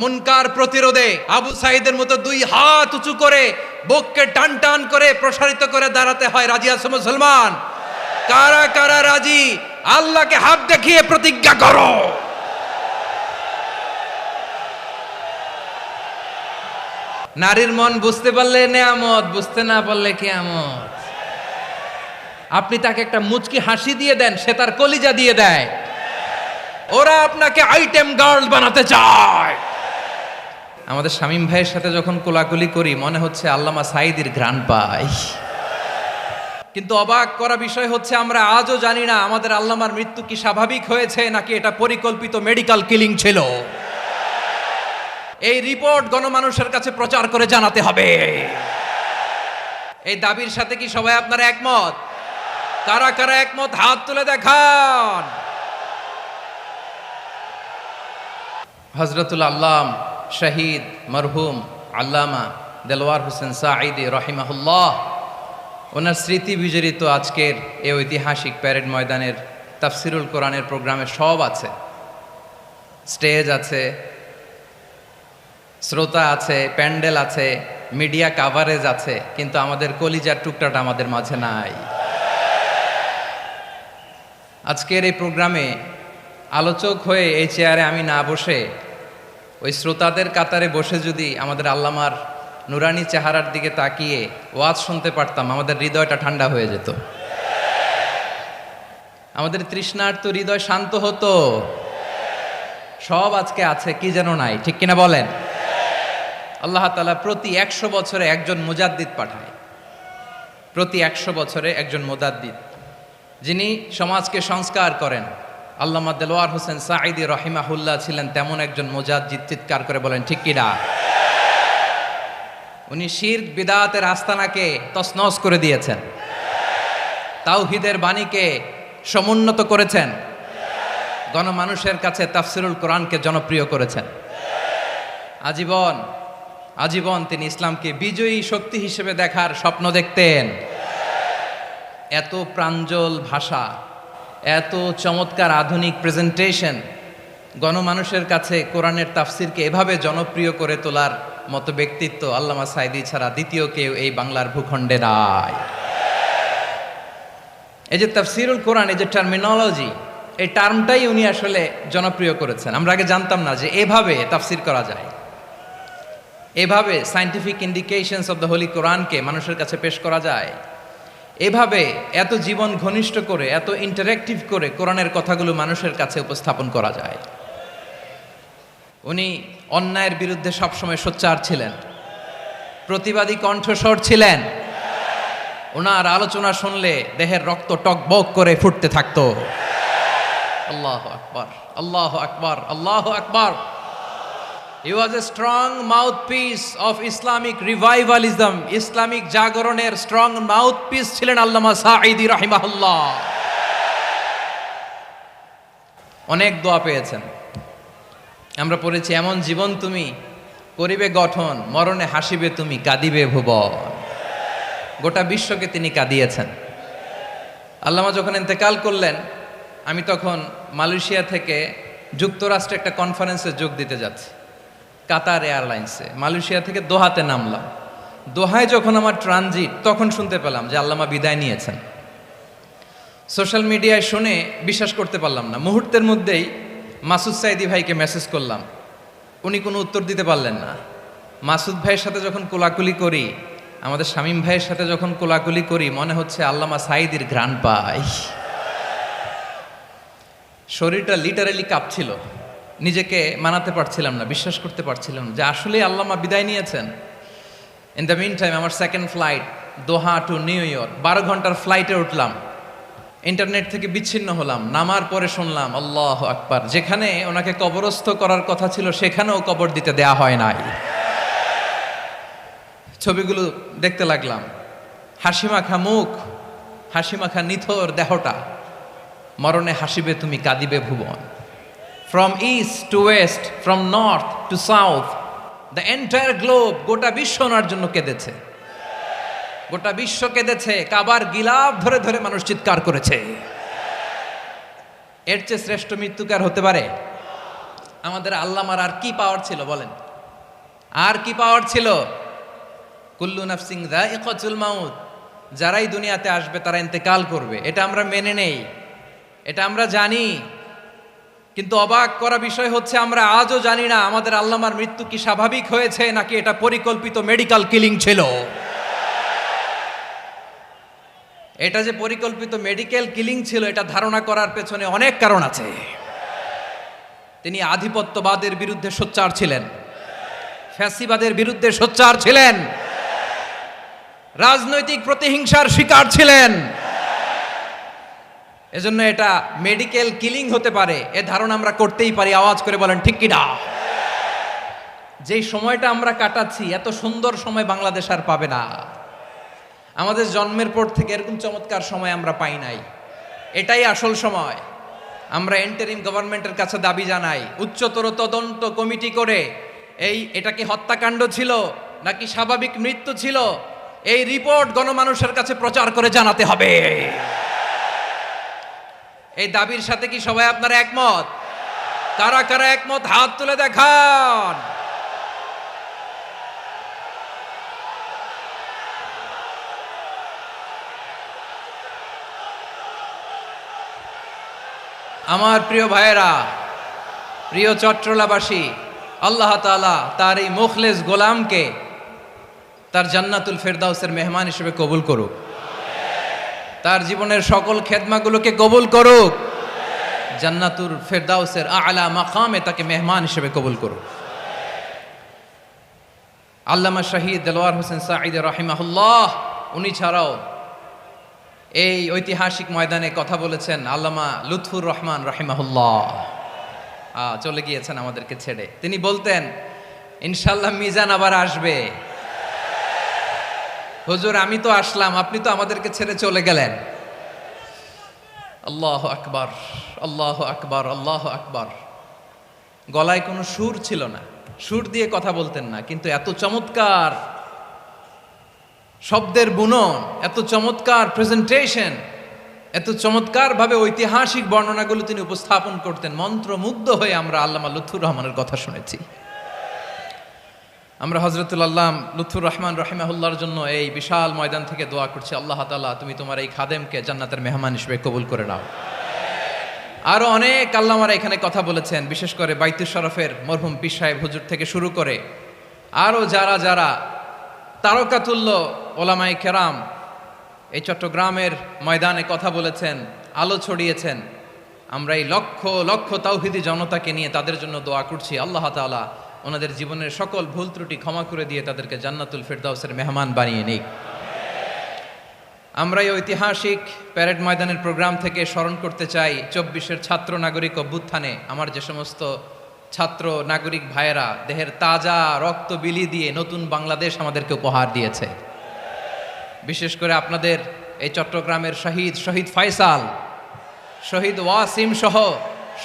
মুনকার প্রতিরোধে আবু সাঈদের মতো দুই হাত উঁচু করে বুককে টান টান করে প্রসারিত করে দাঁড়াতে হয়। রাজি আছো মুসলমান? কারা কারা রাজি? আল্লাহকে হাত দেখিয়ে প্রতিজ্ঞা করো। নারীর মন বুঝতে পারলে নেয়ামত, বুঝতে না পারলে কিয়ামত। আপনি তাকে একটা মুচকি হাসি দিয়ে দেন, সে তার কলিজা দিয়ে দেয়। ওরা আপনাকে আইটেম গার্ল বানাতে চায়। আমাদের শামীম ভাইয়ের সাথে যখন কোলাকুলি করি মনে হচ্ছে আল্লামা সাঈদীর ঘ্রাণ পাই। কিন্তু অবাক করা বিষয় হচ্ছে আমরা আজও জানি না আমাদের আল্লামার মৃত্যু কি স্বাভাবিক হয়েছে নাকি এটা পরিকল্পিত মেডিকেল কিলিং ছিল। এই রিপোর্ট গণমানুষের কাছে প্রচার করে জানাতে হবে। এই দাবির সাথে কি সবাই আপনারা একমত? কারা কারা একমত হাত তুলে দেখান। হযরতুল আল্লাম শহীদ মরহুম আল্লামা দেলওয়ার হোসেন সাঈদী রহিমাহুল্লাহ, ওনার স্মৃতি বিজড়িত আজকের এই ঐতিহাসিক প্যারেড ময়দানের তাফসিরুল কোরআনের প্রোগ্রামে সব আছে। স্টেজ আছে, শ্রোতা আছে, প্যান্ডেল আছে, মিডিয়া কাভারেজ আছে, কিন্তু আমাদের কলিজার টুকটাটা আমাদের মাঝে নাই। আজকের এই প্রোগ্রামে আলোচক হয়ে এই চেয়ারে আমি না বসে ওই শ্রোতাদের কাতারে বসে যদি আমাদের আল্লামার নুরানি চেহারার দিকে তাকিয়ে ওয়াজ শুনতে পারতাম, আমাদের হৃদয়টা ঠান্ডা হয়ে যেত, আমাদের তৃষ্ণার্ত হৃদয় শান্ত হতো। সব আজকে আছে, কি যেন নাই, ঠিক কিনা বলেন? আল্লাহ তাআলা প্রতি 100 বছরে একজন মুজাদ্দিদ পাঠায়, প্রতি 100 বছরে একজন মুজাদ্দিদ, যিনি সমাজকে সংস্কার করেন। আল্লামা দেলওয়ার হোসেন সাঈদী রহিমাহুল্লাহ ছিলেন তেমন একজন মুজাদ্দিদ। চিৎকার করে বলেন ঠিক কিনা? উনি শিরক বিদআতের আস্তানাকে তছনছ করে দিয়েছেন, তাওহীদের বাণীকে সমুন্নত করেছেন, গণমানুষের কাছে তাফসিরুল কোরআনকে জনপ্রিয় করেছেন। আজীবন তিনি ইসলামকে বিজয়ী শক্তি হিসেবে দেখার স্বপ্ন দেখতেন। এত প্রাঞ্জল ভাষা, এত চমৎকার আধুনিক প্রেজেন্টেশন, গণমানুষের কাছে কোরআনের তাফসিরকে এভাবে জনপ্রিয় করে তোলার মতো ব্যক্তিত্ব আল্লামা সাঈদী ছাড়া দ্বিতীয় কেউ এই বাংলার ভূখণ্ডে নাই। এই যে তাফসিরুল কোরআন, এই যে টার্মিনোলজি, এই টার্মটাই উনি আসলে জনপ্রিয় করেছেন। আমরা আগে জানতাম না যে এভাবে তাফসির করা যায়, এভাবে scientific indications of the Holi কোরআনকে মানুষের কাছে পেশ করা যায়, এভাবে এত জীবন ঘনিষ্ঠ করে, এত ইন্টারেক্টিভ করে কোরআনের কথাগুলো মানুষের কাছে উপস্থাপন করা যায়। উনি অন্যায়ের বিরুদ্ধে সবসময় সোচ্চার ছিলেন, প্রতিবাদী কণ্ঠস্বর ছিলেন। ওনার আলোচনা শুনলে দেহের রক্ত টকবক করে ফুটতে থাকতো। আল্লাহু আকবার, আল্লাহু আকবার, আল্লাহু আকবার। He was a strong mouthpiece of Islamic revivalism. Islamic জাগরণের স্ট্রং মাউথপিস ছিলেন আল্লামা সাঈদী রাহিমাহুল্লাহ। অনেক দোয়া পেয়েছেন, আমরা পড়েছি, এমন জীবন তুমি করিবে গঠন, মরণে হাসিবে তুমি, কাঁদিবে ভুবন। গোটা বিশ্বকে তিনি কাঁদিয়েছেন। আল্লামা যখন ইন্তেকাল করলেন, আমি তখন মালয়েশিয়া থেকে যুক্তরাষ্ট্রে একটা কনফারেন্সে যোগ দিতে যাচ্ছি, কাতার এয়ারলাইন্সে। মালয়েশিয়া থেকে দোহাতে নামলাম। দোহায় যখন আমার ট্রানজিট, তখন শুনতে পেলাম যে আল্লামা বিদায় নিয়েছেন। সোশ্যাল মিডিয়ায় শুনে বিশ্বাস করতে পারলাম না। মুহূর্তের মধ্যেই মাসুদ সাঈদী ভাইকে মেসেজ করলাম, উনি কোনো উত্তর দিতে পারলেন না। মাসুদ ভাইয়ের সাথে যখন কোলাকুলি করি, আমাদের শামীম ভাইয়ের সাথে যখন কোলাকুলি করি, মনে হচ্ছে আল্লামা সাঈদীর ঘ্রাণ পাই। শরীরটা লিটারালি কাঁপছিল, নিজেকে মানাতে পারছিলাম না, বিশ্বাস করতে পারছিলাম যে আসলে আল্লামা বিদায় নিয়েছেন। ইন দ্য মিন টাইম আমার সেকেন্ড ফ্লাইট দোহা টু নিউ ইয়র্ক, 12 ঘন্টার ফ্লাইটে উঠলাম, ইন্টারনেট থেকে বিচ্ছিন্ন হলাম। নামার পরে শুনলাম আল্লাহু আকবার, যেখানে ওনাকে কবরস্থ করার কথা ছিল সেখানেও কবর দিতে দেয়া হয় নাই। ছবিগুলো দেখতে লাগলাম, হাসিমাখা মুখ, হাসিমাখা নিথর দেহটা, মরণে হাসিবে তুমি, কাঁদিবে ভুবন। From east to west, from north to south, the entire globe, গোটা বিশ্ব ওনার জন্য কেঁদেছে, গোটা বিশ্ব কেঁদেছে। কাবার গিলাফ ধরে ধরে মানুষ চিৎকার করেছে। এর চেয়ে শ্রেষ্ঠ মৃত্যুকার হতে পারে? আমাদের আল্লামার আর কি পাওয়ার ছিল বলেন, আর কি পাওয়ার ছিল? কুল্লু নাফসিন যায়িকাতুল মাউত, যারাই দুনিয়াতে আসবে তারা ইন্তেকাল করবে, এটা আমরা মেনে নেই, এটা আমরা জানি। কিন্তু অবাক করা বিষয় হচ্ছে আমরা আজও জানি না আমাদের আল্লামার মৃত্যু কি স্বাভাবিক হয়েছে নাকি এটা পরিকল্পিত মেডিকেল কিলিং ছিল। এটা যে পরিকল্পিত মেডিকেল কিলিং ছিল এটা ধারণা করার পেছনে অনেক কারণ আছে। তিনি আধিপত্যবাদের বিরুদ্ধে সোচ্চার ছিলেন, ফ্যাসিবাদের বিরুদ্ধে সোচ্চার ছিলেন, রাজনৈতিক প্রতিহিংসার শিকার ছিলেন। এজন্য এটা মেডিকেল কিলিং হতে পারে এ ধারণা আমরা করতেই পারি। আওয়াজ করে বলেন ঠিক কিনা? যেই সময়টা আমরা কাটাচ্ছি এত সুন্দর সময় বাংলাদেশ আর পাবে না। আমাদের জন্মের পর থেকে এরকম চমৎকার সময় আমরা পাই নাই, এটাই আসল সময়। আমরা ইন্টারিম গভর্নমেন্টের কাছে দাবি জানাই উচ্চতর তদন্ত কমিটি করে এটা কি হত্যাকাণ্ড ছিল নাকি স্বাভাবিক মৃত্যু ছিল, এই রিপোর্ট গণমানুষের কাছে প্রচার করে জানাতে হবে। এই দাবির সাথে কি সবাই আপনারা একমত? কারা কারা একমত হাত তুলে দেখান। আমার প্রিয় ভাইয়েরা, প্রিয় চট্টলাবাসী, আল্লাহ তাআলা তার এই মুখলেস গোলামকে তার জান্নাতুল ফেরদাউসের মেহমান হিসেবে কবুল করুক, তার জীবনের সকল খেদমাগুলোকে কবুল করুক, জান্নাতুল ফেরদাউসের আলা মাকামে তাকে মেহমান হিসেবে কবুল করুক। আল্লামা শহীদ দেলোয়ার হোসেন সাঈদী রাহিমাহুল্লাহ, উনি ছাড়াও এই ঐতিহাসিক ময়দানে কথা বলেছেন আল্লামা লুৎফুর রহমান রাহিমাহুল্লাহ। চলে গিয়েছেন আমাদেরকে ছেড়ে। তিনি বলতেন ইনশাল্লাহ মিজান আবার আসবে। হুজুর আমি তো আসলাম, আপনি তো আমাদেরকে ছেড়ে চলে গেলেন। আল্লাহু আকবার, আল্লাহু আকবার, আল্লাহু আকবার। গলায় কোনো সুর ছিল না, সুর দিয়ে কথা বলতেন না, কিন্তু এত চমৎকার শব্দের বুনন, এত চমৎকার প্রেজেন্টেশন, এত চমৎকার ভাবে ঐতিহাসিক বর্ণনাগুলো তিনি উপস্থাপন করতেন। মন্ত্রমুগ্ধ হয়ে আমরা আল্লামা লুৎফুর রহমানের কথা শুনেছি। আমরা হযরতুল আল্লাম লুৎফুর রহমান রাহিমাহুল্লাহর জন্য এই বিশাল ময়দান থেকে দোয়া করছি, আল্লাহ তাআলা তুমি তোমার এই খাদেমকে জান্নাতের মেহমান হিসেবে কবুল করে নাও। আরো অনেক আল্লামারা এখানে কথা বলেছেন, বিশেষ করে বাইতুল শরফের মরহুম পীর সাহেব হুজুর থেকে শুরু করে আরো যারা যারা তারকাতুল্য ওলামায়ে কেরাম এই চট্টগ্রামের ময়দানে কথা বলেছেন, আলো ছড়িয়েছেন। আমরা এই লক্ষ লক্ষ তাওহীদি জনতাকে নিয়ে তাদের জন্য দোয়া করছি, আল্লাহ তাআলা ওনাদের জীবনের সকল ভুল ত্রুটি ক্ষমা করে দিয়ে তাদেরকে জান্নাতুল ফেরদাউসের মেহমান বানিয়ে নিক। আমরা এই ঐতিহাসিক প্যারেড ময়দানের প্রোগ্রাম থেকে স্মরণ করতে চাই 24-এর ছাত্র নাগরিক অভ্যুত্থানে আমার যে সমস্ত ছাত্র নাগরিক ভাইয়েরা দেহের তাজা রক্ত বিলি দিয়ে নতুন বাংলাদেশ আমাদেরকে উপহার দিয়েছে। বিশেষ করে আপনাদের এই চট্টগ্রামের শহীদ ফয়সাল, শহীদ ওয়াসিম সহ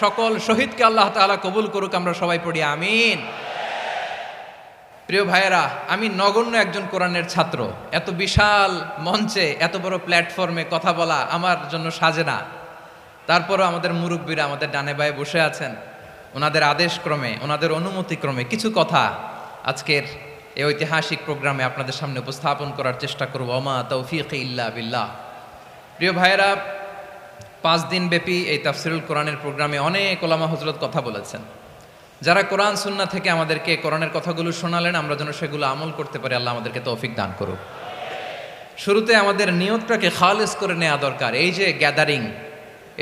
সকল শহীদকে আল্লাহ তাআলা কবুল করুক। আমরা সবাই পড়ি আমিন। প্রিয় ভাইয়েরা, আমি নগণ্য একজন কোরআনের ছাত্র, এত বিশাল মঞ্চে এত বড় প্ল্যাটফর্মে কথা বলা আমার জন্য সাজে না। তারপরও আমাদের মুরব্বীরা আমাদের ডানে বায়ে বসে আছেন, ওনাদের আদেশক্রমে ওনাদের অনুমতিক্রমে কিছু কথা আজকের এই ঐতিহাসিক প্রোগ্রামে আপনাদের সামনে উপস্থাপন করার চেষ্টা করব। ওমা তৌফিক ইল্লা বিল্লাহ। প্রিয় ভাইয়েরা, 5 দিন ব্যাপী এই তাফসিরুল কোরআনের প্রোগ্রামে অনেক ওলামা হযরত কথা বলেছেন। যারা কোরআন সুন্নাহ থেকে আমাদেরকে কোরআনের কথাগুলো শোনালেন, আমরা যেন সেগুলো আমল করতে পারি, আল্লাহ আমাদেরকে তৌফিক দান করুক। শুরুতে আমাদের নিয়তটাকে খালেস করে নেওয়া দরকার। এই যে গ্যাদারিং,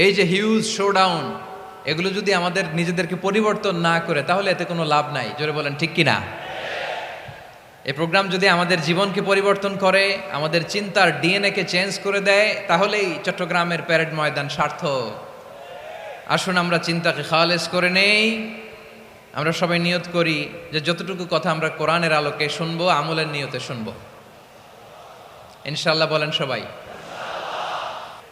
এই যে হিউজ শোডাউন, এগুলো যদি আমাদের নিজেদেরকে পরিবর্তন না করে তাহলে এতে কোনো লাভ নাই। জোরে বলেন ঠিক কিনা? এই প্রোগ্রাম যদি আমাদের জীবনকে পরিবর্তন করে, আমাদের চিন্তার ডিএনএ-কে চেঞ্জ করে দেয়, তাহলেই চট্টগ্রামের প্যারেড ময়দান সার্থক। আসুন আমরা চিন্তাকে খালেস করে নেই। আমরা সবাই নিয়ত করি যে যতটুকু কথা আমরা কোরআনের আলোকে শুনবো, আমলের নিয়তে শুনবো ইনশাআল্লাহ। বলেন সবাই।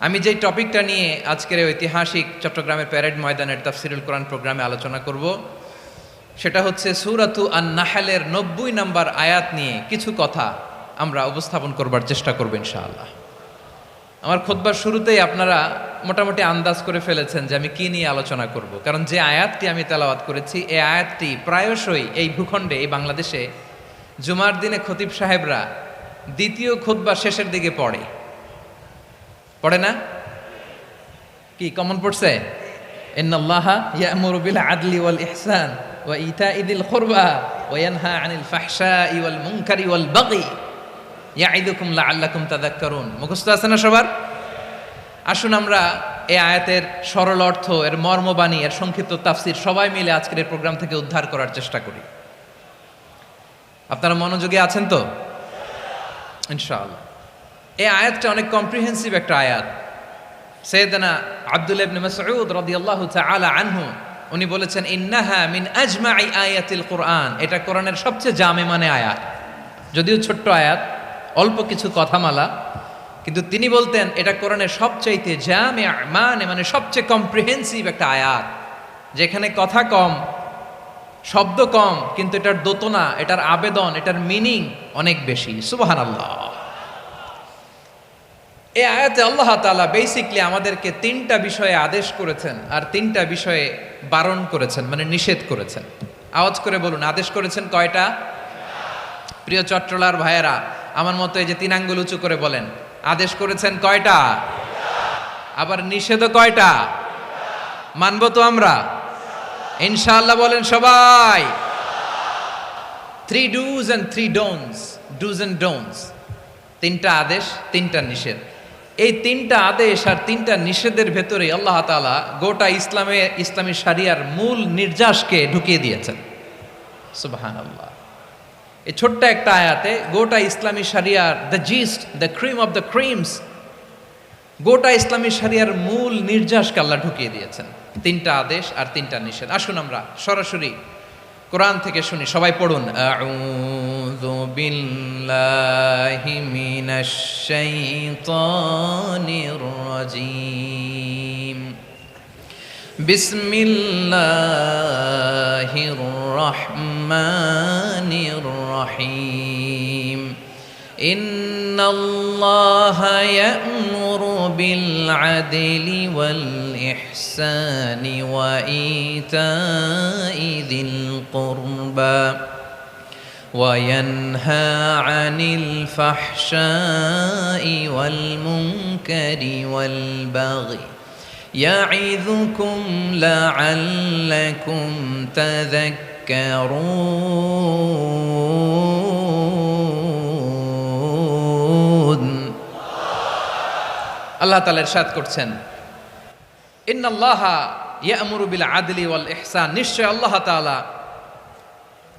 আমি যেই টপিকটা নিয়ে আজকের ঐতিহাসিক চট্টগ্রামের প্যারেড ময়দানের তাফসিরুল কোরআন প্রোগ্রামে আলোচনা করব, সেটা হচ্ছে সূরাতু আন-নাহলের 90 নম্বর আয়াত নিয়ে কিছু কথা আমরা উপস্থাপন করবার চেষ্টা করব ইনশাআল্লাহ। আমার খুতবার শুরুতেই আপনারা মোটামুটি আন্দাজ করে ফেলেছেন যে আমি কি নিয়ে আলোচনা করব, কারণ যে আয়াতটি আমি তেলাওয়াত করেছি এই আয়াতটি প্রায়শই এই ভূখণ্ডে, এই বাংলাদেশে জুমার দিনে খতিব সাহেবরা দ্বিতীয় খুতবা শেষের দিকে পড়ে না? কি কমন পড়ছে? ইন্নাল্লাহা ইয়া'মুরু বিল আদলি ওয়াল ইহসান ওয়া ইতা'i যিল কুরবা ওয়া ইয়ানহা আনিল ফাহশাই ওয়াল মুনকারি ওয়াল বাগি ইয়া'iদুকুম লাআল্লাকুম তাযাক্কারুন। মুখস্থ আছে না সবার? আসুন আমরা এই আয়াতের সরল অর্থ, এর মর্মবাণী, এর সংক্ষিপ্ত তাফসীর সবাই মিলে আজকের এই প্রোগ্রাম থেকে উদ্ধার করার চেষ্টা করি। আপনারা মনোযোগী আছেন তো? ইনশাআল্লাহ। এই আয়াতটা অনেক কম্প্রিহেন্সিভ একটা আয়াত। সাইয়েদনা আব্দুল্লাহ ইবনে মাসউদ রাদিয়াল্লাহু তাআলা আনহু উনি বলেছেন, ইন্নাহা মিন আজমাই আয়াতিল কুরআন, এটা কোরআনের সবচেয়ে জামে মানে আয়াত। যদিও ছোট্ট আয়াত, অল্প কিছু কথামালা, কিন্তু তিনি বলতেন এটা কোরআনের সবচাইতে জামে মানে সবচেয়ে কম্প্রিহেন্সিভ একটা আয়াত, যেখানে কথা কম, শব্দ কম, কিন্তু এটার দোতনা, এটার আবেদন, এটার মিনিং অনেক বেশি। সুবহানাল্লাহ। এই আয়াতে আল্লাহ তাআলা বেসিকলি আমাদেরকে তিনটা বিষয়ে আদেশ করেছেন আর তিনটা বিষয়ে বারণ করেছেন, মানে নিষেধ করেছেন। আওয়াজ করে বলুন, আদেশ করেছেন কয়টা? প্রিয় চট্টলার ভাইয়েরা, আমার মতো এই যে তিন আঙ্গুল উঁচু করে বলেন, আদেশ করেছেন কয়টা? আবার নিষেধও কয়টা? মানবো তো আমরা ইনশাআল্লাহ? বলেন সবাই। 3 do's and 3 don'ts, do's and don'ts, তিনটা আদেশ, তিনটা নিষেধ। এই তিনটা আদেশ আর তিনটা নিষেধের ভেতরে আল্লাহ তাআলা গোটা ইসলামী শরিয়ার মূল নির্যাসকে ঢুকিয়ে দিয়েছেন। সুবহানাল্লাহ। এই ছোট্ট একটা আয়াতে গোটা ইসলামী শরিয়ার, the gist, the cream of the creams, গোটা ইসলামী শরিয়ার মূল নির্যাসকে আল্লাহ ঢুকিয়ে দিয়েছেন। তিনটা আদেশ আর তিনটা নিষেধ। আসুন আমরা সরাসরি কোরআন থেকে শুনি, সবাই পড়ুন। আউযু বিল্লাহি মিনাশ শাইতানির রাজীম। বিসমিল্লাহির রহমানির রহিম। ইন্নাল্লাহা ইয়া'মুরু বিল আদলি ওয়াল ইহসানি ওয়া ইতা'i যিল কুরবা ওয়া ইয়ানহা আনিল ফাহশাই ওয়াল মুনকারি ওয়াল বাগি ইয়া'ইযুকুম লা'আল্লাকুম তাযাক্কারুন। আল্লাহ তাআলা ইরশাদ করছেন, ইন্নাল্লাহা ইয়া'মুরু বিল আদলি ওয়াল ইহসান, নিশ্চয় আল্লাহ তাআলা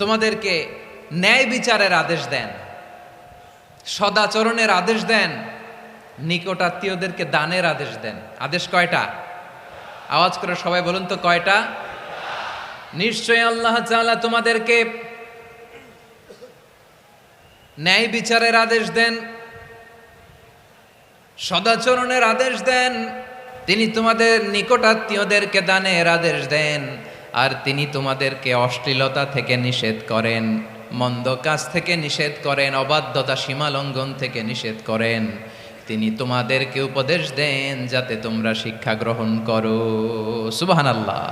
তোমাদেরকে ন্যায় বিচারের আদেশ দেন, সদাচরণের আদেশ দেন, নিকটাত্মীয়দেরকে দানের আদেশ দেন। আদেশ কয়টা? আওয়াজ করে সবাই বলুন তো কয়টা? নিশ্চয় আল্লাহ তাআলা তোমাদেরকে ন্যায় বিচারের আদেশ দেন, সদাচরণের আদেশ দেন, তিনি তোমাদের নিকটাত্মীয়দেরকে দানের আদেশ দেন, আর তিনি তোমাদেরকে অশ্লীলতা থেকে নিষেধ করেন, মন্দ কাজ থেকে নিষেধ করেন, অবাধ্যতা সীমা লঙ্ঘন থেকে নিষেধ করেন। তিনি তোমাদেরকে উপদেশ দেন যাতে তোমরা শিক্ষা গ্রহণ করো। সুবহানাল্লাহ।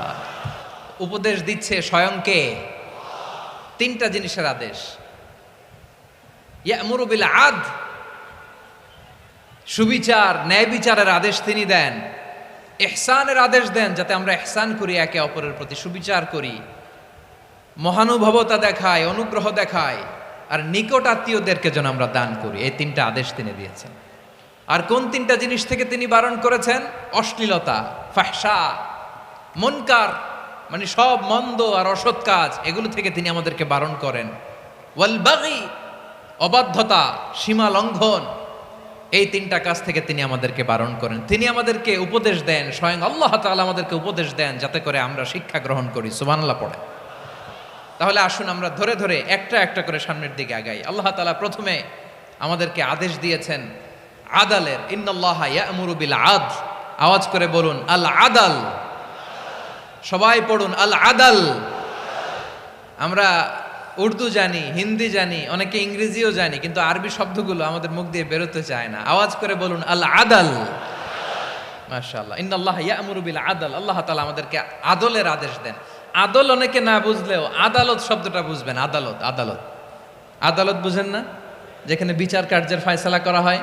উপদেশ দিচ্ছে স্বয়ং কে? তিনটা জিনিসের আদেশ। ইয়া'মুরু বিল আদল, সুবিচার, ন্যায় বিচারের আদেশ তিনি দেন। ইহসানের আদেশ দেন, যাতে আমরা ইহসান করি, একে অপরের প্রতি সুবিচার করি, মহানুভবতা দেখায়, অনুগ্রহ দেখায়, আর নিকট আত্মীয়দেরকে যেন আমরা দান করি। এই তিনটা আদেশ তিনি দিয়েছেন। আর কোন তিনটা জিনিস থেকে তিনি বারণ করেছেন? অশ্লীলতা, ফাহশা, মুনকার, মানে সব মন্দ আর অসৎ কাজ, এগুলো থেকে তিনি আমাদেরকে বারণ করেন। ওয়াল বাগি, অবাধ্যতা, সীমা লঙ্ঘন, এই তিনটা কাজ থেকে তিনি আমাদেরকে বারণ করেন। তিনি আমাদেরকে উপদেশ দেন, স্বয়ং আল্লাহ তাআলা আমাদেরকে উপদেশ দেন যাতে করে আমরা শিক্ষা গ্রহণ করি। সুবহানাল্লাহ পড়ে। তাহলে আসুন আমরা ধরে ধরে একটা একটা করে সামনের দিকে আগাই। আল্লাহ তাআলা প্রথমে আমাদেরকে আদেশ দিয়েছেন আদালের। ইন্নাল্লাহা ইয়া'মুরু বিল আদল। আওয়াজ করে বলুন আল আদাল। সবাই পড়ুন আল আদাল। আমরা উর্দু জানি, হিন্দি জানি, অনেকে ইংরেজিও জানি, কিন্তু আরবি শব্দগুলো আমাদের মুখ দিয়ে বেরোতে চায় না। আওয়াজ করে বলুন আল আদাল। মাশাআল্লাহ, ইন্নাল্লাহ ইয়া'মুরু বিল আদল, আল্লাহ তাআলা আমাদেরকে আদলের আদেশ দেন। আদল অনেকে না বুঝলেও আদালত শব্দটা বুঝবেন। আদালত, আদালত, আদালত বুঝেন না? যেখানে বিচার কার্যের ফয়সালা করা হয়,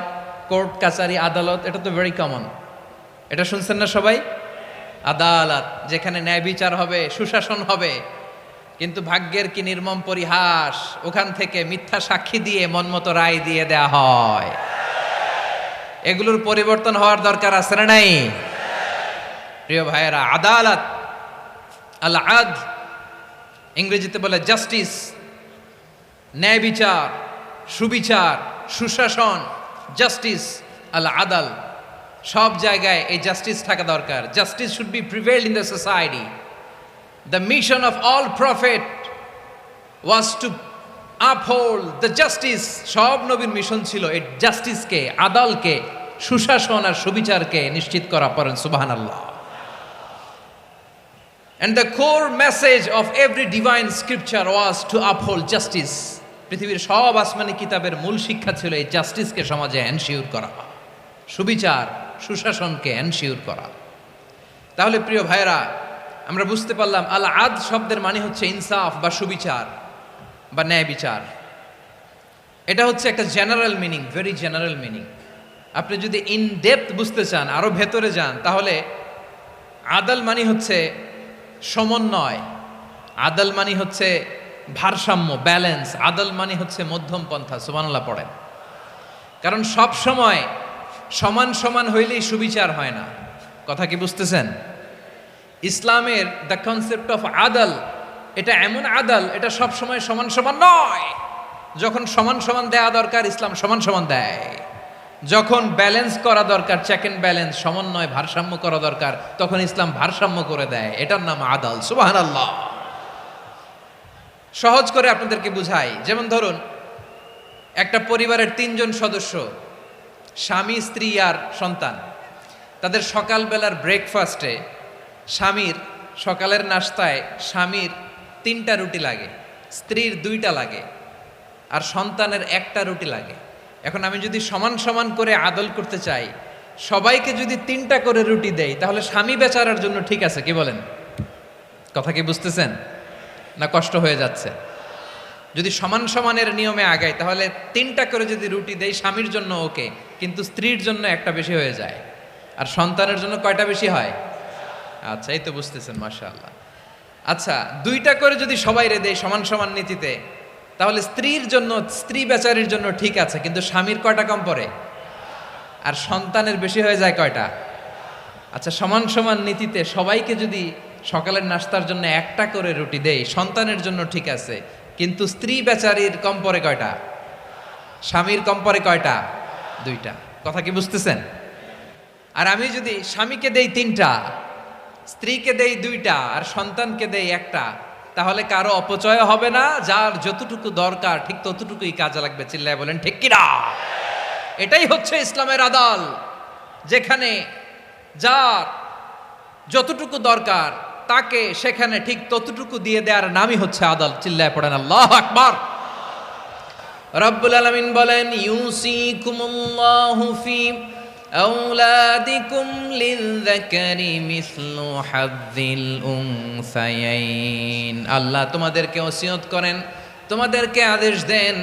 কোর্ট কাচারি আদালত, এটা তো ভেরি কমন। এটা শুনছেন না সবাই? আদালত, যেখানে ন্যায় বিচার হবে, সুশাসন হবে। কিন্তু ভাগ্যের কি নির্মম পরিহাস, ওখান থেকে মিথ্যা সাক্ষী দিয়ে মনমতো রায় দিয়ে দেয়া হয়। এগুলোর পরিবর্তন হওয়ার দরকার আছে না নাই? প্রিয় ভাইয়েরা, আদালত, আল আদল, ইংরেজিতে বলে জাস্টিস, ন্যায় বিচার, সুবিচার, সুশাসন, জাস্টিস, আল আদল, সব জায়গায় এই জাস্টিস থাকা দরকার। Justice should be prevailed in the society. The mission of all prophet was to uphold the justice. সব নবীর মিশন ছিল এই জাস্টিসকে, আদালকে, সুশাসন আর সুবিচারকে নিশ্চিত করা। পড়েন সুবহানাল্লাহ। And the core message of every divine scripture was to uphold justice. পৃথিবীর সব আসমানি কিতাবের মূল শিক্ষা ছিল এই জাস্টিসকে সমাজে এনশিওর করা, সুবিচার, সুশাসনকে এনশিওর করা। তাহলে প্রিয় ভাইরা, আমরা বুঝতে পারলাম আল আদ শব্দের মানে হচ্ছে ইনসাফ বা সুবিচার বা ন্যায় বিচার। এটা হচ্ছে একটা general meaning, very general meaning. আপনি যদি ইন ডেপথ বুঝতে চান, আরো ভেতরে যান, তাহলে আদল মানে হচ্ছে সমন্বয়, আদল মানে হচ্ছে ভারসাম্য, ব্যালেন্স। আদল মানে হচ্ছে মধ্যম পন্থা। সুবহানাল্লাহ পড়েন। কারণ সব সময় সমান সমান হইলেই সুবিচার হয় না। কথা কি বুঝতেছেন? ইসলামের দ্য কনসেপ্ট অফ আদল, এটা এমন আদল, এটা সব সময় সমান সমান নয়। যখন সমান সমান দেয়া দরকার, ইসলাম সমান সমান দেয়। যখন ব্যালেন্স করা দরকার, চেক এন্ড ব্যালেন্স, সমন্বয়, ভারসাম্য করা দরকার, তখন ইসলাম ভারসাম্য করে দেয়। এটার নাম আদল। সুবহানাল্লাহ। সহজ করে আপনাদেরকে বুঝাই। যেমন ধরুন, একটা পরিবারের 3 জন সদস্য, স্বামী, স্ত্রী আর সন্তান। তাদের সকালবেলার ব্রেকফাস্টে স্বামীর, সকালের নাস্তায় স্বামীর 3টা রুটি লাগে, স্ত্রীর 2টা লাগে, আর সন্তানের 1টা রুটি লাগে। এখন আমি যদি সমান সমান করে আদল করতে চাই, সবাইকে যদি 3টা করে রুটি দেই, তাহলে স্বামী বেচারার জন্য ঠিক আছে? কি বলেন? কথা কি বুঝতেছেন না কষ্ট হয়ে যাচ্ছে? যদি সমান সমানের নিয়মে আগাই, তাহলে 3টা করে যদি রুটি দেই, স্বামীর জন্য ওকে, কিন্তু স্ত্রীর জন্য 1টা বেশি হয়ে যায়। আর সন্তানের জন্য কয়টা বেশি হয়? আচ্ছা, এই তো বুঝতেছেন, মাশাআল্লাহ। আচ্ছা, 2টা করে যদি সবাই রে দেয় সমান সমান নীতিতে, তাহলে স্ত্রীর জন্য, স্ত্রী বেচারির জন্য ঠিক আছে, কিন্তু স্বামীর কয়টা কম পড়ে? আর সন্তানের বেশি হয়ে যায় কয়টা? আচ্ছা, সমান সমান নীতিতে সবাইকে যদি সকালের নাস্তার জন্য 1টা করে রুটি দেই, সন্তানের জন্য ঠিক আছে, কিন্তু স্ত্রী বেচারির কম পড়ে কয়টা? স্বামীর কম পড়ে কয়টা? 2টা। কথা কি বুঝতেছেন? আর আমি যদি স্বামীকে দেই 3টা, স্ত্রীকে দেই 2টা, আর সন্তানকে দেই 1টা, তাহলে কারো অপচয় হবে না। যার যতটুকু দরকার ঠিক ততটুকুই কাজে লাগবে। চিল্লায় বলেন ঠিক কিনা? এটাই হচ্ছে ইসলামের আদল, যেখানে যার যতটুকু দরকার তাকে সেখানে ঠিক ততটুকু দিয়ে দেওয়ার নামই হচ্ছে আদল। চিল্লায় পড়েন আল্লাহু আকবার। রব্বুল আলামিন বলেন, ইউসিকুমুল্লাহু ফি আওলাদিকুম লিযযাকারি মিসলু হাযযিল উনসায়াইন। আল্লাহ তোমাদেরকে ওসিয়ত করেন, তোমাদেরকে আদেশ দেন,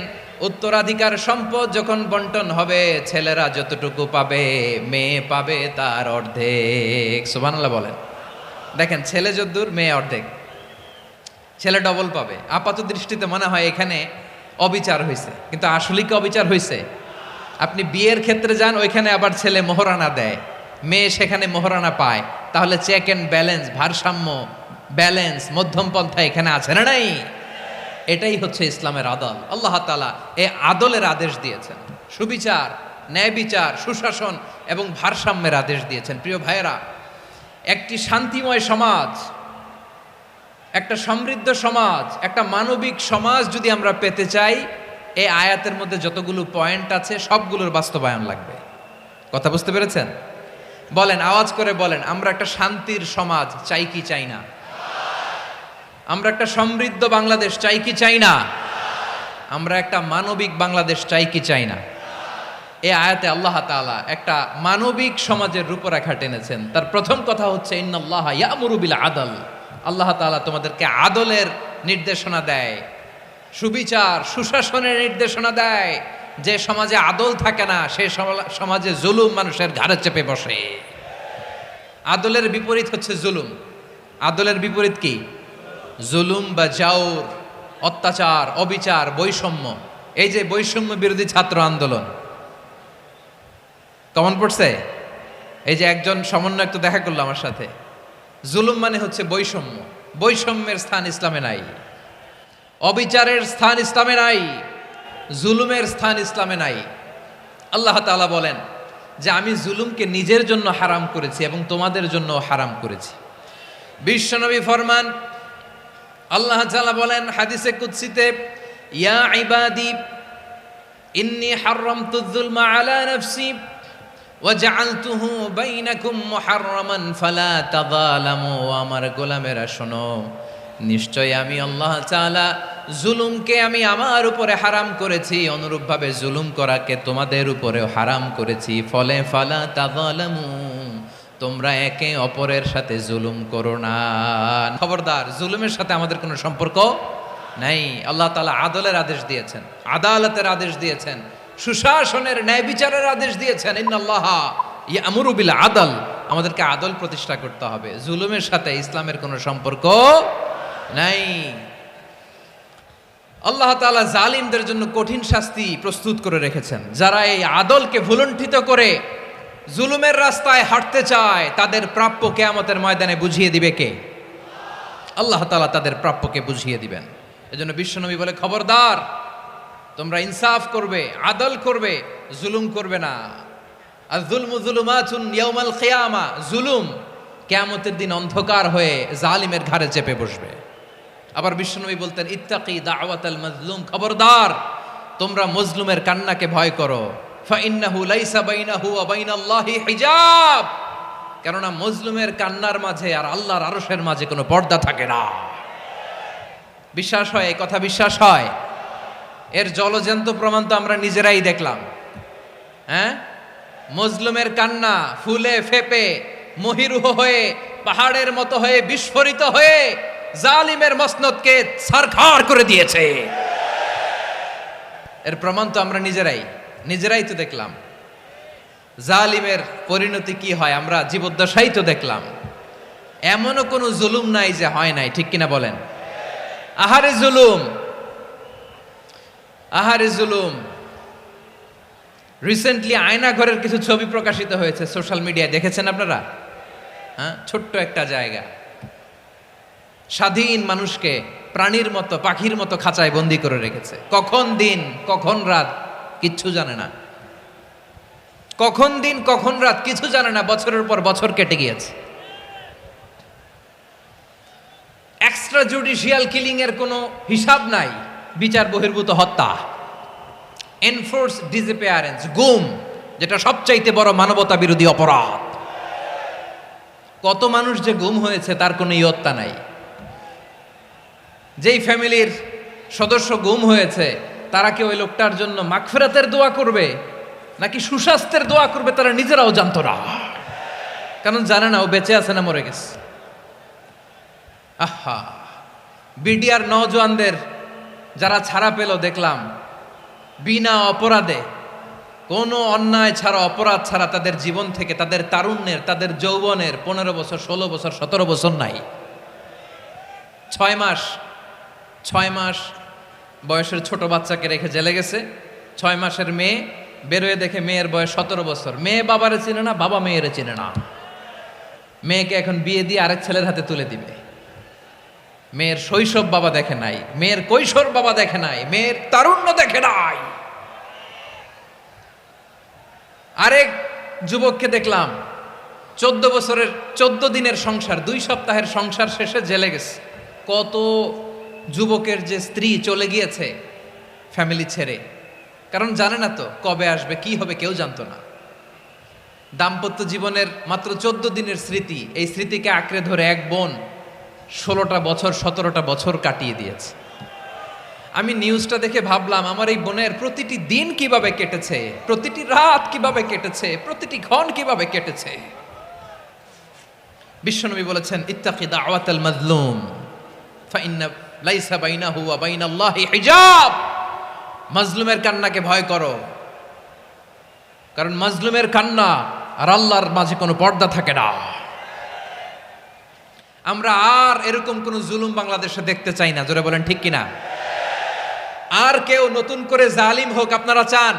উত্তরাধিকার সম্পদ যখন বন্টন হবে, ছেলেরা যতটুকু পাবে, মেয়ে পাবে তার অর্ধেক। সুবহানাল্লাহ বলেন। দেখেন, ছেলে যদ্দূর, মেয়ে অর্ধেক, ছেলে ডবল পাবে। আপাত দৃষ্টিতে মনে হয় এখানে অবিচার হয়েছে, কিন্তু আসলে কি অবিচার হয়েছে? আপনি বিয়ের ক্ষেত্রে যান, ওইখানে আবার ছেলে মোহরানা দেয়, মেয়ে সেখানে মোহরানা পায়। তাহলে চেক এন্ড ব্যালেন্স, ভারসাম্য, ব্যালেন্স, মধ্যম পন্থা এখানে আছে না নাই? এটাই হচ্ছে ইসলামের আদল। আল্লাহ তাআলা এই আদলের আদেশ দিয়েছেন, সুবিচার, ন্যায় বিচার, সুশাসন এবং ভারসাম্যের আদেশ দিয়েছেন। প্রিয় ভাইয়েরা, একটি শান্তিময় সমাজ, একটা সমৃদ্ধ সমাজ, একটা মানবিক সমাজ যদি আমরা পেতে চাই, এই আয়াতের মধ্যে যতগুলো পয়েন্ট আছে সবগুলোর বাস্তবায়ন লাগবে। কথা বুঝতে পেরেছেন? বলেন, আওয়াজ করে বলেন, আমরা একটা শান্তির সমাজ চাই কি চাই না? আমরা একটা সমৃদ্ধ বাংলাদেশ চাই কি চাই না? আমরা একটা মানবিক বাংলাদেশ চাই কি চাই না? এই আয়াতে আল্লাহ তাআলা একটা মানবিক সমাজের রূপরেখা টেনেছেন। তার প্রথম কথা হচ্ছে ইন্নাল্লাহা ইয়ামুরু বিল আদল। আল্লাহ তাআলা তোমাদেরকে আদলের নির্দেশনা দেয়, সুবিচার সুশাসনের নির্দেশনা দেয়। যে সমাজে আদল থাকে না সেই সমাজে জুলুম মানুষের ঘাড়ে চেপে বসে। আদলের বিপরীত হচ্ছে জুলুম। আদলের বিপরীত কি? জুলুম বা জাওর, অত্যাচার, অবিচার, বৈষম্য। এই যে বৈষম্য বিরোধী ছাত্র আন্দোলন কমন পড়ছে? এই যে একজন সমন্বয়ক তো দেখা করলো আমার সাথে। জুলুম মানে হচ্ছে বৈষম্য। বৈষম্যের স্থান ইসলামে নাই, অবিচারের স্থান ইসলামে নাই, জুলুমের স্থান ইসলামে নাই। আল্লাহ তাআলা বলেন যে আমি জুলুমকে নিজের জন্য হারাম করেছি এবং তোমাদের জন্য হারাম করেছি। বিশ্বনবী ফরমান, আল্লাহ তাআলা বলেন হাদিসে কুদসিতে, ইয়া ইবাদি ইন্নী হারামতুয যুলমা আলা নাফসি ওয়া জাআলতুহু বাইনাকুম মুহাররামান ফালা তাযালামু। আমার গোলামেরা শোনো, নিশ্চয় আমি আল্লাহ তাআলা জুলুমকে আমি আমার উপরে হারাম করেছি, অনুরূপভাবে জুলুম করাকে তোমাদের উপরেও হারাম করেছি। ফলে ফালা তাযালামু, তোমরা একে অপরের সাথে জুলুম করো না। খবরদার, জুলুমের সাথে আমাদের কোনো সম্পর্ক নাই। আল্লাহ তাআলা আদলের আদেশ দিয়েছেন, আদালতের আদেশ দিয়েছেন, সুশাসনের ন্যায় বিচারের আদেশ দিয়েছেন। ইন্নাল্লাহা ইয়ামুরু বিল আদল, আমাদেরকে আদল প্রতিষ্ঠা করতে হবে। জুলুমের সাথে ইসলামের কোনো সম্পর্ক নাই। আল্লাহ তাআলা জালিমদের জন্য কঠিন শাস্তি প্রস্তুত করে রেখেছেন। যারা এই আদলকে ভুলুণ্ঠিত করে জুলুমের রাস্তায় হাঁটতে চায় তাদের প্রাপ্য কিয়ামতের ময়দানে বুঝিয়ে দিবে কে? আল্লাহ তাআলা তাদের প্রাপ্যকে বুঝিয়ে দিবেন। এজন্য বিশ্বনবী বলে, খবরদার, তোমরা ইনসাফ করবে, আদল করবে, জুলুম করবে না। আয-যুলমু যুলুমাতুন ইয়াউমাল কিয়ামা, জুলুম কিয়ামতের দিন অন্ধকার হয়ে জালিমের ঘাড়ে চেপে বসবে। আবার বিশ্বনবী বলতেন, ইত্তাকি দাওয়াতাল মাজলুম, খবরদার, তোমরা মজলুমের কান্নাকে ভয় করো। ফাইন্নাহু লাইসা বাইনাহু ওয়া বাইনাল্লাহি হিজাব, কেননা মজলুমের কান্নার মাঝে আর আল্লাহর আরশের মাঝে কোনো পর্দা থাকে না। বিশ্বাস হয়? এই কথা বিশ্বাস হয়? এর জলজ্যান্ত প্রমাণ তো আমরা নিজেরাই দেখলাম। হ্যাঁ, মজলুমের কান্না ফুলে ফেপে মহিরুহ হয়ে পাহাড়ের মতো হয়ে বিস্ফোরিত হয়ে জালিমের মসনদকে ছারখার করে দিয়েছে। এর প্রমাণ তো আমরা নিজেরাই তো দেখলাম। জালিমের পরিণতি কি হয় আমরা জীবদ্দশাই তো দেখলাম। এমনও কোনো জুলুম নাই যে হয় নাই, ঠিক কিনা বলেন? আহারে জুলুম, আহারে জুলুম। রিসেন্টলি আয়নাঘরের কিছু ছবি প্রকাশিত হয়েছে সোশ্যাল মিডিয়ায়, দেখেছেন আপনারা? হ্যাঁ, ছোট্ট একটা জায়গা, স্বাধীন মানুষকে প্রাণীর মতো, পাখির মতো খাঁচায় বন্দি করে রেখেছে। কখন দিন কখন রাত কিচ্ছু জানে না, কখন দিন কখন রাত কিছু জানে না। বছরের পর বছর কেটে গিয়েছে। এক্সট্রা জুডিশিয়াল কিলিং এর কোনো হিসাব নাই, বিচার বহির্ভূত হত্যা, এনফোর্স ডিসঅ্যাপিয়ারেন্স, গুম, যেটা সবচাইতে বড় মানবতা বিরোধী অপরাধ। কত মানুষ যে গুম হয়েছে তার কোনো ইয়ত্তা নাই। যেই ফ্যামিলির সদস্য গুম হয়েছে তারা কি ওই লোকটার জন্য মাগফিরাতের দোয়া করবে নাকি সুস্বাস্থ্যের দোয়া করবে তারা নিজেরাও জানতো না, কারণ জানে না ও বেঁচে আছে না মরে গেছে। আহা, বিডিআর নওজোয়ানদের যারা ছাড়া পেল দেখলাম, বিনা অপরাধে, কোনো অন্যায় ছাড়া, অপরাধ ছাড়া তাদের জীবন থেকে, তাদের তারুণ্যের, তাদের যৌবনের 15 বছর 16 বছর 17 বছর নাই, 6 মাস বয়সের ছোট বাচ্চাকে রেখে জেলে গেছে। 6 মাসের মেয়ে বেরোয় দেখে মেয়ের বয়স 17 বছর। মেয়ে বাবারে চিনে না, বাবা মেয়েরে চিনে না। মেয়েকে এখন বিয়ে দিয়ে আরেক ছেলের হাতে তুলে দিবে। মেয়ের শৈশব বাবা দেখে নাই, মেয়ের কৈশোর বাবা দেখে নাই, মেয়ের তারুণ্য দেখে নাই। আরেক যুবককে দেখলাম 14 বছরের 14 দিনের সংসার, 2 সপ্তাহের সংসার শেষে জেলে গেছে। কত যুবকের যে স্ত্রী চলে গিয়েছে ফ্যামিলি ছেড়ে, কারণ জানে না তো কবে আসবে, কি হবে, কেউ জানতো না। দাম্পত্য জীবনের মাত্র 14 দিনের স্মৃতি, এই স্মৃতিকে আঁকড়ে ধরে এক বোন 16টা বছর 17টা বছর কাটিয়ে দিয়েছে। আমি নিউজটা দেখে ভাবলাম আমার এই বোনের প্রতিটি দিন কিভাবে কেটেছে, প্রতিটি রাত কিভাবে কেটেছে, প্রতিটি ক্ষণ কিভাবে কেটেছে। বিশ্বনবী বলেছেন, ইত্তাকি দাওয়াতাল মাজলুম ফাইন্না লাইসা বাইনাহু ওয়া বাইনাল্লাহি হিজাব। মাজলুমের কান্নাকে ভয় করো, কারণ মাজলুমের কান্না আর আল্লাহর মাঝে কোনো পর্দা থাকে না। আমরা আর এরকম কোন জুলুম বাংলাদেশে দেখতে চাই না, জোরে বলেন ঠিক কিনা? আর কেউ নতুন করে জালিম হোক আপনারা চান?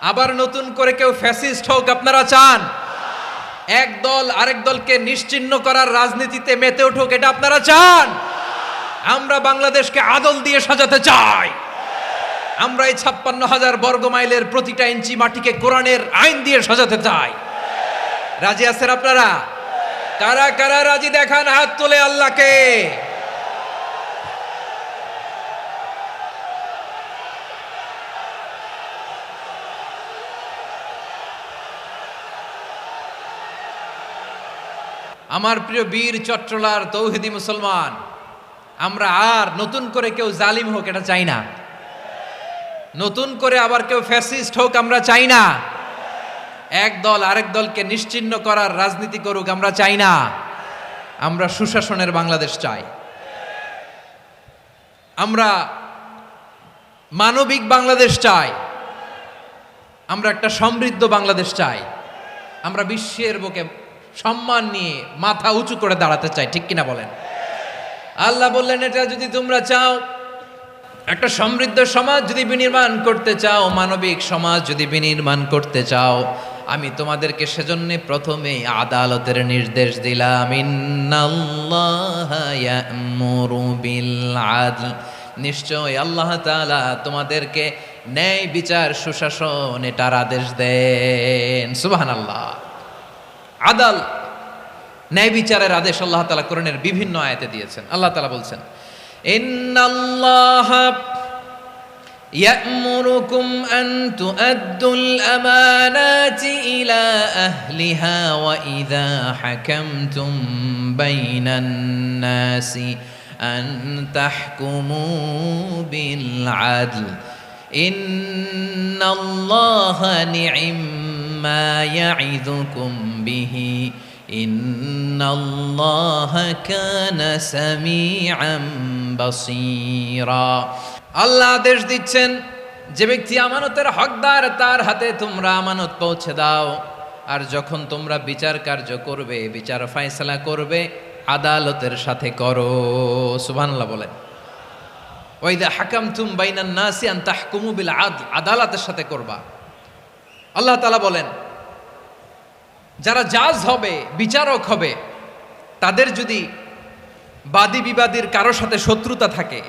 আবার নতুন করে কেউ ফ্যাসিস্ট হোক আপনারা চান? এক দল আরেক দলকে নিশ্চিহ্ন করার রাজনীতিতে মেতে উঠুক এটা আপনারা চান? আমরা বাংলাদেশকে আদল দিয়ে সাজাতে চাই। আমরা এই 56,000 বর্গ মাইলের প্রতিটা ইঞ্চি মাটিকে কোরআনের আইন দিয়ে সাজাতে চাই। রাজি আছেন আপনারা? কারা কারা রাজি দেখান হাত তুলে আল্লাহকে। আমার প্রিয় বীর চট্টলার তৌহিদি মুসলমান, আমরা আর নতুন করে কেউ জালিম হোক এটা চাই না, নতুন করে আবার কেউ ফ্যাসিস্ট হোক আমরা চাই না, এক দল আরেক দলকে নিশ্চিহ্ন করার রাজনীতি করুক আমরা চাই না। আমরা সুশাসনের বাংলাদেশ চাই, আমরা মানবিক বাংলাদেশ চাই, আমরা একটা সমৃদ্ধ বাংলাদেশ চাই, আমরা বিশ্বের বুকে সম্মান নিয়ে মাথা উঁচু করে দাঁড়াতে চাই, ঠিক কিনা বলেন? আল্লাহ বললেন, এটা যদি তোমরা চাও, একটা সমৃদ্ধ সমাজ যদি বিনির্মাণ করতে চাও, মানবিক সমাজ যদি বিনির্মাণ করতে চাও, আমি তোমাদেরকে সেজন্য প্রথমে আদালতের নির্দেশ দিলাম। ইন্নাল্লাহা ইয়া'মুরু বিল আদল, নিশ্চয় আল্লাহ তাআলা তোমাদেরকে ন্যায় বিচার সুশাসন এটার আদেশ দেন। সুবহানাল্লাহ। আদাল, ন্যায় বিচারের আদেশ আল্লাহ তাআলা কোরআনের বিভিন্ন আয়াতে দিয়েছেন। আল্লাহ তাআলা বলছেন, ইন্নাল্লাহা ইয়া'মুরুকুম আন তুআদ্দুল আমানাতি ইলা আহলিহা ওয়া ইযা হাকামতুম বাইনান নাসি আন তাহকুমু বিল আদল ইন্নাল্লাহা নি'ম্মা ইয়া'iযুকুম বিহি ইন্নাল্লাহা কানা সামিআন বাসীরা। আল্লাহ আদেশ দিচ্ছেন, যে ব্যক্তি আমানতের হকদার তার হাতে তোমরা আমানত পৌঁছে দাও, আর যখন তোমরা বিচার কার্য করবে, বিচার ফয়সালা করবে, আদালতের সাথে করো। সুবহানাল্লাহ বলেন। ওয়া ইযা হাকামতুম বাইনান নাসি আন তাহকুমু বিল আদল, আদালতের সাথে করবা। আল্লাহ তাআলা বলেন, যারা জাজ হবে, বিচারক হবে, তাদের যদি বাদী বিবাদীর কারোর সাথে শত্রুতা থাকে,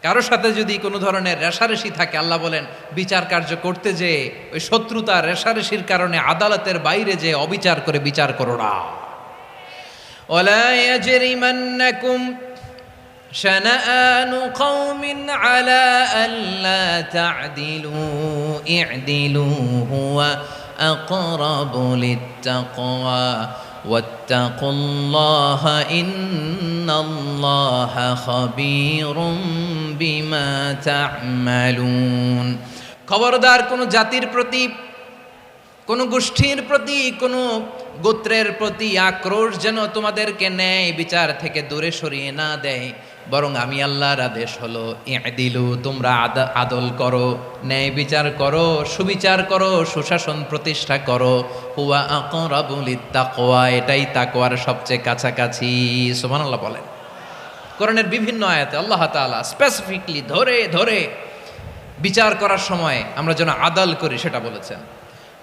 কারোর সাথে যদি কোনো ধরনের রেষারেষি থাকে, আল্লাহ বলেন বিচার কার্য করতে যে ওই শত্রুতা রেষারেষির কারণে আদালতের বাইরে যে অবিচার করে বিচার করো না। ওয়ালা ইয়াজরিমান্নাকুম শানাআনু কওমিন আলা আল্লা তা'দিলু ই'দিলু হুয়া আকরাবু লিত্তাকওয়া ওয়াত্তাকুল্লাহা ইন্নাল্লাহা খাবীরুম বিমা তা'মালুন। খবরদার কোন জাতির প্রতি, কোন গোষ্ঠীর প্রতি, কোন গোত্রের প্রতি আক্রোশ যেন তোমাদেরকে ন্যায় বিচার থেকে দূরে সরিয়ে না দেয়, বরং আমি আল্লাহর আদেশ হলো ই'দিলু, তোমরা আদল করো, ন্যায় বিচার করো, সুবিচার করো, সুশাসন প্রতিষ্ঠা করো। হুয়া আকরাবু লিত্তাকওয়া, এটাই তাকওয়ার সবচেয়ে কাছাকাছি। সুবহানাল্লাহ বলেন। কোরআনের বিভিন্ন আয়াতে আল্লাহ তাআলা স্পেসিফিকলি ধরে ধরে বিচার করার সময় আমরা যেন আদাল করি সেটা বলেছেন।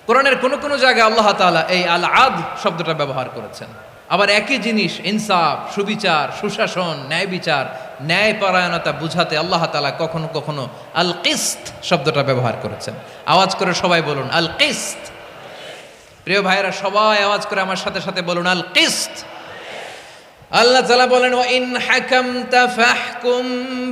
কোরআনের কোন কোন জায়গায় আল্লাহ তাআলা এই আল আদ শব্দটা ব্যবহার করেছেন। আবার একই জিনিস ইনসাফ, সুবিচার, সুশাসন, ন্যায় বিচার, ন্যায় পরায়ণতা বুঝাতে আল্লাহ তাআলা কখনো কখনো আল কিসত শব্দটা ব্যবহার করেছেন। আওয়াজ করে সবাই বলুন আল কিসত। প্রিয় ভাইরা, সবাই আওয়াজ করে আমার সাথে সাথে বলুন আল কিসত। আল্লাহ তাআলা বলেন, ওয়া ইন হাকামতা ফাহকুম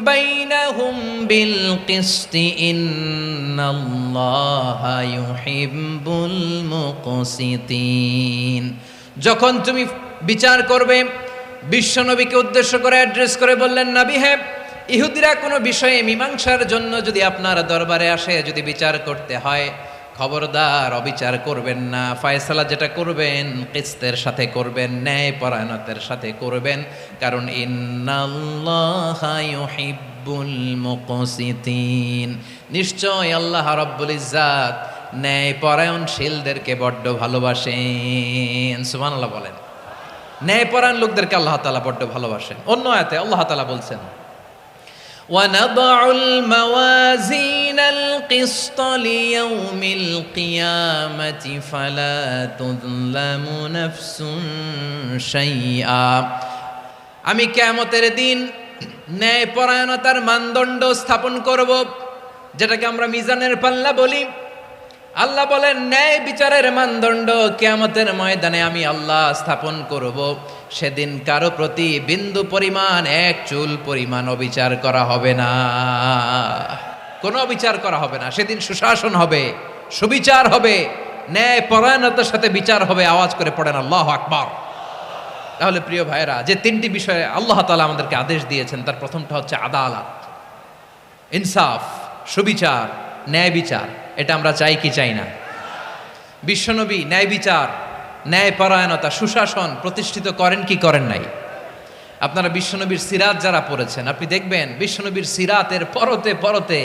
বাইনাহুম বিল কিসতি ইন্নাল্লাহা ইউহিব্বুল মুকসিতিন। যখন তুমি বিচার করবে, বিশ্বনবীকে উদ্দেশ্য করে অ্যাড্রেস করে বললেন, নবী হে, ইহুদিরা কোনো বিষয়ে মীমাংসার জন্য যদি আপনার দরবারে আসে, যদি বিচার করতে হয়, খবরদার অবিচার করবেন না। ফয়সালা যেটা করবেন কিসতের সাথে করবেন, ন্যায় পরায়ণতার সাথে করবেন, কারণ ইন্নাল্লাহা ইউহিব্বুল মুকসিতিন, নিশ্চয় আল্লাহ রাব্বুল ইজ্জাত ন্যায় পরায়ণশীলদেরকে বড্ড ভালোবাসেন। সুবহানাল্লাহ বলেন। ন্যায় পরায়ণ লোকদেরকে আল্লাহ তাআলা বড্ড ভালোবাসেন। অন্য আয়াতে আল্লাহ তাআলা বলছেন, وَنَضَعُ الْمَوَازِينَ الْقِسْطَ لِيَوْمِ الْقِيَامَةِ فَلَا تُظْلَمُ نَفْسٌ شَيْئًا। আমি কিয়ামতের দিন ন্যায়পরায়ণতার মানদণ্ড স্থাপন করব, যেটাকে আমরা মিজানের পাল্লা বলি। আল্লাহ বলেন ন্যায় বিচারের মানদণ্ড কিয়ামতের ময়দানে আমি আল্লাহ স্থাপন করব। সেদিন কারো প্রতি বিন্দু পরিমাণ, এক চুল পরিমাণ অবিচার করা হবে না, কোনো অবিচার করা হবে না। সেদিন সুশাসন হবে, সুবিচার হবে, ন্যায় পরায়ণতার সাথে বিচার হবে। আওয়াজ করে পড়েন আল্লাহু আকবার। তাহলে প্রিয় ভাইরা, যে তিনটি বিষয়ে আল্লাহ তাআলা আমাদেরকে আদেশ দিয়েছেন, তার প্রথমটা হচ্ছে আদালত, ইনসাফ, সুবিচার, ন্যায় বিচার। এটা আমরা চাই কি চাই না? বিশ্বনবী ন্যায় বিচার, ন্যায় পরায়ণতা, সুশাসন প্রতিষ্ঠিত করেন কি করেন নাই? আপনারা বিশ্বনবীর সিরাত যারা পড়েছেন, আপনি দেখবেন বিশ্বনবীর সিরাতের পরতে পরতে,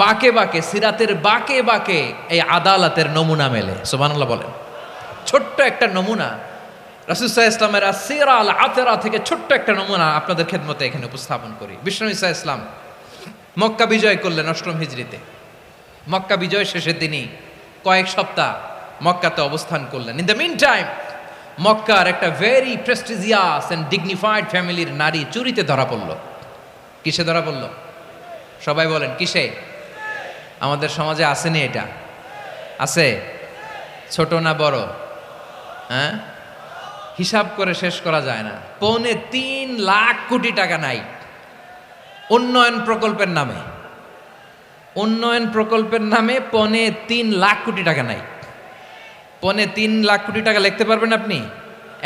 বাঁকে বাঁকে, সিরাতের বাঁকে বাঁকে এই আদালতের নমুনা মেলে। সুবহানাল্লাহ বলেন। ছোট্ট একটা নমুনা রাসূল সাল্লাল্লাহু আলাইহি ওয়াসাল্লামের আসিরা আল আতরা থেকে ছোট্ট একটা নমুনা আপনাদের খেদমতে এখানে উপস্থাপন করি। বিশ্বনবী সাল্লাল্লাহু আলাইহি ওয়াসাল্লাম মক্কা বিজয় করলেন ৮ম হিজরিতে। মক্কা বিজয় শেষে তিনি কয়েক সপ্তাহ মক্কাতে অবস্থান করলেন। ইন দ্য মিন টাইম মক্কার একটা ভেরি প্রেস্টিজিয়াস অ্যান্ড ডিগনিফাইড ফ্যামিলির নারী চুরিতে ধরা পড়ল। কিসে ধরা পড়ল? সবাই বলেন কিসে? আমাদের সমাজে আসেনি এটা? আছে? ছোট না বড়? হ্যাঁ, হিসাব করে শেষ করা যায় না। ৩.৫ লাখ কোটি টাকা নাই উন্নয়ন প্রকল্পের নামে। উন্নয়ন প্রকল্পের নামে ৩.৫ লাখ কোটি টাকা নাই। ৩.৫ লাখ কোটি টাকা লিখতে পারবেন আপনি?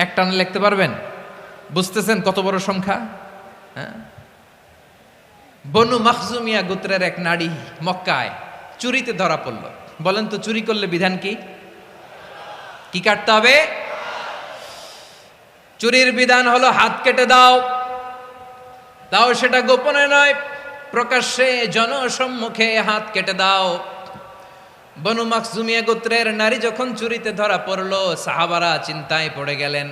এক টানে লিখতে পারবেন? বুঝতেছেন কত বড় সংখ্যা? হ্যাঁ, বনু মাখজুমিয়া গোত্রের এক নারী মক্কায় চুরিতে ধরা পড়ল। বলেন তো চুরি করলে বিধান কি? কি কাটতে হবে? চুরির বিধান হলো হাত কেটে দাও। তাও সেটা গোপনে নয়, প্রকাশ্যে জনসম্মুখে হাত কেটে দাও। বনু মাখজুমিয়া গোত্রের নারী যখন চুরিতে ধরা পড়ল, সাহাবারা চিন্তায় পড়ে গেলেন।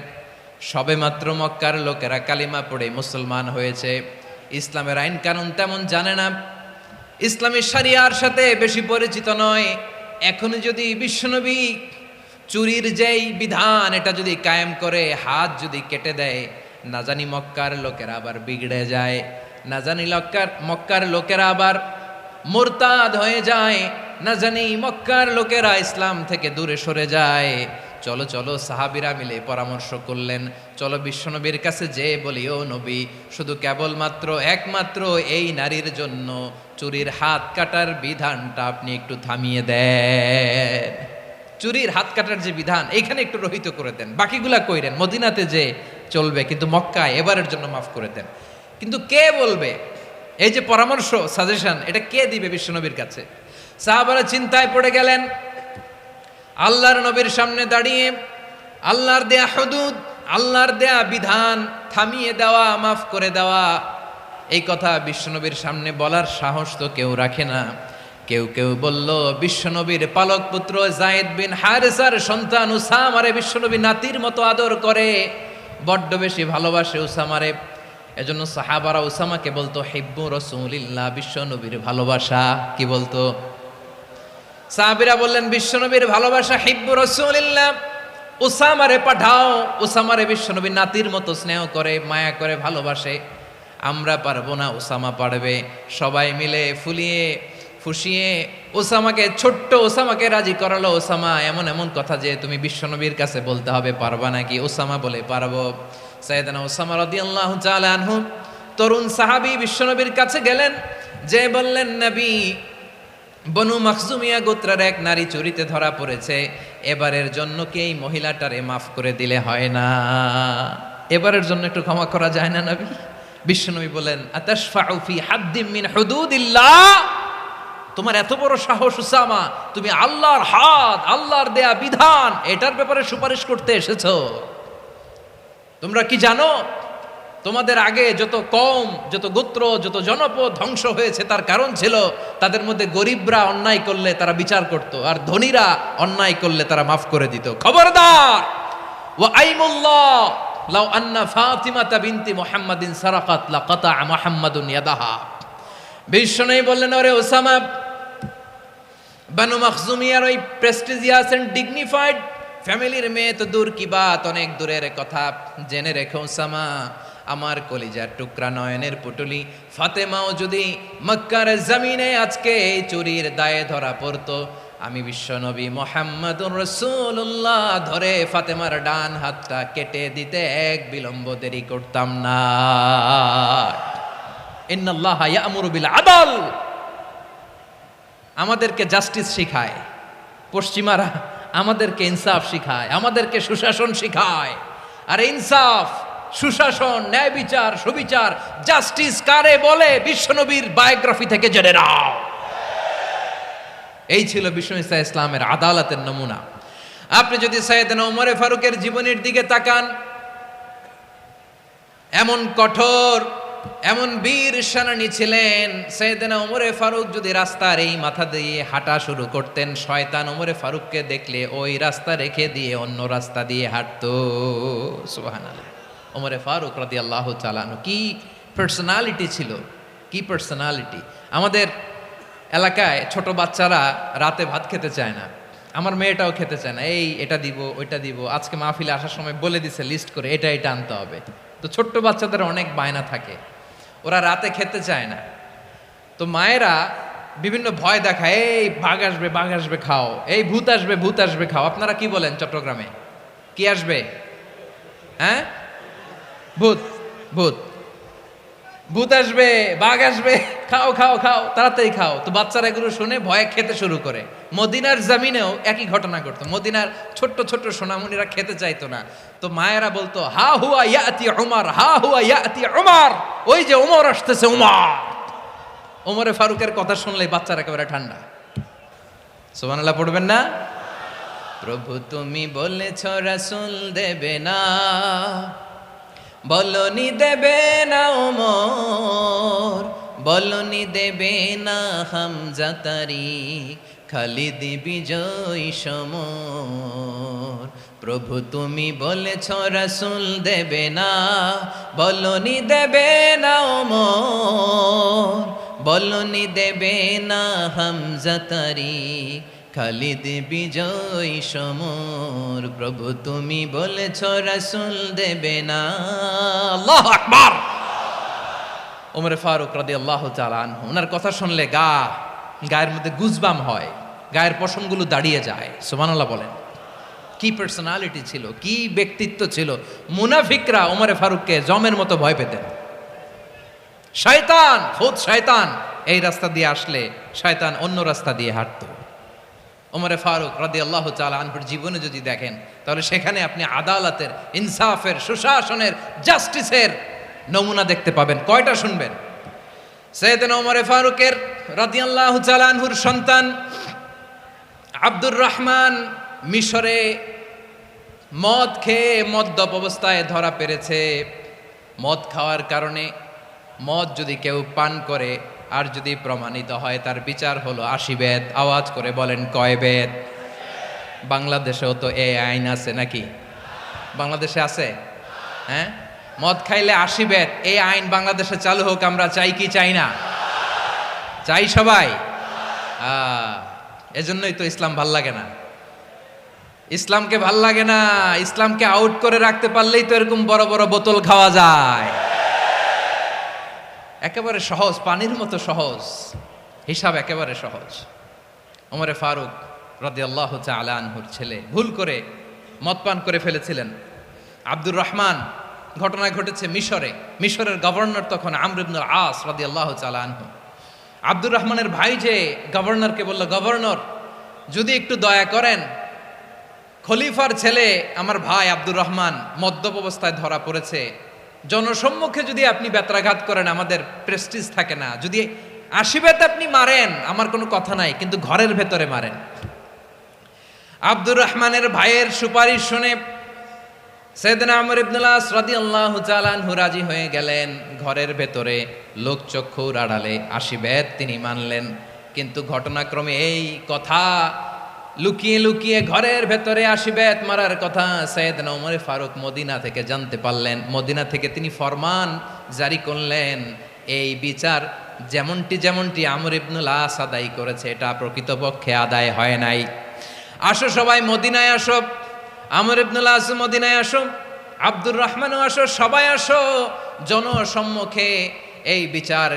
সবেমাত্র মক্কার লোকেরা কালিমা পড়ে মুসলমান হয়েছে, ইসলামের আইন কানুন তেমন জানে না, ইসলামী শরিয়ার সাথে বেশি পরিচিত নয়। এখন যদি বিশ্বনবী চুরির যেই বিধান এটা যদি কায়েম করে হাত যদি কেটে দেয়, না জানি মক্কার লোকেরা আবার বিগড়ে যায়, না জানি মক্কার লোকেরা আবার মুরতাদ হয়ে যায়, না জানি মক্কার লোকেরা ইসলাম থেকে দূরে সরে যায়। চলো চলো, সাহাবীরা মিলে পরামর্শ করলেন, চলো বিশ্বনবীর কাছে যে বলি, ও নবী, শুধু কেবলমাত্র একমাত্র এই নারীর জন্য চুরির হাত কাটার বিধানটা আপনি একটু থামিয়ে দেন। চুরির হাত কাটার যে বিধান এইখানে একটু রহিত করে দেন, বাকিগুলা কইরেন মদিনাতে যে চলবে, কিন্তু মক্কায় এবারের জন্য মাফ করে দেন। কিন্তু কে বলবে? এই যে পরামর্শ, সাজেশন, এটা কে দিবে বিশ্বনবীর কাছে? সাহাবারা চিন্তায় পড়ে গেলেন। আল্লাহর নবীর সামনে দাঁড়িয়ে আল্লাহর দেয়া হুদুদ, আল্লাহর দেয়া বিধান থামিয়ে দেওয়া, মাফ করে দেওয়া, এই কথা বিশ্বনবীর সামনে বলার সাহস তো কেউ রাখে না। কেউ কেউ বলল, বিশ্বনবীর পালক পুত্র যায়েদ বিন হারেসার সন্তান উসামারে বিশ্বনবী নাতির মতো আদর করে, বড্ড বেশি ভালোবাসে উসামারে। এজন্য সাহাবারা উসামাকে বলতো হিব্বু রাসূলিল্লাহ, বিশ্বনবীর ভালোবাসা। কি বলতো? সাহাবীরা বললেন বিশ্বনবীর ভালোবাসা হিব্বু রাসূলিল্লাহ, উসামারে পাঠাও। উসামারে বিশ্বনবী নাতির মতো স্নেহ করে, মায়া করে, ভালোবাসে। আমরা পারবো না, উসামা পারবে। সবাই মিলে ফুলিয়ে ফুসিয়ে ওসামাকে, ছোট্ট ওসামাকে রাজি করালো। ওসামা এমন এমন কথা যে তুমি বিশ্বনবীর কাছে বলতে হবে, পারবা নাকি? ওসামা বলে পারবো। সাইয়েদনা ওসামা রাদিয়াল্লাহু তাআলা আনহু তরুণ সাহাবী বিশ্বনবীর কাছে গেলেন, যে বললেন, নবী, বনু মাখজুমিয়া গোত্রের এক নারী চুরিতে ধরা পড়েছে, এবারের জন্য কি এই মহিলাটারে মাফ করে দিলে হয় না? এবারের জন্য একটু ক্ষমা করা যায় না নবী? বিশ্বনবী বলেন, আতাশফাউ ফি হাদ্দিম মিন হুদুদিল্লাহ, তোমার এত বড় সাহস উসামা, তুমি আল্লাহর হাদ, আল্লাহর দেয়া বিধান, এটার ব্যাপারে সুপারিশ করতে এসেছো? তোমরা কি জানো তোমাদের আগে যত কওম, যত গোত্র, যত জনপদ ধ্বংস হয়েছে তার কারণ ছিল তাদের মধ্যে গরিবরা অন্যায় করলে তারা বিচার করত, আর ধনীরা অন্যায় করলে তারা মাফ করে দিত। খবরদার, ওয়া আইমুল্লাহ লাউ আন্না ফাতিমাতা বিনতি মুহাম্মাদিন সারাকাত লাকাতা মুহাম্মাদুন ইয়াদাহা। বিশ্বনবী বললেন, ওরে ওসামা, বানু মাখজুমিয়ার ওই প্রেস্টিজিয়াস এন্ড ডিগনিফাইড ফ্যামিলির মেয়ে তো দূর কি বাত, অনেক দূরের কথা। জেনে রেখো ওসামা, আমার কলিজার টুকরা নয়নের পুটুলি ফাতেমাও যদি মক্কার জমিনে আজকে এই চুরির দায়ে ধরা পড়তো, আমি বিশ্বনবী মুহাম্মাদুর রাসূলুল্লাহ ধরে ফাতেমার ডান হাতটা কেটে দিতে এক বিলম্ব দেরি করতাম না। ইন্নাল্লাহা ইয়া'মুরু বিল আদল, আমাদেরকে জাস্টিস শিখায় পশ্চিমারা, আমাদেরকে ইনসাফ শিখায়, আমাদেরকে সুশাসন শিখায়। আর ইনসাফ, সুশাসন, ন্যায় বিচার, সুবিচার, জাস্টিস কারে বলে বিশ্বনবীর বায়োগ্রাফি থেকে জেনে নাও। এই ছিল বিশ্বনবী ইসলামের আদালতের নমুনা। আপনি যদি সাইয়েদনা ওমর ফারুকের জীবনের দিকে তাকান, এমন কঠোর, এমন বীর সেনানী ছিলেন। সাইয়েদনা ওমর ফারুক যদি রাস্তার এই মাথা দিয়ে হাঁটা শুরু করতেন, শয়তান ওমর ফারুককে দেখলে ওই রাস্তা রেখে দিয়ে অন্য রাস্তা দিয়ে হাঁটতো। সুবহানাল্লাহ। ওমর ফারুক রাদিয়াল্লাহু তাআলা আনহু কি পার্সোনালিটি ছিল, কি পার্সোনালিটি। আমাদের এলাকায় ছোট বাচ্চারা রাতে ভাত খেতে চায় না, আমার মেয়েটাও খেতে চায় না। এই এটা দিব, ওইটা দিব, আজকে মাহফিলে আসার সময় বলে দিছে লিস্ট করে এটা এটা আনতে হবে। তো ছোট্ট বাচ্চাদের অনেক বায়না থাকে, ওরা রাতে খেতে চায় না। তো মায়েরা বিভিন্ন ভয় দেখায়, এই বাঘ আসবে, বাঘ আসবে খাও, এই ভূত আসবে, ভূত আসবে খাও। আপনারা কি বলেন চট্টগ্রামে? কি আসবে? হ্যাঁ, ভূত, ভূত, ভূত আসবে, বাঘ আসবে, খাও খাও খাও, তাড়াতাড়ি খাও। তো বাচ্চারা এগুলো শুনে ভয়ে খেতে শুরু করে। মদিনার জমিনেও একই ঘটনা ঘটতো। মদিনার ছোট্ট ছোট্ট সোনামণিরা খেতে চাইতো না। তো মায়েরা বলতো, হা হুয়া ইয়াতি উমর, হা হুয়া ইয়াতি উমর, ওই যে উমর আসতেছে, উমর। ওমরে ফারুকের কথা শুনলে বাচ্চারা একেবারে ঠান্ডা। সুবহানাল্লাহ পড়বেন না? প্রভু তুমি বলেছ রাসূল দেবে না, বলনি দেবে না ওমর, বলনি দেবে না হামজা তারিক, খালিদ বিজয় সমর। প্রভু তুমি বলেছ রাসূল দেবে না, বলনি দেবে না ওমর, বলনি দেবে না হামজা তারিক, খালিদ বিজয় সমর। প্রভু তুমি বলেছ রাসূল দেবে না। আল্লাহু আকবার। ওমর ফারুক রাদিয়াল্লাহু তাআলা আনহু, ওনার কথা শুনলে গায়ের মধ্যে গুজবাম হয়, গায়ের পশমগুলো দাঁড়িয়ে যায়। সুবহানাল্লাহ বলেন। কি পার্সোনালিটি ছিল, কি ব্যক্তিত্ব ছিল। মুনাফিকরা ওমর ফারুককে জমের মতো ভয় পেতেন। শয়তান, খুদ শয়তান এই রাস্তা দিয়ে আসলে শয়তান অন্য রাস্তা দিয়ে হাঁটতো। ওমর ফারুক রাদিয়াল্লাহু তাআলা আনহুর জীবনে যদি দেখেন, তাহলে সেখানে আপনি আদালতের, ইনসাফের, সুশাসনের, জাস্টিসের নমুনা দেখতে পাবেন। কয়টা শুনবেন? সাইয়েদনা ওমর ফারুকের রাদিয়াল্লাহু তাআলা আনহুর সন্তান আব্দুর রহমান মিশরে মদ খেয়ে মদ্যপ অবস্থায় ধরা পড়েছে। মদ খাওয়ার কারণে, মদ যদি কেউ পান করে আর যদি প্রমাণিত হয়, তার বিচার হলো 80 বেত। আওয়াজ করে বলেন কয় বেত? বাংলাদেশেও তো এই আইন আছে নাকি? বাংলাদেশে আছে? হ্যাঁ, মদ খাইলে 80 বেত, এই আইন বাংলাদেশে চালু হোক। আমরা চাই কি চাই না? চাই সবাই। এজন্যই তো ইসলাম ভাল লাগে না। ইসলামকে ভাল লাগে না। ইসলামকে আউট করে রাখতে পারলেই তো এরকম বড় বড় বোতল খাওয়া যায়। একেবারে সহজ, পানির মতো সহজ, হিসাব একেবারে সহজ। ওমর ফারুক রাদিয়াল্লাহু তাআলা আনহুর ছেলে ভুল করে মদ পান করে ফেলেছিলেন। আব্দুর রহমান, ঘটনা ঘটেছে মিশরে। মিশরের গভর্নর তখন আমর ইবনুল আস রাদিয়াল্লাহু তাআলা আনহু। আব্দুর রহমানের ভাই যে গভর্নরকে বলল, গভর্নর যদি একটু দয়া করেন, খলিফার ছেলে আমার ভাই আব্দুর রহমান মদ্যপ অবস্থায় ধরা পড়েছে, জনসম্মুখে যদি আপনি বেত্রাঘাত করেন, আমাদের প্রেস্টিজ থাকে না। যদি 80 বেত আপনি মারেন, আমার কোনো কথা নাই, কিন্তু ঘরের ভেতরে মারেন। আব্দুর রহমানের ভাইয়ের সুপারিশ শুনে সাইয়েদনা আমর ইবনুল আস রাদিয়াল্লাহু তাআলা আনহু রাজি হয়ে গেলেন। ঘরের ভেতরে লোকচক্ষুর আড়ালে 80 বেত তিনি মানলেন। কিন্তু ঘটনাক্রমে এই কথা লুকিয়ে লুকিয়ে ঘরের ভেতরে 80 বেত মারার কথা সাইয়েদনা ওমর ফারুক মদিনা থেকে জানতে পারলেন। মদিনা থেকে তিনি ফরমান জারি করলেন, এই বিচার যেমনটি আমর ইবনুল আস আদায় করেছে, এটা প্রকৃতপক্ষে আদায় হয় নাই। আসো সবাই মদিনায় আসো, আমর ইবনুল আস মদিনায় আসো, আব্দুর রহমানও আসো, সবাই আসো, জনসম্মুখে এই বিচার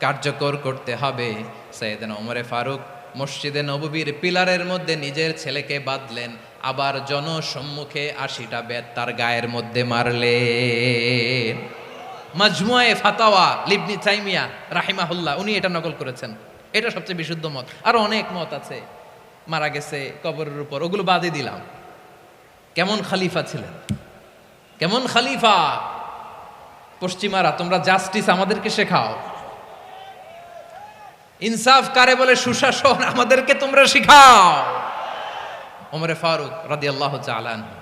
কার্যকর করতে হবে। সাইয়েদনা ওমর ফারুক মসজিদে নববীর পিলারের মধ্যে নিজের ছেলেকে বাঁধলেন, আবার জনসম্মুখে 80টা বেত তার গায়ের মধ্যে মারলেন। মাজমুয়ে ফাতাওয়া ইবনে তাইমিয়া রাহিমাহুল্লাহ উনি এটা নকল করেছেন। এটা সবচেয়ে বিশুদ্ধ মত। আর অনেক মত আছে, মারা গেছে কবরের উপর, ওগুলো বাদই দিলাম। কেমন খলিফা ছিলেন, কেমন খলিফা! পশ্চিমারা তোমরা জাস্টিস আমাদেরকে শেখাও, ইনসাফ কারে বলে সুশাসন আমাদেরকে তোমরা শিখাও। ওমরে ফারুক রাদিয়াল্লাহু তাআলা আনহু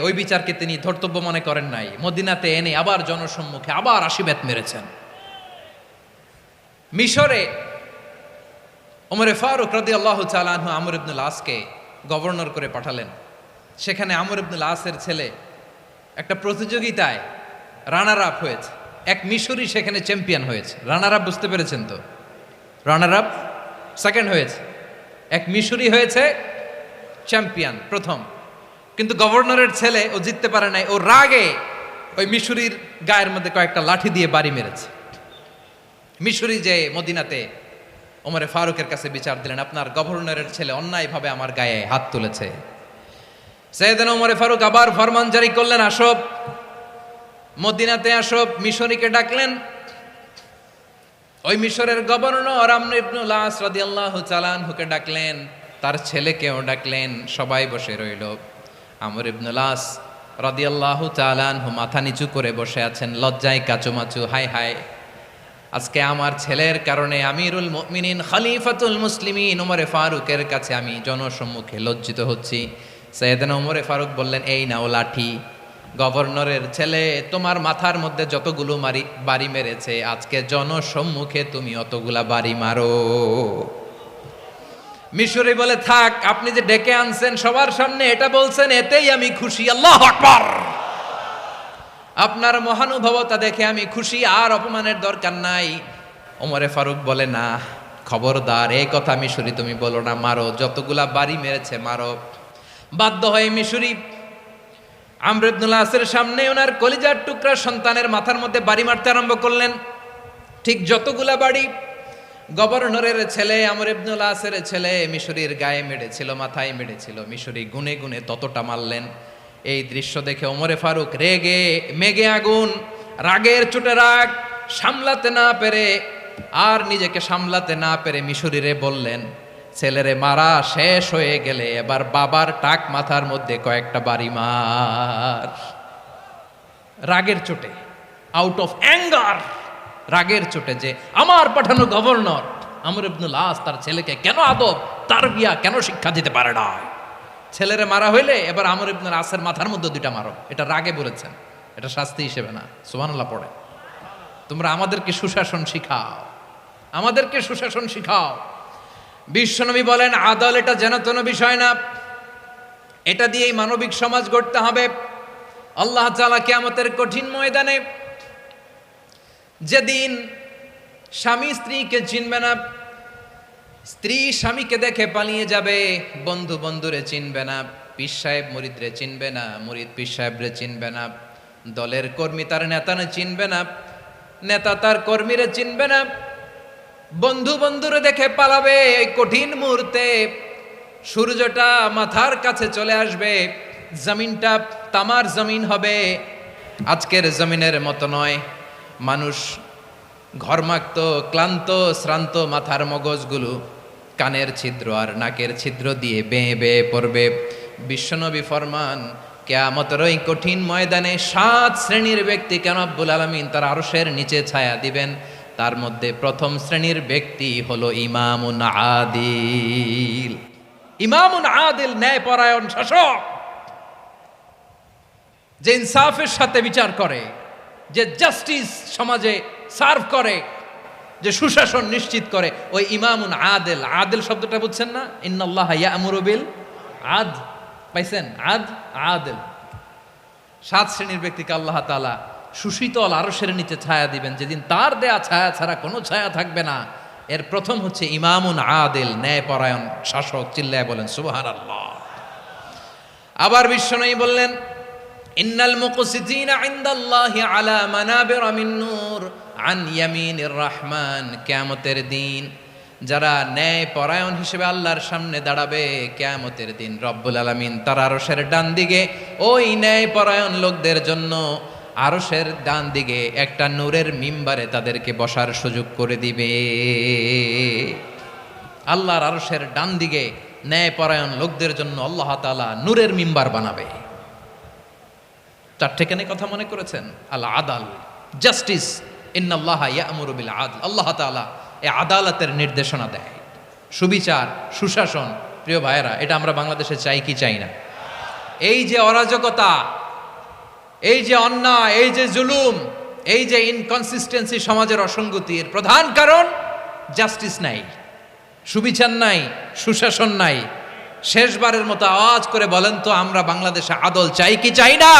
ওই বিচারকে তিনি ধর্তব্য মনে করেন নাই। মদিনাতে এনে আবার জনসম্মুখে আবার 80 বেত মেরেছেন। মিশরে ওমরে ফারুক রাদিয়াল্লাহু তাআলা আনহু আমর ইবনুল আসকে গভর্নর করে পাঠালেন। সেখানে আমর ইবনুল আসের ছেলে একটা প্রতিযোগিতায় রানার আপ হয়েছে। এক মিশরি সেখানে চ্যাম্পিয়ন হয়েছে। রানার আপ বুঝতে পেরেছেন তো? রানার আপ সেকেন্ড হয়েছে, এক মিশরি হয়েছে চ্যাম্পিয়ন প্রথম। কিন্তু গভর্নরের ছেলে ও জিততে পারে নাই। ও রাগে ওই মিশরির গায়ের মধ্যে কয়েকটা লাঠি দিয়ে বাড়ি মেরেছে। মিশরি যে মদিনাতে ওমরে ফারুকের কাছে বিচার দিলেন, আপনার গভর্নরের ছেলে অন্যায়ভাবে আমার গায়ে হাত তুলেছে। সাইয়েদনা ওমরে ফারুক আবার ফরমান জারি করলেন, আসো মদিনাতে আসো। মিশরীকে ডাকলেন। ওই মিশরের গভর্নর আমর ইবনুল আস রাদিয়াল্লাহু তাআলা আনহুকে ডাকলেন, তার ছেলেকেও ডাকলেন। সবাই বসে রইল। আমর ইবনুল আস রাদিয়াল্লাহু তাআলা আনহু মাথা নিচু করে বসে আছেন, লজ্জায় কাচুমাচু। হায় হায়, আজকে আমার ছেলের কারণে আমিরুল মুমিনিন খলিফাতুল মুসলিমিন ওমরে ফারুকের কাছে আমি জনসম্মুখে লজ্জিত হচ্ছি। সাইয়েদনা ওমরে ফারুক বললেন, এই নাও লাঠি। গভর্নরের ছেলে তোমার মাথার মধ্যে যতগুলো বাড়ি মেরেছে, আজকে জনসম্মুখে তুমি অতগুলা বাড়ি মারো। মিশরি বলে, থাক, আপনি যে ডেকে আনছেন সবার সামনে এটা বলছেন, এতেই আমি খুশি। আল্লাহু আকবার! আপনার মহানুভবতা দেখে আমি খুশি, আর অপমানের দরকার নাই। ওমরে ফারুক বলে, না, খবরদার, এই কথা মিশরি তুমি বলো না, মারো, যতগুলা বাড়ি মেরেছে মারো। বাধ্য হয়ে মিশরি আমর ইবনুল আসের সামনে ওনার কলিজার টুকরা সন্তানের মাথার মধ্যে বাড়ি মারতে আরম্ভ করলেন। ঠিক যতগুলা বাড়ি গভর্নরের ছেলে আমর ইবনুল আসের ছেলে মিশরির গায়ে মেরেছিল, মাথায় মেরেছিল, মিশরি গুনে গুনে ততটা মারলেন। এই দৃশ্য দেখে ওমরে ফারুক রেগে মেগে আগুন, রাগের চোটে রাগ সামলাতে না পেরে আর নিজেকে সামলাতে না পেরে মিশরিরে বললেন, ছেলেরে মারা শেষ হয়ে গেলে এবার বাবার টাক মাথার মধ্যে কয়েকটা বাড়ি মার। রাগের চোটে, আউট অফ অ্যাঙ্গার, রাগের চোটে, যে আমার পাঠানো গভর্নর আমর ইবনুল আস তার ছেলেকে কেন আদব তারবিয়া কেন শিক্ষা দিতে পারে না। ছেলেরে মারা হইলে এবার আমর ইবনুল আসের মাথার মধ্যে দুইটা মারো। এটা রাগে বলেছেন, এটা শাস্তি হিসেবে না। সুবহানাল্লাহ পড়ে। তোমরা আমাদেরকে সুশাসন শিখাও, আমাদেরকে সুশাসন শিখাও। বিশ্বনবী বলেন, আদল এটা যেন তেন বিষয় না, এটা দিয়েই মানবিক সমাজ গড়তে হবে। আল্লাহ তাআলা কিয়ামতের কঠিন ময়দানে, যেদিন স্বামী স্ত্রীকে চিনবে না, স্ত্রী স্বামীকে দেখে পালিয়ে যাবে, বন্ধু বন্ধুরে চিনবে না, পীর সাহেব মুরিদরে চিনবে না, মুরিদ পীর সাহেবরে চিনবে না, দলের কর্মী তার নেতারে চিনবে না, নেতা তার কর্মীরে চিনবে না, বন্ধু বন্ধুরে দেখে পালাবে। এই কঠিন মুহূর্তে সূর্যটা মাথার কাছে চলে আসবে, জমিনটা তামার জমিন হবে, আজকের জমিনের মতো নয়। মানুষ ঘর্মাক্ত, ক্লান্ত, শ্রান্ত মাথার মগজগুলো কানের ছিদ্র আর নাকের ছিদ্র দিয়ে বেয়ে বেয়ে পড়বে। বিশ্বনবী ফরমান, কিয়ামতের ওই কঠিন ময়দানে 7 শ্রেণীর ব্যক্তিকে রব্বুল আলামিন তার আরশের নিচে ছায়া দিবেন। তার মধ্যে প্রথম শ্রেণীর ব্যক্তি হলো ইমামুন আদিল। ইমামুন আদিল, ন্যায়পরায়ণ শাসক, যে ইনসাফের সাথে বিচার করে, যে জাস্টিস সমাজে সার্ভ করে, যে সুশাসন নিশ্চিত করে, ওই ইমামুন আদিল। আদিল শব্দটা বুঝছেন না? ইন্নাল্লাহা ইয়া'মুরু বিল আদল, পাইছেন? আদিল। 7 শ্রেণীর ব্যক্তিকে আল্লাহ তাআলা সুশীতল আরশের নিচে ছায়া দিবেন, যেদিন তার দেয়া ছায়া ছাড়া কোনো ছায়া থাকবে না। এর প্রথম হচ্ছে ইমামুন আদিল, ন্যায়পরায়ণ শাসক। চিল্লায় বলেন সুবহানাল্লাহ। আবার বিশ্বনবী বললেন, ইন্নাল মুকসিতিনা ইনদাল্লাহি আলা মানাবিরা মিন নূর আন ইয়ামিনির রহমান। কিয়ামতের দিন যারা ন্যায়পরায়ণ হিসেবে আল্লাহর সামনে দাঁড়াবে, কিয়ামতের দিন রব্বুল আলামিন তার আরশের ডান দিকে ওই ন্যায়পরায়ণ লোকদের জন্য আরশের ডান দিকে একটা নূরের মিম্বারে তাদেরকে বসার সুযোগ করে দিবে। আল্লাহর আরশের ডান দিকে ন্যায়পরায়ণ লোকদের জন্য আল্লাহ তাআলা নূরের মিম্বার বানাবে। 4টে কেন কথা মনে করেছেন? আল আদাল, জাস্টিস। ইন্নাল্লাহা ইয়া'মুরু বিল আদল। আল্লাহ তাআলা এই আদালতের নির্দেশনা দেয়, সুবিচার, সুশাসন। প্রিয় ভাইয়েরা, এটা আমরা বাংলাদেশে চাই কি চাই না? এই যে অরাজকতা, এই যে অন্যায়, এই যে জুলুম, এই যে ইনকনসিস্টেন্সি সমাজের অসঙ্গতির প্রধান কারণ জাস্টিস নাই, সুবিচার নাই, সুশাসন নাই। শেষবারের মতো আওয়াজ করে বলেন তো, আমরা বাংলাদেশে আদল চাই কি চাই না?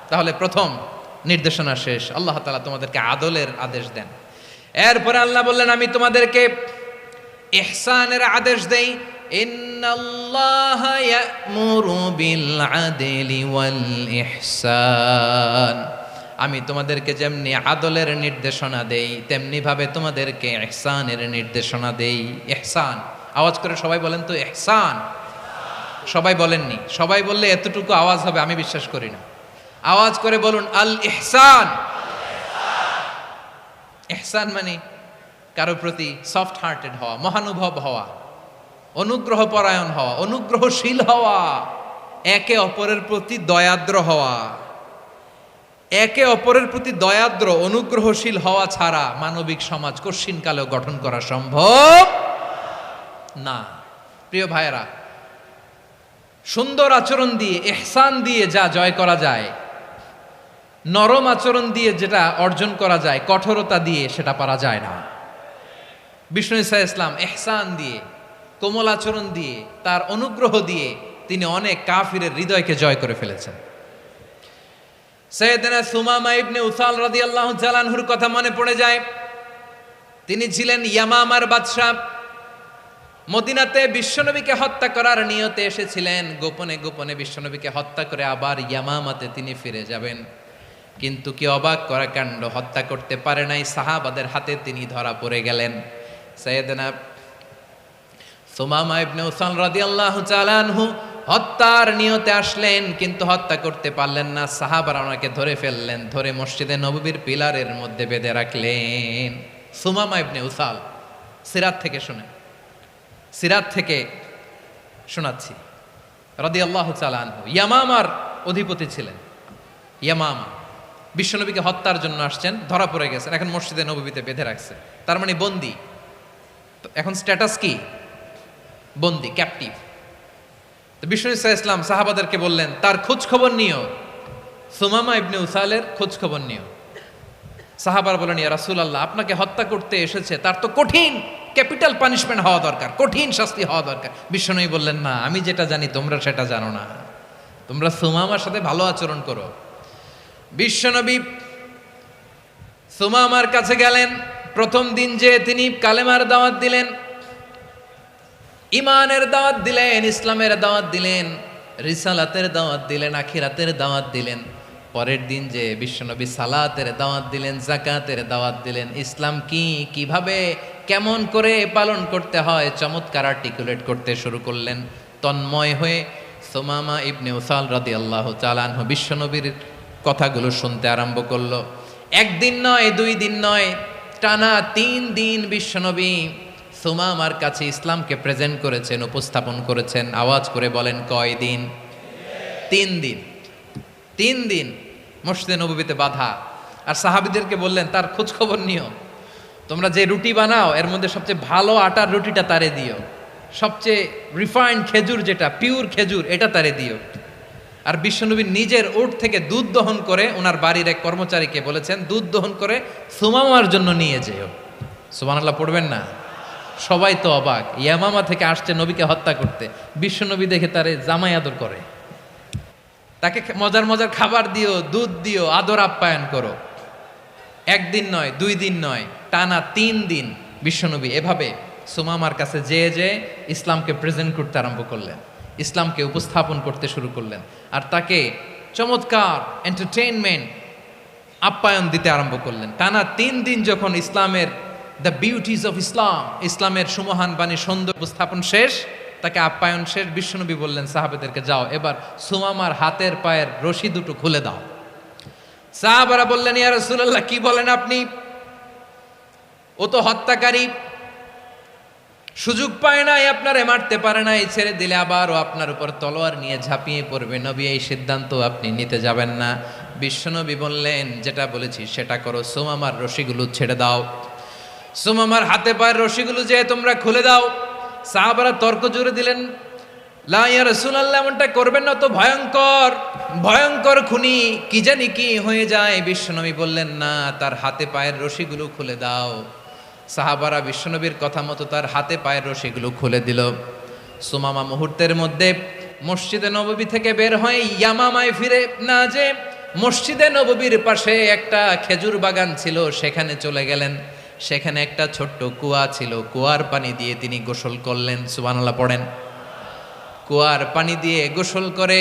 তাহলে প্রথম নির্দেশনা শেষ। আল্লাহ তাআলা তোমাদেরকে আদলের আদেশ দেন। এরপরে আল্লাহ বললেন, আমি তোমাদেরকে ইহসানের আদেশ দেই। ইন্নাল্লাহা ইয়া'মুরু বিল আদলি ওয়াল ইহসান। আমি তোমাদেরকে যেমনি আদলের নির্দেশনা দেই, তেমনি ভাবে তোমাদেরকে ইহসানের নির্দেশনা দেই। ইহসান, আওয়াজ করে সবাই বলেন তো ইহসান। সবাই বলেননি? সবাই বললে এতটুকু আওয়াজ হবে আমি বিশ্বাস করি না। আওয়াজ করে বলুন আল ইহসান। ইহসান মানে কারো প্রতি সফট হার্টেড হওয়া, মহানুভব হওয়া, অনুগ্রহ পরায়ণ হওয়া, অনুগ্রহশীল হওয়া, একে অপরের প্রতি দয়াদ্র হওয়া। একে অপরের প্রতি দয়াদ্র, অনুগ্রহশীল হওয়া ছাড়া মানবিক সমাজ কশিনকালেও গঠন করা সম্ভব না। প্রিয় ভাইয়েরা, সুন্দর আচরণ দিয়ে, ইহসান দিয়ে যা জয় করা যায়, নরম আচরণ দিয়ে যেটা অর্জন করা যায়, কঠোরতা দিয়ে সেটা পারা যায় না। বিষ্ণু ঈসা ইসলাম ইহসান দিয়ে, কোমল আচরণ দিয়ে, তার অনুগ্রহ দিয়ে তিনি অনেক কাফিরের হৃদয়কে জয় করে ফেলেছেন। সাইয়েদনা সুমামা ইবনে উসাল রাদিয়াল্লাহু তাআলা আনহুর কথা মনে পড়ে যায়। তিনি ছিলেন ইয়ামামার বাদশা। মদিনাতে বিশ্বনবীকে হত্যা করার নিয়তে এসেছিলেন। গোপনে গোপনে বিশ্বনবীকে হত্যা করে আবার ইয়ামামাতে তিনি ফিরে যাবেন। কিন্তু কি অবাক করা কাণ্ড, হত্যা করতে পারে নাই, সাহাবাদের হাতে তিনি ধরা পড়ে গেলেন। সাইয়েদনা সুমামা ইবনে উসাল রাদিয়াল্লাহু তাআলা আনহু হত্যার নিয়তে আসলেন, কিন্তু হত্যা করতে পারলেন না। সাহাবারা ওনাকে ধরে ফেললেন, ধরে মসজিদে নববীর পিলারের মধ্যে বেঁধে রাখলেন। সুমামা ইবনে উসাল, সিরাত থেকে শুনেন, সিরাত থেকে শোনাচ্ছি। রাদিয়াল্লাহু তাআলা আনহু ইয়ামামার অধিপতি ছিলেন। ইয়ামামা বিশ্বনবীকে হত্যার জন্য আসছেন, ধরা পড়ে গেছেন, এখন মসজিদে নববীতে বেঁধে রাখছে। তার মানে বন্দী। এখন স্ট্যাটাস কি? বন্দী, ক্যাপটিভ। তো বিষ্ণু ঈসা ইসলাম সাহাবাদেরকে বললেন, তার খোঁজ খবর নিও, সুমামা ইবনে উসালের খোঁজ খবর নিও। সাহাবার বলেন, ইয়া রাসূলুল্লাহ, আপনাকে হত্যা করতে এসেছে, তার তো কঠিন ক্যাপিটাল পানিশমেন্ট হওয়া দরকার, কঠিন শাস্তি হওয়া দরকার। বিশ্বনবী বললেন, না, আমি যেটা জানি তোমরা সেটা জানো না, তোমরা সুমামার সাথে ভালো আচরণ করো। বিশ্বনবী সুমামার কাছে গেলেন। প্রথম দিন যে তিনি কালেমার দাওয়াত দিলেন, ইমানের দাওয়াত দিলেন, ইসলামের দাওয়াত দিলেন, রিসালাতের দাওয়াত দিলেন, আখিরাতের দাওয়াত দিলেন। পরের দিন যে বিশ্বনবী সালাতের দাওয়াত দিলেন, যাকাতের দাওয়াত দিলেন, ইসলাম কি, কিভাবে, কেমন করে পালন করতে হয় চমৎকার আর্টিকুলেট করতে শুরু করলেন। তন্ময় হয়ে সুমামা ইবনে উসাল রাদিয়াল্লাহু তাআলা আনহু বিশ্বনবীর কথাগুলো শুনতে আরম্ভ করলো। একদিন নয়, 2 দিন নয়, টানা 3 দিন বিশ্বনবী সুমামার কাছে ইসলামকে প্রেজেন্ট করেছেন, উপস্থাপন করেছেন। আওয়াজ করে বলেন, কয় দিন? 3 দিন 3 দিন মসজিদে নববীতে বাধা। আর সাহাবীদেরকে বললেন তার খোঁজ খবর নিও, তোমরা যে রুটি বানাও এর মধ্যে সবচেয়ে ভালো আটার রুটিটা তারে দিও, সবচেয়ে রিফাইন্ড খেজুর যেটা পিওর খেজুর এটা তারে দিও। আর বিশ্বনবী নিজের উট থেকে দুধ দহন করে ওনার বাড়ির এক কর্মচারীকে বলেছেন দুধ দহন করে সুমামার জন্য নিয়ে যেও। সুবহানাল্লাহ পড়বেন না? সবাই তো অবাক, ইয়ামামা থেকে আসছে নবীকে হত্যা করতে, বিশ্বনবী দেখে তারে জামাই আদর করে, তাকে মজার মজার খাবার দিও, দুধ দিও, আদর আপ্যায়ন করো। 1 দিন নয় 2 দিন নয়, টানা 3 দিন বিশ্বনবী এভাবে সুমামার কাছে যেয়ে ইসলামকে প্রেজেন্ট করতে আরম্ভ করলেন, ইসলামকে উপস্থাপন করতে শুরু করলেন। আর তাকে চমৎকার এন্টারটেইনমেন্ট আপ্যায়ন দিতে আরম্ভ করলেন। টানা 3 দিন যখন ইসলামের দ্য বিউটিজ অফ ইসলাম, ইসলামের সুমহান বাণী সৌন্দর্য উপস্থাপন শেষ, তাকে আপ্যায়ন শেষ, বিশ্বনবী বললেন সাহাবেদেরকে যাও এবার সুমামার হাতের পায়ের রশি দুটো খুলে দাও। সাহাবারা বললেন ইয়া রাসূলুল্লাহ কি বলেন আপনি, ও তো হত্যাকারী, সুযোগ পায় নাই, আপনারে মারতে পারে নাই, ছেড়ে দিলে আবার ও আপনার উপর তলোয়ার নিয়ে ঝাঁপিয়ে পড়বে, নবী এই সিদ্ধান্ত আপনি নিতে যাবেন না। বিশ্বনবী বললেন যেটা বলেছি সেটা করো, সুমামার রশিগুলো ছেড়ে দাও, সুমামার হাতে পায়ের রশিগুলো যে তোমরা খুলে দাও। সাহাবারা তর্ক জুড়ে দিলেন লা ইয়া রাসূলুল্লাহ এমনটা করবেন না, তো ভয়ঙ্কর ভয়ঙ্কর খুনি, কি জানি কি হয়ে যায়। বিশ্বনবী বললেন না, তার হাতে পায়ের রশিগুলো খুলে দাও। সাহাবারা বিশ্বনবীর কথা মতো তার হাতে পায়ের রশিগুলো খুলে দিল। সুমামা মুহূর্তের মধ্যে মসজিদে নববী থেকে বের হয়ে ইয়ামামায় ফিরে না যে মসজিদে নববীর পাশে একটা খেজুর বাগান ছিল সেখানে চলে গেলেন। সেখানে একটা ছোট্ট কুয়া ছিল, কুয়ার পানি দিয়ে তিনি গোসল করলেন। সুবহানাল্লাহ পড়েন। কুয়ার পানি দিয়ে গোসল করে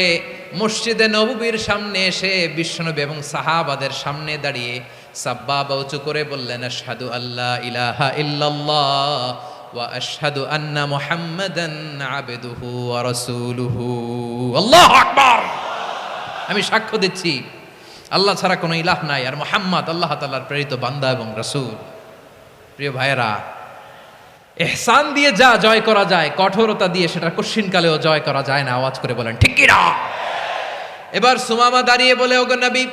মসজিদে নববীর সামনে এসে বিশ্বনবী এবং সাহাবাদের সামনে দাঁড়িয়ে সাব্বাবা উঁচু করে বললেন আশহাদু আল্লা ইলাহা ইল্লাল্লাহ ওয়া আশহাদু আন্না মুহাম্মাদান আবদুহু ওয়া রাসূলুহু। আল্লাহু আকবার। আমি সাক্ষ্য দিচ্ছি আল্লাহ ছাড়া কোনো ইলাহ নাই, আর মুহাম্মদ আল্লাহ তাআলার প্রেরিত বান্দা এবং রাসূল। প্রিয় ভাইয়েরা, ইহসান দিয়ে যা জয় করা যায়, কঠোরতা দিয়ে সেটা কঠিনকালেও জয় করা যায় না। আওয়াজ করে বলেন ঠিক কি না? এবার সুমামা দাঁড়িয়ে বলে ওগো নবী,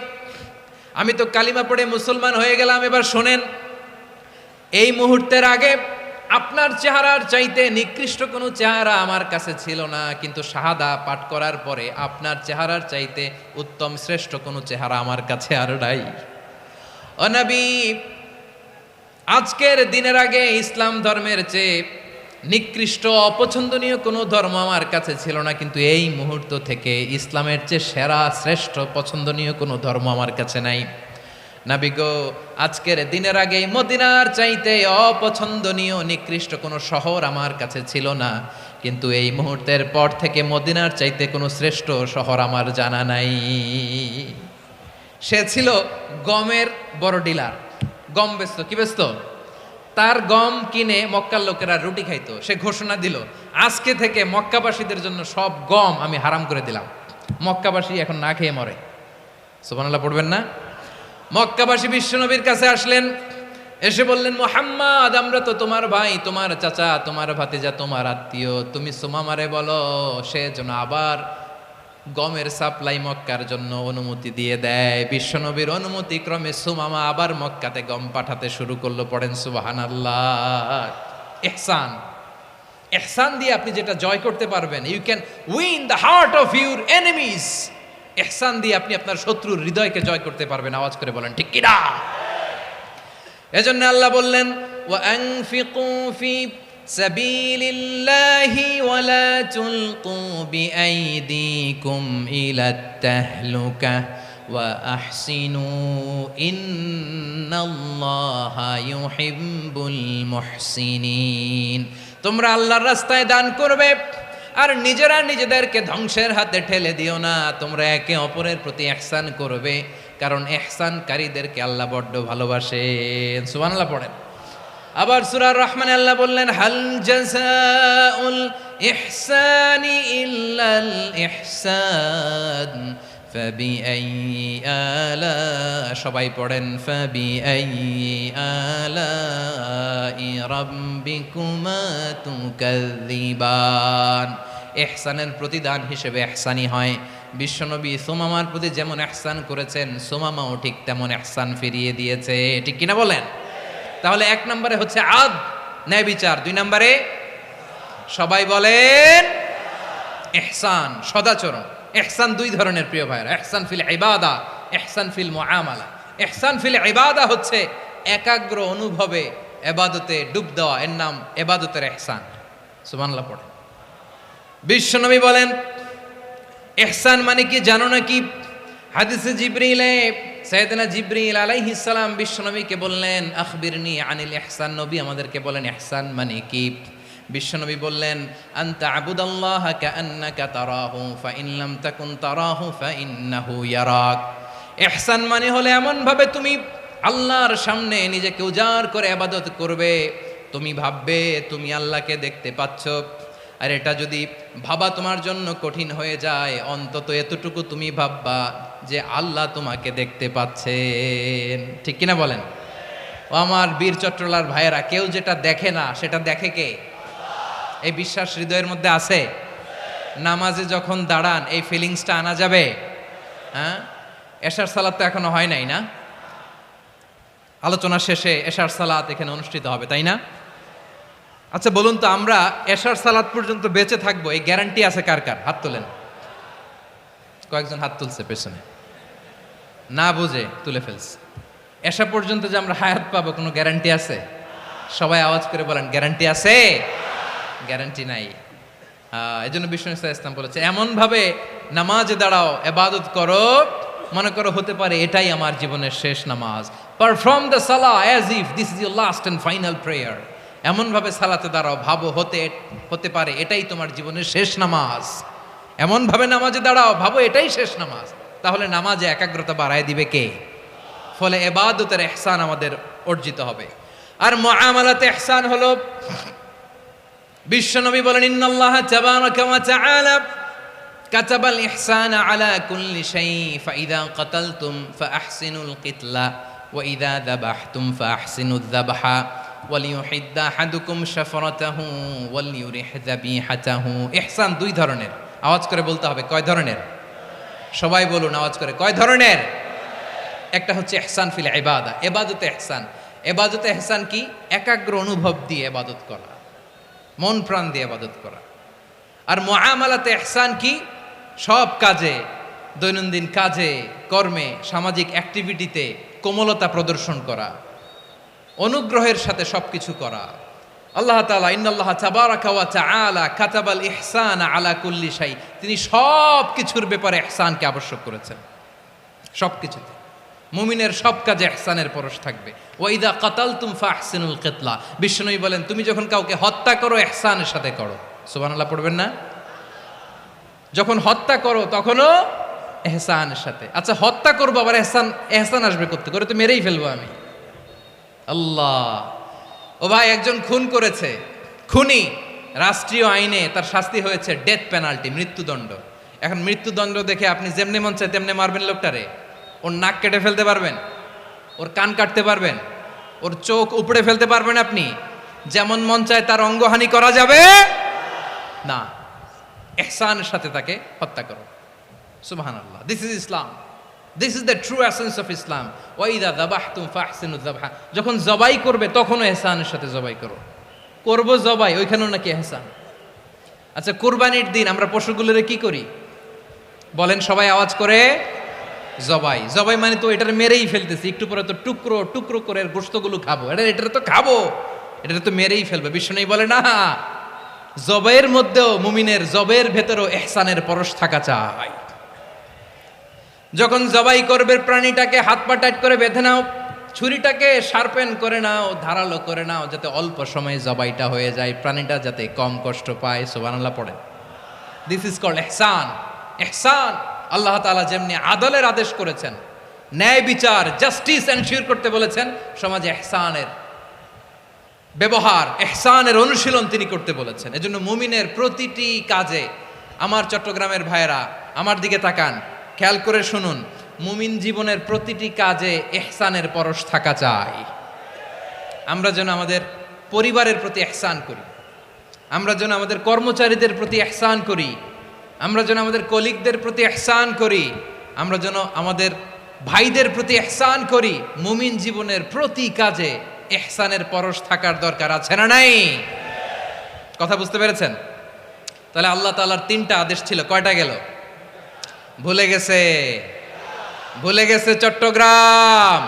আমি তো কালিমা পড়ে মুসলমান হয়ে গেলাম, এবার শোনেন, এই মুহূর্তের আগে আপনার চেহারার চাইতে নিকৃষ্ট কোনো চেহারা আমার কাছে ছিল না, কিন্তু শাহাদা পাঠ করার পরে আপনার চেহারার চাইতে উত্তম শ্রেষ্ঠ কোনো চেহারা আমার কাছে আর নাই। ও নবী, আজকের দিনের আগে ইসলাম ধর্মের চেয়ে নিকৃষ্ট অপছন্দনীয় কোনো ধর্ম আমার কাছে ছিল না, কিন্তু এই মুহূর্ত থেকে ইসলামের চেয়ে সেরা শ্রেষ্ঠ পছন্দনীয় কোনো ধর্ম আমার কাছে নাই। নবী গো, আজকের দিনের আগে মদিনার চাইতে অপছন্দনীয় নিকৃষ্ট কোনো শহর আমার কাছে ছিল না, কিন্তু এই মুহূর্তের পর থেকে মদিনার চাইতে কোনো শ্রেষ্ঠ শহর আমার জানা নাই। সে ছিল গমের বড় ডিলার, গম বেচতো। কি বেচতো? তার গম কিনে মক্কার লোকেরা রুটি খাইতো। সে ঘোষণা দিল আজকে থেকে মক্কাবাসীদের জন্য সব গম আমি হারাম করে দিলাম, মক্কাবাসী এখন না খেয়ে মরে। সুবহানাল্লাহ পড়বেন না? মক্কাবাসী বিশ্বনবীর কাছে আসলেন, এসে বললেন মুহাম্মদ, আমরা তো তোমার ভাই, তোমার চাচা, তোমার ভাতিজা, তোমার আত্মীয়, তুমি সুমামারে বলো সে যেন আবার গমের সাপ্লাই মক্কার জন্য অনুমতি দিয়ে দেয়। বিশ্বনবীর অনুমতি ক্রমে সুমামা আবার মক্কাতে গম পাঠাতে শুরু করলো। পড়েন সুবহানাল্লাহ। ইহসান, ইহসান দিয়ে আপনি যেটা জয় করতে পারবেন, you can win the heart of your enemies. ইহসান দিয়ে আপনি আপনার শত্রুর হৃদয়কে জয় করতে পারবেন। আওয়াজ করে বলেন ঠিক কি না? এজন্য আল্লাহ বললেন ওয়া আনফিকু ফি সাবিলিল্লাহি ওয়া লা তুলকু বিআইদিকুম ইলাত তাহলুকা ওয়া আহসিনু ইন্নাল্লাহা ইউহিব্বুল মুহসিনিন। তোমরা আল্লাহর রাস্তায় দান করবে আর নিজেরা নিজেদেরকে ধ্বংসের হাতে ঠেলে দিও না। তোমরা একে অপরের প্রতি ইহসান করবে, কারণ ইহসানকারীদেরকে আল্লাহ বড্ড ভালোবাসেন। সুবহানাল্লাহ পড়েন। আবার সূরা রহমানে আল্লাহ বললেন হাল জাযাউল ইহসানি ইল্লাল ইহসান ফাবিআইয়ি আলা, সবাই পড়েন ফাবিআইয়ি আলাই রাব্বিকুমা তুকাযযিবান। ইহসানের প্রতিদান হিসেবে ইহসানি হয় বিশ্বনবী সুমামার প্রতি যেমন ইহসান করেছেন, সুমামাও ঠিক তেমন ইহসান ফিরিয়ে দিয়েছে। ঠিক কিনা বলেন? তাহলে 1 নম্বরে হচ্ছে আদ, ন্যায় বিচার। 2 নম্বরে সবাই বলেন ইহসান, সদাচরণ। ইহসান 2 ধরনের প্রিয় ভাইরা, ইহসান ফিল ইবাদা, ইহসান ফিল মুআমালা। ইহসান ফিল ইবাদা হচ্ছে একাগ্র অনুভবে ইবাদতে ডুব দেওয়া, এর নাম ইবাদতের ইহসান। সুবহানাল্লাহ পড়ে। বিশ্বনবী বলেন ইহসান মানে কি জানো নাকি? হাদিসে জিবরিলে সাইয়েদনা জিবরিল আলাইহিস সালাম বিশ্বনবীকে বললেন আখবিরনি আনিল ইহসান, নবী আমাদেরকে বলেন ইহসান মানে কি? বিশ্বনবী বললেন আনতা আবুদাল্লাহা কাআন্নাকা তারাহু ফাইন লাম তাকুন তারাহু ফাইন্নাহু ইয়ারাক। ইহসান মানে হলো এমন ভাবে তুমি আল্লাহর সামনে নিজেকে উজাড় করে ইবাদত করবে, তুমি ভাববে তুমি আল্লাহকে দেখতে পাচ্ছ। আর এটা যদি ভাবা তোমার জন্য কঠিন হয়ে যায়, অন্তত এতটুকু তুমি ভাববা যে আল্লাহ তোমাকে দেখতে পাচ্ছেন। ঠিক কিনা বলেন? ও আমার বীর চট্টলার ভাইয়েরা, কেউ যেটা দেখে না সেটা দেখে কে? এই বিশ্বাস হৃদয়ের মধ্যে আছে? নামাজে যখন দাঁড়ান এই ফিলিংসটা আনা যাবে? হ্যাঁ, এশার সালাত তো এখনো হয় নাই না? আলোচনা শেষে এশার সালাত এখানে অনুষ্ঠিত হবে, তাই না? আচ্ছা বলুন তো, আমরা এশার সালাত পর্যন্ত বেঁচে থাকবো এই গ্যারান্টি আছে কার কার? হাত তোলেন। কয়েকজন হাত তুলছে পেছনে, না বুঝে তুলে ফেলছে। এশা পর্যন্ত যে আমরা হায়াত পাবো কোনো গ্যারান্টি আছে? সবাই আওয়াজ করে বলেন গ্যারান্টি আছে? গ্যারান্টি নাই। এই জন্য বিষ্ণু ইসলাম বলেছে এমন ভাবে নামাজে দাঁড়াও, ইবাদত করো, মনে করো হতে পারে এটাই আমার জীবনের শেষ নামাজ। Perform the salah as if this is your last and final prayer. এমন ভাবে সালাতে দাঁড়াও, ভাবো হতে পারে এটাই তোমার জীবনের শেষ নামাজ। এমন ভাবে নামাজে দাঁড়াও, ভাবো এটাই শেষ নামাজ। তাহলে নামাজে একাগ্রতা বাড়ায় দিবে কে? ফলে ইবাদতের ইহসান আমাদের অর্জিত হবে। আর মুআমালাতে ইহসান হলো, বিশ্বনবী বলেন ইন্নাল্লাহা তাবারাকা ওয়া তাআলা কাতাবাল ইহসানা আলা কুল্লি শাই ফাইদা কাতালতুম ফাআহসিনুল কিতলা ওয়া ইযা যাবাহতুম ফাআহসিনুয যাবহা ওয়ালিউহিদ্দা আহাদুকুম শাফরাতাহু ওয়ালিউরিহ যাবিহাতাহু। ইহসান 2 ধরনের। আওয়াজ করে বলতে হবে কয় ধরনের? সবাই বলুন আওয়াজ করে, কয় ধরনের? একটা হচ্ছে ইহসান ফিল ইবাদা, ইবাদতে ইহসান। ইবাদতে ইহসান কি? একাগ্র অনুভব দিয়ে ইবাদত করা, মন প্রাণ দিয়ে ইবাদত করা। আর মুআমালাতে ইহসান কি? সব কাজে, দৈনন্দিন কাজে, কর্মে, সামাজিক অ্যাক্টিভিটিতে কোমলতা প্রদর্শন করা, অনুগ্রহের সাথে সবকিছু করা। আল্লাহ তাআলা ইন্নাল্লাহা তাবারাকা ওয়া তাআলা কাতাবাল ইহসানা আলা কুল্লি শাই, তিনি সব কিছুর ব্যাপারে ইহসানকে আবশ্যক করেছেন। সব কিছুতে মুমিনের সব কাজে ইহসানের পরশ থাকবে। ওয়া ইযা কাতালতুম ফাহসিনুল কিতলা, বিশ্বনবী বলেন তুমি যখন কাউকে হত্যা করো ইহসানের সাথে করো। সুবহানাল্লাহ পড়বেন না? যখন হত্যা করো তখনও ইহসানের সাথে। আচ্ছা হত্যা করবো আবার ইহসান আসবে করতে করে, তো মেরেই ফেলবো আমি। আল্লাহ, ও ভাই একজন খুন করেছে, খুনি, রাষ্ট্রীয় আইনে তার শাস্তি হয়েছে ডেথ পেনাল্টি, মৃত্যুদণ্ড। এখন মৃত্যুদণ্ড দেখে আপনি যেমনি মন চায় তেমনি মারবেন লোকটারে? ওর নাক কেটে ফেলতে পারবেন? ওর কান কাটতে পারবেন? ওর চোখ উপড়ে ফেলতে পারবেন আপনি? যেমন মন চায় তার অঙ্গহানি করা যাবে না। ইহসানের সাথে তাকে হত্যা করো। সুবহানাল্লাহ, this is Islam, this is the true essence of Islam. ওয়া ইযা যাবাহতুম ফাহসিনুয যাবহা, যখন জবাই করবে তখনও ইহসানের সাথে জবাই করো। করব জবাই, ওইখানেও নাকি ইহসান। আচ্ছা কুরবানির দিন আমরা পশুগুলোরে কি করি বলেন সবাই আওয়াজ করে? জবাই। জবাই মানে তো এটার মেরেই ফেলতেছি, একটু পরে তো টুকরো টুকরো করে গোশতগুলো খাবো, এটা তো খাবো, এটা তো মেরেই ফেলবে। বিষ্ণু বলে না, জবাইয়ের মধ্যেও মুমিনের জবের ভেতরেও ইহসানের পরশ থাকা চাই। যখন জবাই করবে প্রাণীটাকে হাত পা টাইট করে বেঁধে নাও, ছুরিটাকে শার্পেন করে নাও, ধারালো করে নাও, যাতে অল্প সময়ে জবাইটা হয়ে যায়, প্রাণীটা যাতে কম কষ্ট পায়। সুবহানাল্লাহ পড়েন। দিস ইজ কল্ড ইহসান। ইহসান আল্লাহ তাআলা যেমনি আদলের আদেশ করেছেন, ন্যায় বিচার, জাস্টিস এনশিওর করতে বলেছেন, সমাজে ইহসানের ব্যবহার, ইহসানের অনুশীলন তিনি করতে বলেছেন। এজন্য মুমিনের প্রতিটি কাজে, আমার চট্টগ্রামের ভাইয়েরা আমার দিকে তাকান, খেয়াল করে শুনুন, মুমিন জীবনের প্রতিটি কাজে ইহসানের পরশ থাকা চাই। আমরা যেন আমাদের পরিবারের প্রতি ইহসান করি, আমরা যেন আমাদের কর্মচারীদের প্রতি ইহসান করি, আমরা যেন আমাদের কলিগদের প্রতি ইহসান করি, আমরা যেন আমাদের ভাইদের প্রতি ইহসান করি। মুমিন জীবনের প্রতি কাজে ইহসানের পরশ থাকার দরকার আছে না নাই? কথা বুঝতে পেরেছেন? তাহলে আল্লাহ তাআলার 3টা আদেশ ছিল, কয়টা গেল? ভুলে গেছে, ভুলে গেছে চট্টগ্রাম।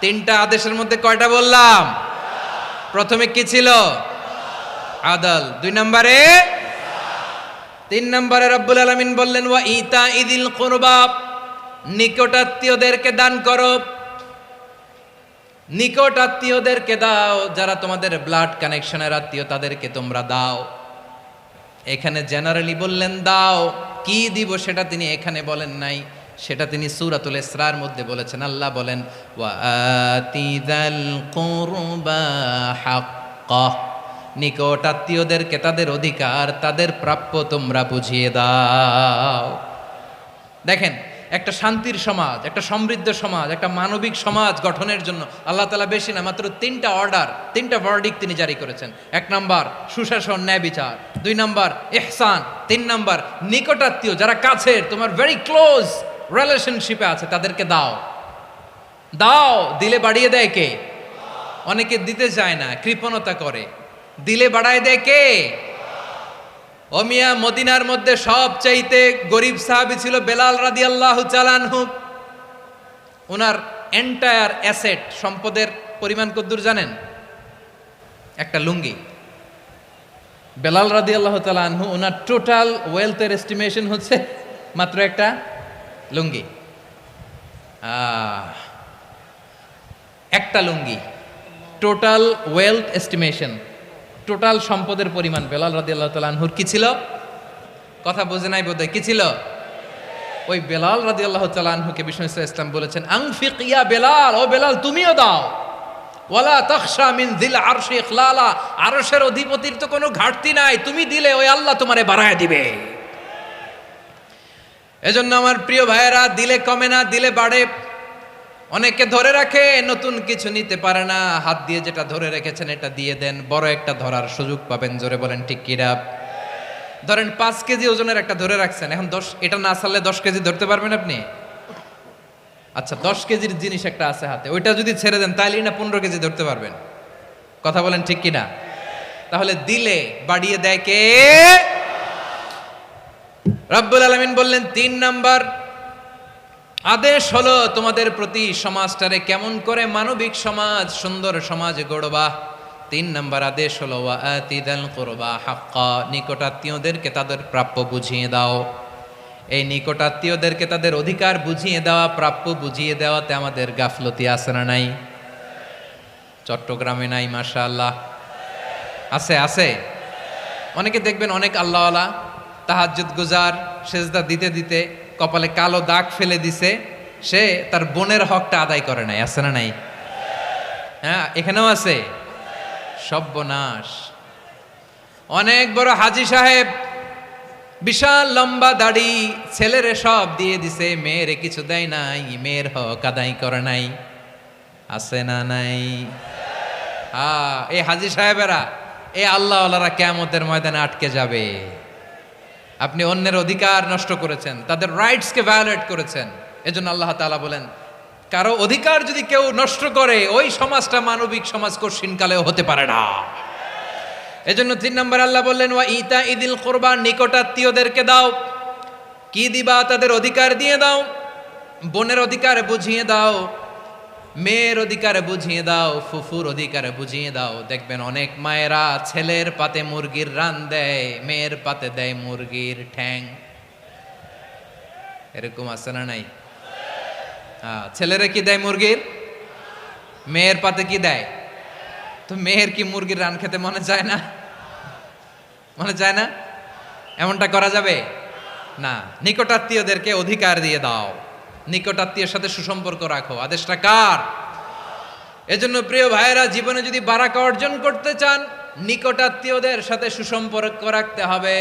3টা আদেশের মধ্যে কয়টা বললাম? প্রথমে কি ছিল? আদল। 2 নম্বরে, 3 নম্বরে রব্বুল আলামিন বললেন ওয়া ইতা ইদিল কুরবা, নিকটাত্মীয়দেরকে দান করো। নিকট আত্মীয়দেরকে দাও, যারা তোমাদের ব্লাড কানেকশনের আত্মীয় তাদেরকে তোমরা দাও। এখানে জেনারেলি বললেন দাও, কি দিব সেটা তিনি এখানে বলেন নাই, সেটা তিনি সূরাতুল ইসরার মধ্যে বলেছেন। আল্লাহ বলেন ওয়া আতিযাল কুরবা হাক্কাহ, নিকট আত্মীয়দেরকে তাদের অধিকার, তাদের প্রাপ্য তোমরা বুঝিয়ে দাও। দেখেন, একটা শান্তির সমাজ, একটা সমৃদ্ধ সমাজ, একটা মানবিক সমাজ গঠনের জন্য আল্লাহ তাআলা বেশি না, মাত্র 3টা অর্ডার, 3টা ভার্ডিক্ট তিনি জারি করেছেন। 1 নাম্বার সুশাসন, ন্যায় বিচার। 2 নাম্বার ইহসান। 3 নাম্বার নিকটাত্মীয়, যারা কাছের, তোমার ভেরি ক্লোজ রিলেশনশিপে আছে, তাদেরকে দাও। দাও, দিলে বাড়িয়ে দেয় কে? অনেকে দিতে চায় না, কৃপণতা করে। দিলে বাড়ায় দেয় কে? ও মিয়া, মদিনার মধ্যে সবচাইতে গরিব সাহাবী ছিল বেলাল রাদিয়াল্লাহু তাআলা আনহু। ওনার এন্টায়ার অ্যাসেট, সম্পদের পরিমাণ কতদূর জানেন? একটা লুঙ্গি। বেলাল রাদিয়াল্লাহু তাআলা আনহু, ওনার টোটাল ওয়েলথের এস্টিমেশন হচ্ছে মাত্র একটা লুঙ্গি। একটা লুঙ্গি, টোটাল ওয়েলথ এস্টিমেশন, টোটাল সম্পদের পরিমাণ বেলাল রাদিয়াল্লাহু তাআলা আনহুর কি ছিল? কথা বোঝে নাই বোধহয়। কি ছিল? ওই বেলাল রাদিয়াল্লাহু তাআলা আনহুকে বিষ্ণু ইসলাম বলেছেন আনফিক ইয়া বেলাল, ও বেলাল তুমিও দাও। ওয়ালা তাখশা মিন যিল আরশি ইখলালা, আরশের অধিপতির তো কোনো ঘাটতি নাই, তুমি দিলে ওই আল্লাহ তোমারে বাড়ায় দিবে। এজন্য আমার প্রিয় ভাইয়েরা, দিলে কমে না, দিলে বাড়ে। অনেকে ধরে রাখে, নতুন কিছু নিতে পারে না, হাত দিয়ে যেটা ধরে রেখেছেন এটা দিয়ে দেন, বড় একটা ধরার সুযোগ পাবেন। জোরে বলেন ঠিক কিনা? ধরেন 5 কেজি ওজনের একটা ধরে রাখছেন, এখন 10, এটা না ছাড়লে 10 কেজি ধরতে পারবেন আপনি? আচ্ছা, 10 কেজির জিনিস একটা আছে হাতে, ওইটা যদি ছেড়ে দেন তাইলেই না 15 কেজি ধরতে পারবেন। কথা বলেন ঠিক কিনা? তাহলে দিলে বাড়িয়ে দেয় কে? রব্বুল আলামিন বললেন 3 নাম্বার আদেশ হলো তোমাদের প্রতি সমাজটারে কেমন করে মানবিক সমাজ, সুন্দর সমাজ গড়বা। 3 নাম্বার আদেশ হলো ওয়া আতিদাল কুরবা হাক্কা, নিকটাত্মীয়দেরকে তাদের প্রাপ্য বুঝিয়ে দাও। এই নিকটাত্মীয়দেরকে তাদের অধিকার বুঝিয়ে দেওয়া, প্রাপ্য বুঝিয়ে দেওয়াতে আমাদের গাফলতি আছে না নাই? চট্টগ্রামে নাই? মাশাআল্লাহ আছে, আছে। অনেকে দেখবেন অনেক আল্লাহওয়ালা, তাহাজ্জুদ গুজার, সেজদা দিতে দিতে কপালে কালো দাগ ফেলে দিছে, সে তার বোনের হকটা আদায় করে নাই। আছে না নাই? হ্যাঁ, এখানেও আছে। সর্বনাশ। অনেক বড় হাজী সাহেব, বিশাল লম্বা দাড়ি, ছেলেরে সব দিয়ে দিছে, মেয়েরে কিছু দেয় নাই, মেয়ের হক আদায় করে নাই। আছে না নাই? এই হাজী সাহেবেরা, এই আল্লাহওয়ালারা কিয়ামতের ময়দানে আটকে যাবে। আপনি অন্যের অধিকার নষ্ট করেছেন, তাদের রাইটসকে ভায়োলেট করেছেন। এজন্য আল্লাহ তাআলা বলেন, কারো অধিকার যদি কেউ নষ্ট করে, ওই সমাজটা মানবিক সমাজ কঠিনকালেও হতে পারে না। এজন্য 3 নম্বর আল্লাহ বললেন ওয়া ইতা ইদিল কুরবা, নিকটাত্মীয়দেরকে দাও। কি দিবা? তাদের অধিকার দিয়ে দাও। বোনের অধিকার বুঝিয়ে দাও, মেয়ের অধিকার বুঝিয়ে দাও, ফুফুর অধিকার বুঝিয়ে দাও। দেখবেন অনেক মায়েরা ছেলের পাতে মুরগির রান দেয়, মেয়ের পাতে দেয় মুরগির ঠ্যাং। এরকম আছে না নাই? ছেলেরা কি দেয়? মুরগির। মেয়ের পাতে কি দেয়? তো মেয়ের কি মুরগির রান খেতে মনে চায় না? মনে চায় না? এমনটা করা যাবে না। নিকটাত্মীয়দেরকে অধিকার দিয়ে দাও, নিকটাত্মীয়ের সাথে সুসম্পর্ক রাখো। আদেশটা কার? এজন্য প্রিয় ভাইয়েরা, জীবনে যদি বারাকা অর্জন করতে চান, নিকটাত্মীয়দের সাথে সুসম্পর্ক রাখতে হবে,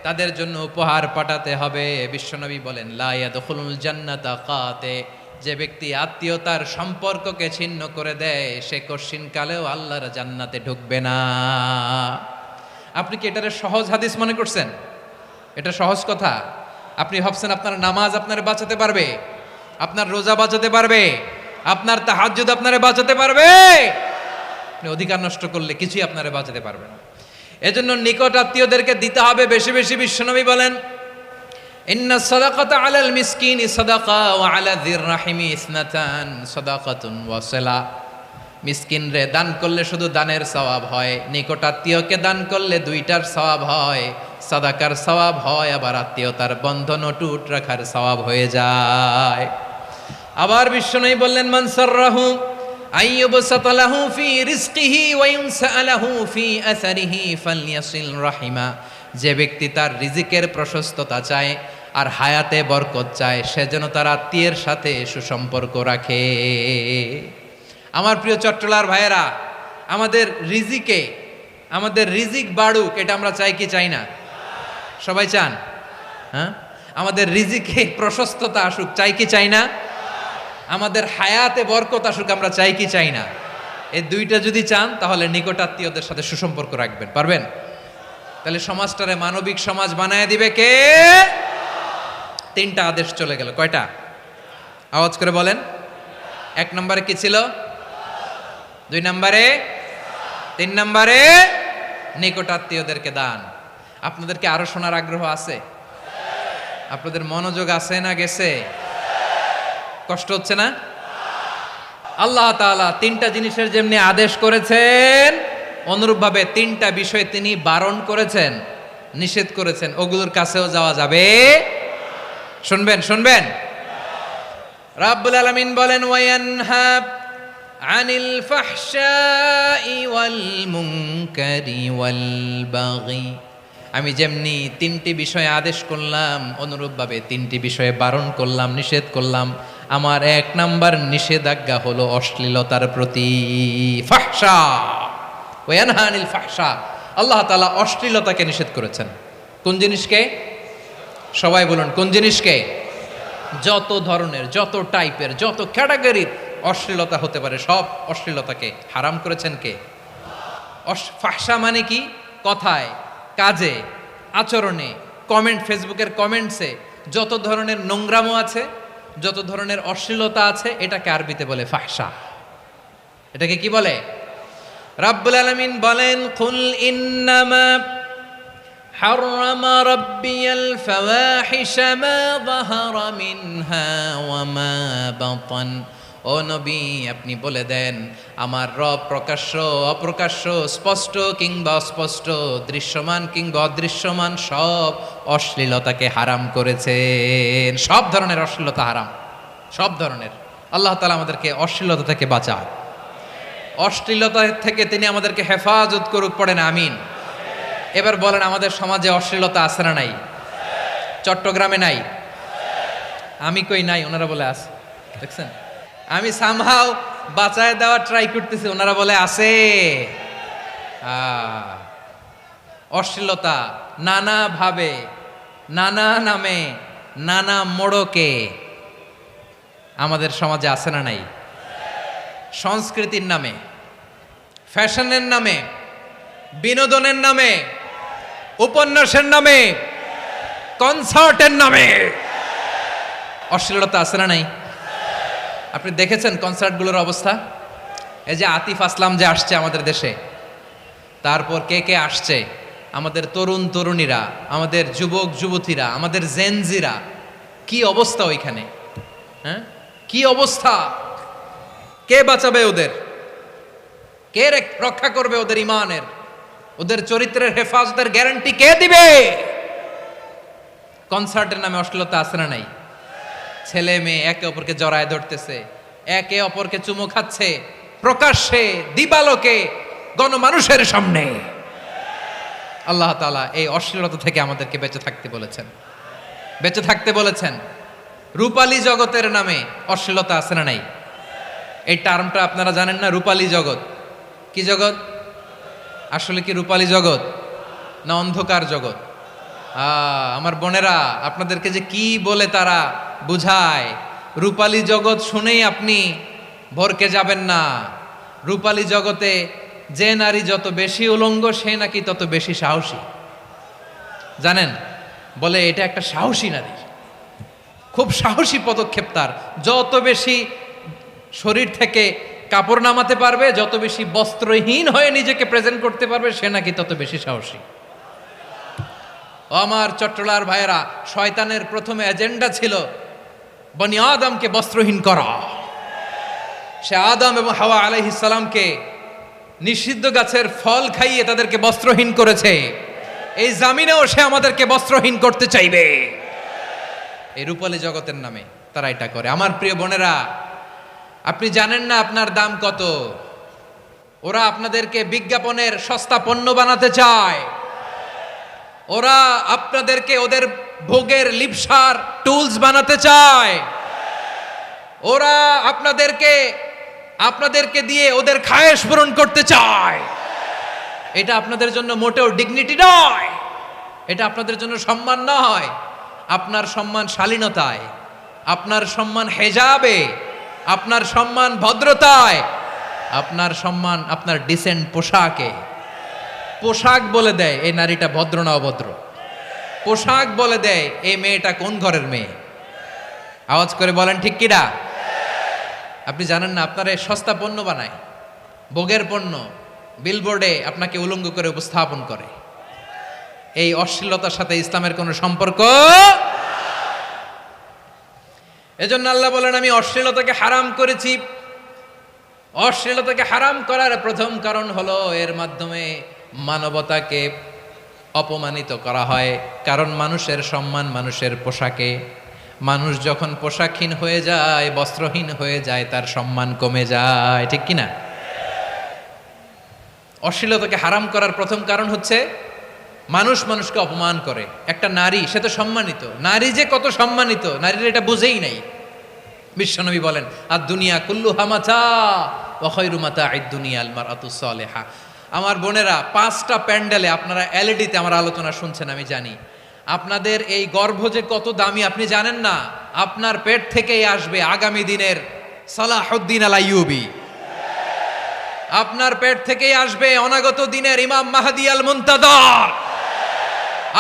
তাদের জন্য উপহার পাঠাতে হবে। বিশ্বনবী বলেন লা ইয়াদখুলুল জান্নাতা কাতে, যে ব্যক্তি আত্মীয়তার সম্পর্ককে ছিন্ন করে দেয়, সে কঠিনকালেও আল্লাহর জান্নাতে ঢুকবে না। আপনি কি এটারে সহজ হাদিস মনে করছেন? এটা সহজ কথা? আপনি ভাবছেন আপনার নামাজ আপনারে বাঁচাতে পারবে? আপনার রোজা বাঁচাতে পারবে? আপনার তাহাজ্জুদ আপনারে বাঁচাতে পারবে? আপনি অধিকার নষ্ট করলে কিছুই আপনারে বাঁচাতে পারবে না। এজন্য নিকট আত্মীয়দেরকে দিতে হবে বেশি বেশি। বিশ্বনবী বলেন, ইন্না সাদাকাতা আলাল মিসকিনি সাদাকা ওয়া আলা যির রাহিমি ইসনাতান সাদাকাতুন ওয়া সিলা। মিসকিন রে দান করলে শুধু দানের সওয়াব হয়, নিকট আত্মীয়কে দান করলে দুইটার সওয়াব হয়, সাদাকার সওয়াব হয়, আবার আত্মীয়তার বন্ধন অটুট রাখার সওয়াব হয়ে যায়। আবার বিশ্বনবী বললেন, মান সাররাহু আইয়ুবসাতা লাহু ফি রিজকিহি ওয়া ইউনসা লাহু ফি আসারিহি ফালইয়াসিল রাহিমা। যে ব্যক্তি তার রিজিকের প্রশস্ততা চায় আর হায়াতে বরকত চায়, সে যেন তার আত্মীয়ের সাথে সুসম্পর্ক রাখে। আমার প্রিয় চট্টলার ভাইয়েরা, আমাদের রিজিক বাড়ুক, এটা আমরা চাই কি চাই না? সবাই চান? হ্যাঁ, আমাদের রিজিকে প্রশস্ততা আসুক, চাই কি চাই না? আমাদের হায়াতে বরকত আসুক, আমরা চাই কি চাই না? এই দুইটা যদি চান তাহলে নিকট আত্মীয়দের সাথে সুসম্পর্ক রাখবেন, পারবেন? তাহলে সমাজটারে মানবিক সমাজ বানায় দিবে কে? তিনটা আদেশ চলে গেল। কয়টা? আওয়াজ করে বলেন। 1 নম্বরে কি ছিল? 2 নম্বরে, 3 নম্বরে নিকট আত্মীয়দেরকে দান। আপনাদেরকে আরো শোনার আগ্রহ আছে? আপনাদের মনোযোগ আছে না গেছে? কষ্ট হচ্ছে না? আল্লাহ তাআলা 3টা জিনিসের যেমনি আদেশ করেছেন, অনুরূপভাবে 3টা বিষয় তিনি বারণ করেছেন, নিষেধ করেছেন। ওগুলোর কাছেও যাওয়া যাবে। শুনবেন। রাব্বুল আলামিন বলেন, ওয়ায়ানহা আনিল ফাহশাই ওয়াল মুনকারি ওয়াল বাগি। আমি যেমনি 3টি বিষয়ে আদেশ করলাম, অনুরূপভাবে 3টি বিষয়ে বারণ করলাম, নিষেধ করলাম। আমার 1 নাম্বার নিষেধাজ্ঞা হলো অশ্লীলতার প্রতি। ফাহশা, ওয়ায়ানহা আনিল ফাহশা। আল্লাহ তাআলা অশ্লীলতাকে নিষেধ করেছেন। কোন জিনিসকে? সবাই বলুন, কোন জিনিসকে? যত ধরনের, যত টাইপের, যত ক্যাটাগরির অশ্লীলতা হতে পারে, সব অশ্লীলতাকে হারাম করেছেন কে? ফাহশা মানে কি? কথায়, কাজে, আচরণে, কমেন্ট, ফেসবুকের কমেন্টসে যত ধরনের নোংরামো আছে, যত ধরনের অশ্লীলতা আছে, এটাকে আরবিতে বলে ফাহশা। এটাকে কি বলে? রাব্বুল আলামিন বলেন, কুল ইন্নামা হাররামা রাব্বিয়াল ফাওয়াহিশা মা যাহারা মিনহা ওয়া মা বাতান। ও নবী, আপনি বলে দেন, আমার রব প্রকাশ্য, অপ্রকাশ্য, স্পষ্ট কিংবা অস্পষ্ট, দৃশ্যমান কিংবা অদৃশ্যমান সব অশ্লীলতাকে হারাম করেছেন। সব ধরনের অশ্লীলতা হারাম, সব ধরনের। আল্লাহ তাআলা আমাদেরকে অশ্লীলতা থেকে বাঁচান, অশ্লীলতা থেকে তিনি আমাদেরকে হেফাজত করুক। পড়েন আমিন। এবার বলেন, আমাদের সমাজে অশ্লীলতা আছে না নাই? চট্টগ্রামে নাই? আমি কই নাই, ওনারা বলে আছে। দেখছেন, আমি সামহাও বাঁচায় দেওয়ার ট্রাই করতেছি, ওনারা বলে আছে। অশ্লীলতা নানা ভাবে, নানা নামে, নানা মোড়কে আমাদের সমাজে আছে না নাই? সংস্কৃতির নামে, ফ্যাশনের নামে, বিনোদনের নামে, উপন্যাসের নামে, কনসার্টের নামে অশ্লীলতা আছে না নাই? আপনি দেখেছেন কনসার্টগুলোর অবস্থা? এই যে আতিফ আসলাম যে আসছে আমাদের দেশে, তারপর কে কে আসছে, আমাদের তরুণ তরুণীরা, আমাদের যুবক যুবতীরা, আমাদের জেনজিরা, কি অবস্থা ওইখানে? হ্যাঁ, কি অবস্থা? কে বাঁচাবে ওদের? কে রক্ষা করবে ওদের ইমানের, ওদের চরিত্রের হেফাজতের গ্যারান্টি কে দিবে? কনসার্টের নামে অশ্লীলতা আছে না নাই? ছেলে মেয়ে একে অপরকে জড়ায় ধরতেছে, একে অপরকে চুমু খাচ্ছে, প্রকাশ্যে, দিবালোকে, গণমানুষের সামনে। আল্লাহ তাআলা এই অশ্লীলতা থেকে আমাদেরকে বেঁচে থাকতে বলেছেন, বেঁচে থাকতে বলেছেন। রূপালী জগতের নামে অশ্লীলতা আছে না নাই? এই টার্মটা আপনারা জানেন না? রূপালী জগৎ কি জগৎ? আসলে কি রূপালী জগৎ না অন্ধকার জগৎ? আমার বোনেরা, আপনাদেরকে যে কি বলে তারা বুঝায়, রূপালী জগৎ শুনেই আপনি ভরকে যাবেন না। রূপালী জগতে যে নারী যত বেশি উলঙ্গ, সে নাকি তত বেশি সাহসী। জানেন? বলে এটা একটা সাহসী নারী, খুব সাহসী পদক্ষেপ তার। যত বেশি শরীর থেকে কাপড় নামাতে পারবে, যত বেশি বস্ত্রহীন হয়ে নিজেকে প্রেজেন্ট করতে পারবে, সে নাকি তত বেশি সাহসী। ও আমার চট্টলার ভাইয়েরা, শয়তানের প্রথম এজেন্ডা ছিল বনি আদমকে বস্ত্রহীন করা। সে আদম এবং হাওয়া আলাইহিস সালামকে নিষিদ্ধ গাছের ফল খাইয়ে তাদেরকে বস্ত্রহীন করেছে। এই জামিনেও সে আমাদেরকে বস্ত্রহীন করতে চাইবে। এই রূপালী জগতের নামে তারা এটা করে। আমার প্রিয় বোনেরা, আপনি জানেন না আপনার দাম কত। ওরা আপনাদেরকে বিজ্ঞাপনের সস্তা পণ্য বানাতে চায়। ওরা আপনাদেরকে ওদের ভোগের লিপসার টুলস বানাতে চায়। ওরা আপনাদেরকে দিয়ে ওদের খায়েশ পূরণ করতে চায়। এটা আপনাদের জন্য মোটেও ডিগনিটি নয়, এটা আপনাদের জন্য সম্মান নয়। আপনার সম্মান শালীনতায়, আপনার সম্মান হেজাবে, আপনার সম্মান ভদ্রতায়, আপনার সম্মান আপনার ডিসেন্ট পোশাকে। পোশাক বলে দেয় এই নারীটা ভদ্র না অভদ্র। পোশাক বলে দেয় এই মেয়েটা কোন ঘরের মেয়ে। আওয়াজ করে বলেন ঠিক কিনা? আপনি জানেন না আপনারা সস্তা পণ্য বানায়, ভোগের পণ্য, বিলবোর্ডে আপনাকে উলঙ্গ করে উপস্থাপন করে। এই অশ্লীলতার সাথে ইসলামের কোনো সম্পর্ক। এজন্য আল্লাহ বলেন আমি অশ্লীলতাকে হারাম করেছি। অশ্লীলতাকে হারাম করার প্রথম কারণ হলো এর মাধ্যমে মানবতাকে অপমানিত করা হয়। কারণ মানুষের সম্মান মানুষের পোশাকে। মানুষ যখন পোশাকহীন হয়ে যায়, বস্ত্রহীন হয়ে যায়, তার সম্মান কমে যায়। ঠিক কিনা? অশ্লীলতাকে হারাম করার প্রথম কারণ হচ্ছে মানুষ মানুষকে অপমান করে। একটা নারী, সে তো সম্মানিত। নারী যে কত সম্মানিত, নারীর এটা বুঝেই নাই। বিশ্বনবী বলেন আর দুনিয়া কুল্লুহা মাতা ওয়া খায়রু মাতা'আদ দুনিয়া আল মারআতুস সালিহা। আমার বোনেরা, 5টা প্যান্ডেলে আপনারা এলইডিতে আমার আলোচনা শুনছেন, আমি জানি। আপনাদের এই গর্ভ যে কত দামি আপনি জানেন না। আপনার পেট থেকেই আসবে আগামী দিনের সালাহুদ্দিন আল আইয়ুবী। আপনার পেট থেকেই আসবে অনাগত দিনের ইমাম মাহদী আল মুনতাজার।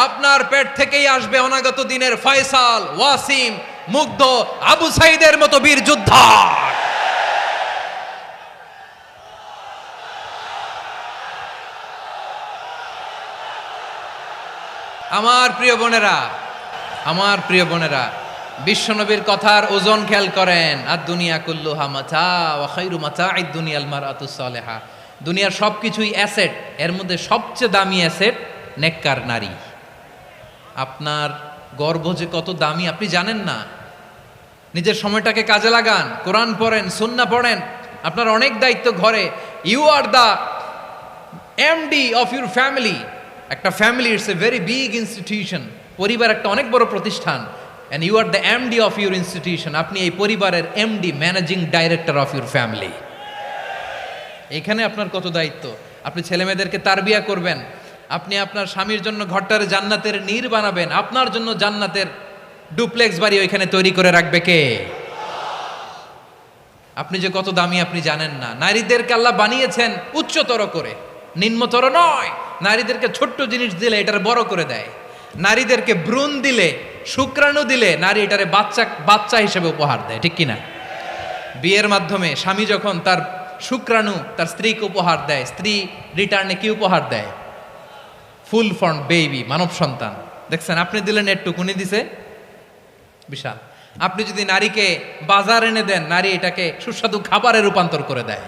আপনার পেট থেকেই আসবে অনাগত দিনের ফয়সাল, ওয়াসিম, মুগ্ধ, আবু সাইদের মতো বীর যোদ্ধা। আমার প্রিয় বোনেরা, আমার প্রিয় বোনেরা, বিশ্বনবীর কথার ওজন খেয়াল করেন। আর দুনিয়া কুল্লুহা মাতা ওয়া খায়রু মাতা'আদ দুনিয়া আল মারআতুস সালিহা। দুনিয়ার সবকিছুই অ্যাসেট, এর মধ্যে সবচেয়ে দামি অ্যাসেট নেককার নারী। আপনার গর্ভ যে কত দামি আপনি জানেন না। নিজের সময়টাকে কাজে লাগান, কোরআন পড়েন, সুন্নাহ পড়েন। আপনার অনেক দায়িত্ব ঘরে। You are the MD of your family. একটা family it's a very big institution. পরিবার একটা অনেক বড় প্রতিষ্ঠান। And you are the MD of your institution. আপনি এই পরিবারের MD, managing director of your family. এখানে আপনার কত দায়িত্ব। আপনি ছেলেমেয়েদেরকে তারবিয়া করবেন। আপনি আপনার স্বামীর জন্য ঘরটারে জান্নাতের নীর বানাবেন। আপনার জন্য জান্নাতের ডুপ্লেক্স বাড়ি ওইখানে তৈরি করে রাখবে কে? আপনি যে কত দামি আপনি জানেন না। নারীদেরকে আল্লাহ বানিয়েছেন উচ্চতর করে, নিম্নতর নয়। নারীদেরকে ছোট্ট জিনিস দিলে এটার বড় করে দেয়। নারীদেরকে ভ্রূণ দিলে, শুক্রাণু দিলে নারী এটারে বাচ্চা হিসেবে উপহার দেয়। ঠিক কিনা? বিয়ের মাধ্যমে স্বামী যখন তার শুক্রাণু তার স্ত্রীকে উপহার দেয়, স্ত্রী রিটার্নে কি উপহার দেয়? ফুল ফর্ম বেবি, মানব সন্তান। দেখছেন, আপনি দিলেন একটুকুনি, দিছে বিশাল। আপনি যদি নারীকে বাজার এনে দেন, নারী এটাকে সুস্বাদু খাবারে রূপান্তর করে দেয়।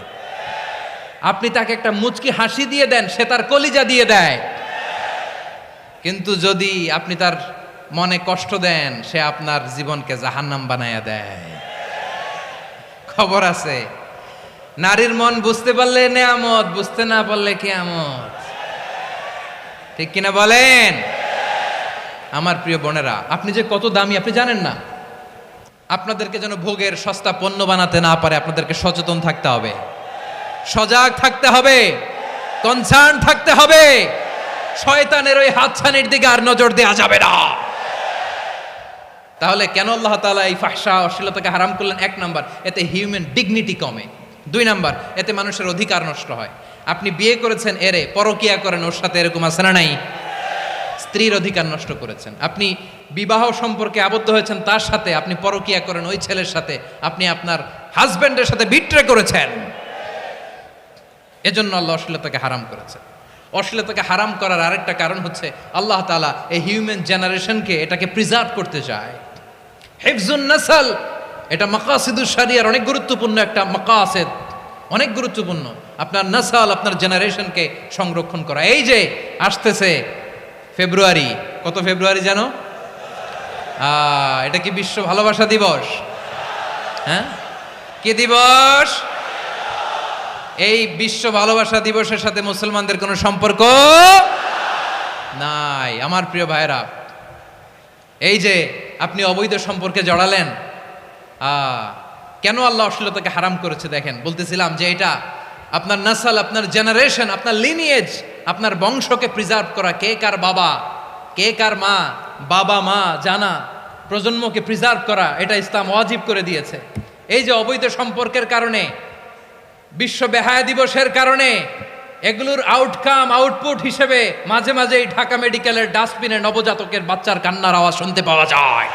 আপনি তাকে একটা মুচকি হাসি দিয়ে দেন, সে তার কলিজা দিয়ে দেয়। কিন্তু যদি আপনি তার মনে কষ্ট দেন, সে আপনার জীবনকে জাহান্নাম বানায়া দেয়। খবর আছে, নারীর মন বুঝতে পারলে নেয়ামত, বুঝতে না পারলে কিয়ামত। ঠিক কিনা বলেন? আমার প্রিয় বোনেরা, আপনি যে কত দামি আপনি জানেন না। আপনাদেরকে যেন ভোগের সস্তা পণ্য বানাতে না পারে, আপনাদেরকে সচেতন থাকতে হবে, সজাগ থাকতে হবে, কনসার্ন থাকতে হবে। শয়তানের ওই হাতছানির দিকে আর নজর দেওয়া যাবে না। তাহলে কেন আল্লাহ তাআলা এই ফাহশা, অশ্লীলতাকে হারাম করলেন? 1 নাম্বার, এতে হিউম্যান ডিগনিটি কমে। 2 নাম্বার, এতে মানুষের অধিকার নষ্ট হয়। আপনি বিয়ে করেছেন, এরে পরকিয়া করেন, ওর সাথে এরকম আছে না নাই? স্ত্রীর অধিকার নষ্ট করেছেন। আপনি বিবাহ সম্পর্কে আবদ্ধ হয়েছেন তার সাথে, আপনি পরকিয়া করেন ওই ছেলের সাথে, আপনি আপনার হাজবেন্ডের সাথে বিট্রে করেছেন। এজন্য আল্লাহ অশ্লীলতাকে হারাম করেছেন। অশ্লীলতাকে হারাম করার আরেকটা কারণ হচ্ছে আল্লাহ তাআলা এই হিউম্যান জেনারেশনকে এটাকে প্রিজার্ভ করতে চায়। হিফজুন নাসল, এটা মাকাসিদুশ শরিয়ার অনেক গুরুত্বপূর্ণ একটা মাকাসিদ, অনেক গুরুত্বপূর্ণ। আপনার নাসাল, আপনার জেনারেশনকে সংরক্ষণ করা। এই যে আসতেছে ফেব্রুয়ারি, কত ফেব্রুয়ারি জানো? এটা কি বিশ্ব ভালোবাসা দিবস? হ্যাঁ, কি দিবস? এই বিশ্ব ভালোবাসা দিবসের সাথে মুসলমানদের কোনো সম্পর্ক নাই। আমার প্রিয় ভাইরা, এই যে আপনি অবৈধ সম্পর্কে জড়ালেন, কেন আল্লাহ অশ্লীলতাকে হারাম করেছে দেখেন। বলতেছিলাম যে এটা আপনার নাসাল, আপনার জেনারেশন, আপনার লিনিয়েজ, আপনার বংশকে প্রিজার্ভ করা। কে কার বাবা, কে কার মা, বাবা মা জানা, প্রজন্মকে প্রিজার্ভ করা, এটা ইসলাম ওয়াজিব করে দিয়েছে। এই যে অবৈধ সম্পর্কের কারণে, বিশ্ব বেহায়া দিবসের কারণে, এগুলোর আউটকাম আউটপুট হিসেবে মাঝে মাঝে এই ঢাকা মেডিকেলের ডাস্টবিনে নবজাতকের বাচ্চার কান্নার আওয়াজ শুনতে পাওয়া যায়।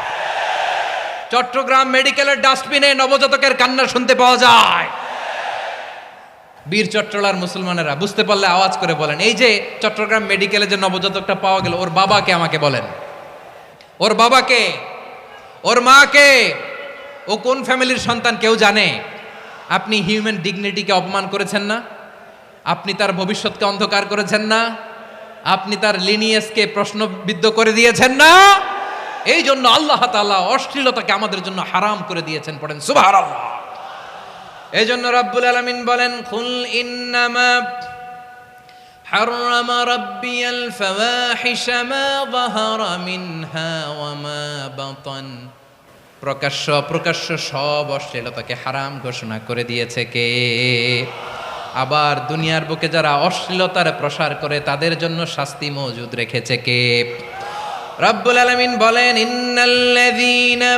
চট্টগ্রাম মেডিকেলের ডাস্টবিনে নবজাতকের কান্না শুনতে পাওয়া যায়। বীর চট্টলার মুসলমানেরা বুঝতে পারলে আওয়াজ করে বলেন, এই যে চট্টগ্রাম মেডিকেলে যে নবজাতকটা পাওয়া গেল, ওর বাবাকে আমাকে বলেন, ওর বাবাকে, ওর মাকে, ও কোন ফ্যামিলির সন্তান কেউ জানে? আপনি হিউম্যান ডিগনিটিকে অপমান করেছেন না? আপনি তার ভবিষ্যৎকে অন্ধকার করেছেন না? আপনি তার লিনিয়েজকে প্রশ্নবিদ্ধ করে দিয়েছেন না? এই জন্য আল্লাহ তাআলা অশ্লীলতাকে আমাদের জন্য হারাম করে দিয়েছেন। পড়েন সুবহানাল্লাহ। এই জন্য রাব্বুল আলামিন বলেন, কুল ইন্নামা হাররামা রাব্বিয়াল ফাওয়াহিশা মা যাহারা মিনহা ওয়া মা বাতান। প্রকাশ্য অপ্রকাশ্য সব অশ্লীলতাকে হারাম ঘোষণা করে দিয়েছে কে? আবার দুনিয়ার বুকে যারা অশ্লীলতার প্রসার করে তাদের জন্য শাস্তি মজুদ রেখেছে কে? রব্বুল আলামিন বলেন, ইন্নাল্লাযীনা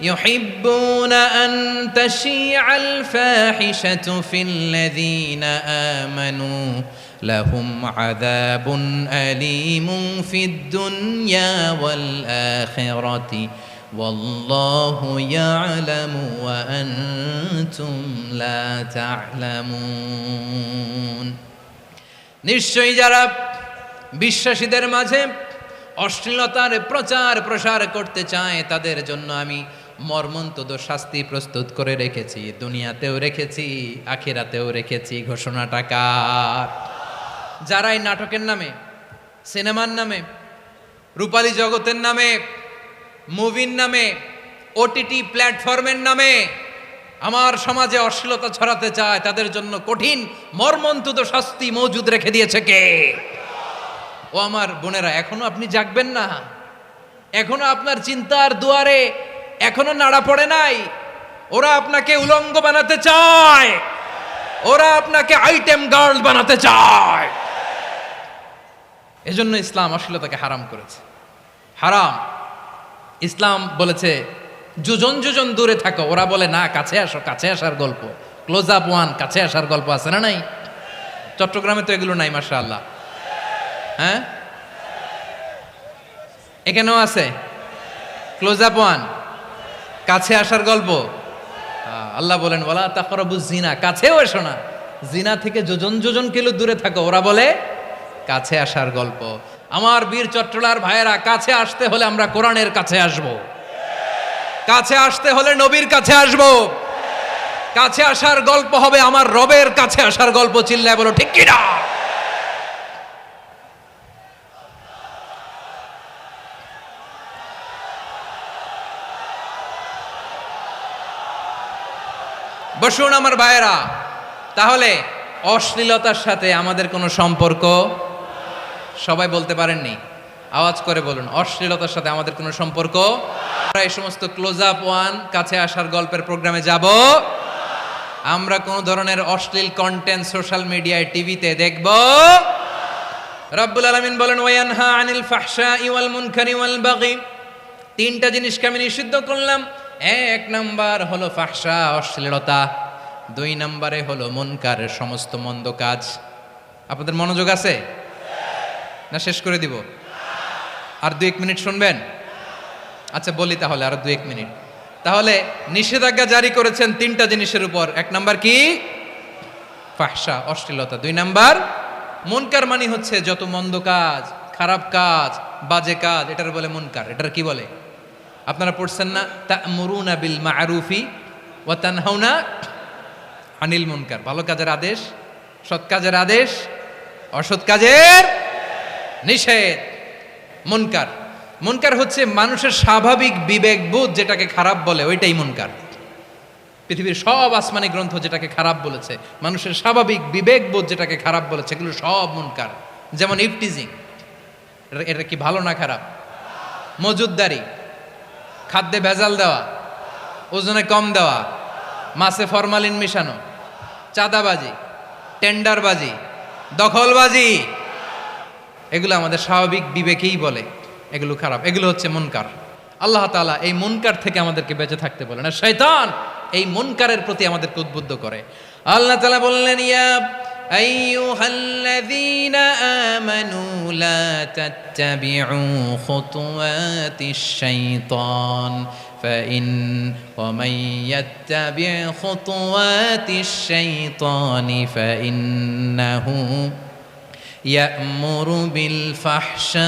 ইউহিব্বুনা আন তাশিআল ফাহিশাতু ফিল্লাযীনা আমানু লাহুম আযাবুন আলীমুন ফিদ দুনিয়া ওয়াল আখিরাতি ওয়াল্লাহু ইয়ালামু ওয়া আনতুম লা তা'লামুন। নিশ্চয়ই যারা বিশ্বাসীদের মাঝে অশ্লীলতার প্রচার প্রসার করতে চায় তাদের জন্য আমি মর্মন্তুদ শাস্তি প্রস্তুত করে রেখেছি, দুনিয়াতেও রেখেছি, আখিরাতেও রেখেছি। ঘোষণাটা কার? যারা এই নাটকের নামে, সিনেমার নামে, রূপালী জগতের নামে, মুভির নামে, ওটিটি প্ল্যাটফর্মের নামে আমার সমাজে অশ্লীলতা ছড়াতে চায় তাদের জন্য কঠিন মর্মন্তুদ শাস্তি মজুদ রেখে দিয়েছে কে? ও আমার বোনেরা, এখনো আপনি জাগবেন না? এখনো আপনার চিন্তার দুয়ারে এখনো নাড়া পড়ে নাই? ওরা আপনাকে উলঙ্গ বানাতে চায়, ওরা আপনাকে আইটেম গার্ল বানাতে চায়। এজন্য ইসলাম অশ্লীলতাকে হারাম করেছে। হারাম। ইসলাম বলেছে যোজন যোজন দূরে থাকো, ওরা বলে না কাছে আসো, কাছে আসার গল্প, ক্লোজ আপ ওয়ান, কাছে আসার গল্প আছে না নাই? চট্টগ্রামে তো এগুলো নাই মাশাআল্লাহ। হ্যাঁ, এখানেও আছে ক্লোজ আপ ওয়ান, কাছে আসার গল্প। আল্লাহ বলেন ওয়ালা তাকরাবুজ জিনা, কাছেও এসো না, জিনা থেকে যোজন যোজন কিলো দূরে থাকো, ওরা বলে কাছে আসার গল্প। আমার বীর চট্টলার ভাইয়েরা, কাছে আসতে হলে আমরা কোরআনের কাছে আসব, কাছে আসতে হলে নবীর কাছে আসব, কাছে আসার গল্প হবে আমার রবের কাছে আসার গল্প। চিল্লায় বলো ঠিক কিনা? বসুন আমার ভাইয়েরা। তাহলে অশ্লীলতার সাথে আমাদের কোনো সম্পর্ক? সবাই বলতে পারেননি, আওয়াজ করে বলুন, অশ্লীলতার সাথে আমাদের কোনো সম্পর্ক? আমরা এই সমস্ত ক্লোজ আপ ওয়ান, কাছে আসার গল্পের প্রোগ্রামে যাব? আমরা কোনো ধরনের অশ্লীল কন্টেন্ট সোশ্যাল মিডিয়ায়, টিভিতে দেখব? রব্বুল আলামিন বলেন ওয়ায়ানহা আনিল ফাহশাই ওয়াল মুনকারি ওয়াল বাগি। তিনটা জিনিসকে আমি নিষিদ্ধ করলাম। এক নাম্বার হলো ফাহশা, অশ্লীলতা। দুই নম্বরে হলো মুনকার, সমস্ত মন্দ কাজ। আপনাদের মনোযোগ আছে না? শেষ করে দিব। আর 2-1 মিনিট শুনবেন? আচ্ছা বলি তাহলে, আর 2-1 মিনিট। তাহলে নিষেধাজ্ঞা জারি করেছেন 3টা জিনিসের উপর। 1 নাম্বার কি? ফাহশা, অশ্লীলতা। 2 নাম্বার মুনকার, মানে হচ্ছে যত মন্দ কাজ, খারাপ কাজ, বাজে কাজ, এটার বলে মুনকার। এটার কি বলে? আপনারা পড়ছেন না, তা'মুরুনা বিল মা'রুফি ওয়া তানহাউনা আনিল মুনকার। ভালো কাজের আদেশ, সৎ কাজের আদেশ, অসৎ কাজের নিষেধ। মুনকার, মুনকার হচ্ছে মানুষের স্বাভাবিক বিবেকবোধ যেটাকে খারাপ বলে, ওইটাই মুনকার। পৃথিবীর সব আসমানি গ্রন্থ যেটাকে খারাপ বলেছে, মানুষের স্বাভাবিক বিবেকবোধ যেটাকে খারাপ বলেছে, এগুলো সব মুনকার। যেমন ইফটিজিং, এটা কি ভালো না খারাপ? মজুদদারি, খাদ্যে ভেজাল দেওয়া, ওজনে কম দেওয়া, মাছে ফরমালিন মিশানো, চাঁদাবাজি, টেন্ডারবাজি, দখলবাজি, এগুলো আমাদের স্বাভাবিক বিবেকেই বলে এগুলো খারাপ, এগুলো হচ্ছে মুনকার। আল্লাহ তাআলা এই মুনকার থেকে আমাদেরকে বেঁচে থাকতে বলেন, আর শয়তান এই মুনকারের প্রতি আমাদেরকে উদ্বুদ্ধ করে। আল্লাহ তাআলা বললেন, ইয়া আইয়ুহাল্লাযীনা আমানু লা তাত্তাবিউ খুতুওয়াতিশ শাইতান ومن يتبع خطوات الشيطان فإنه يأمر بالفحشاء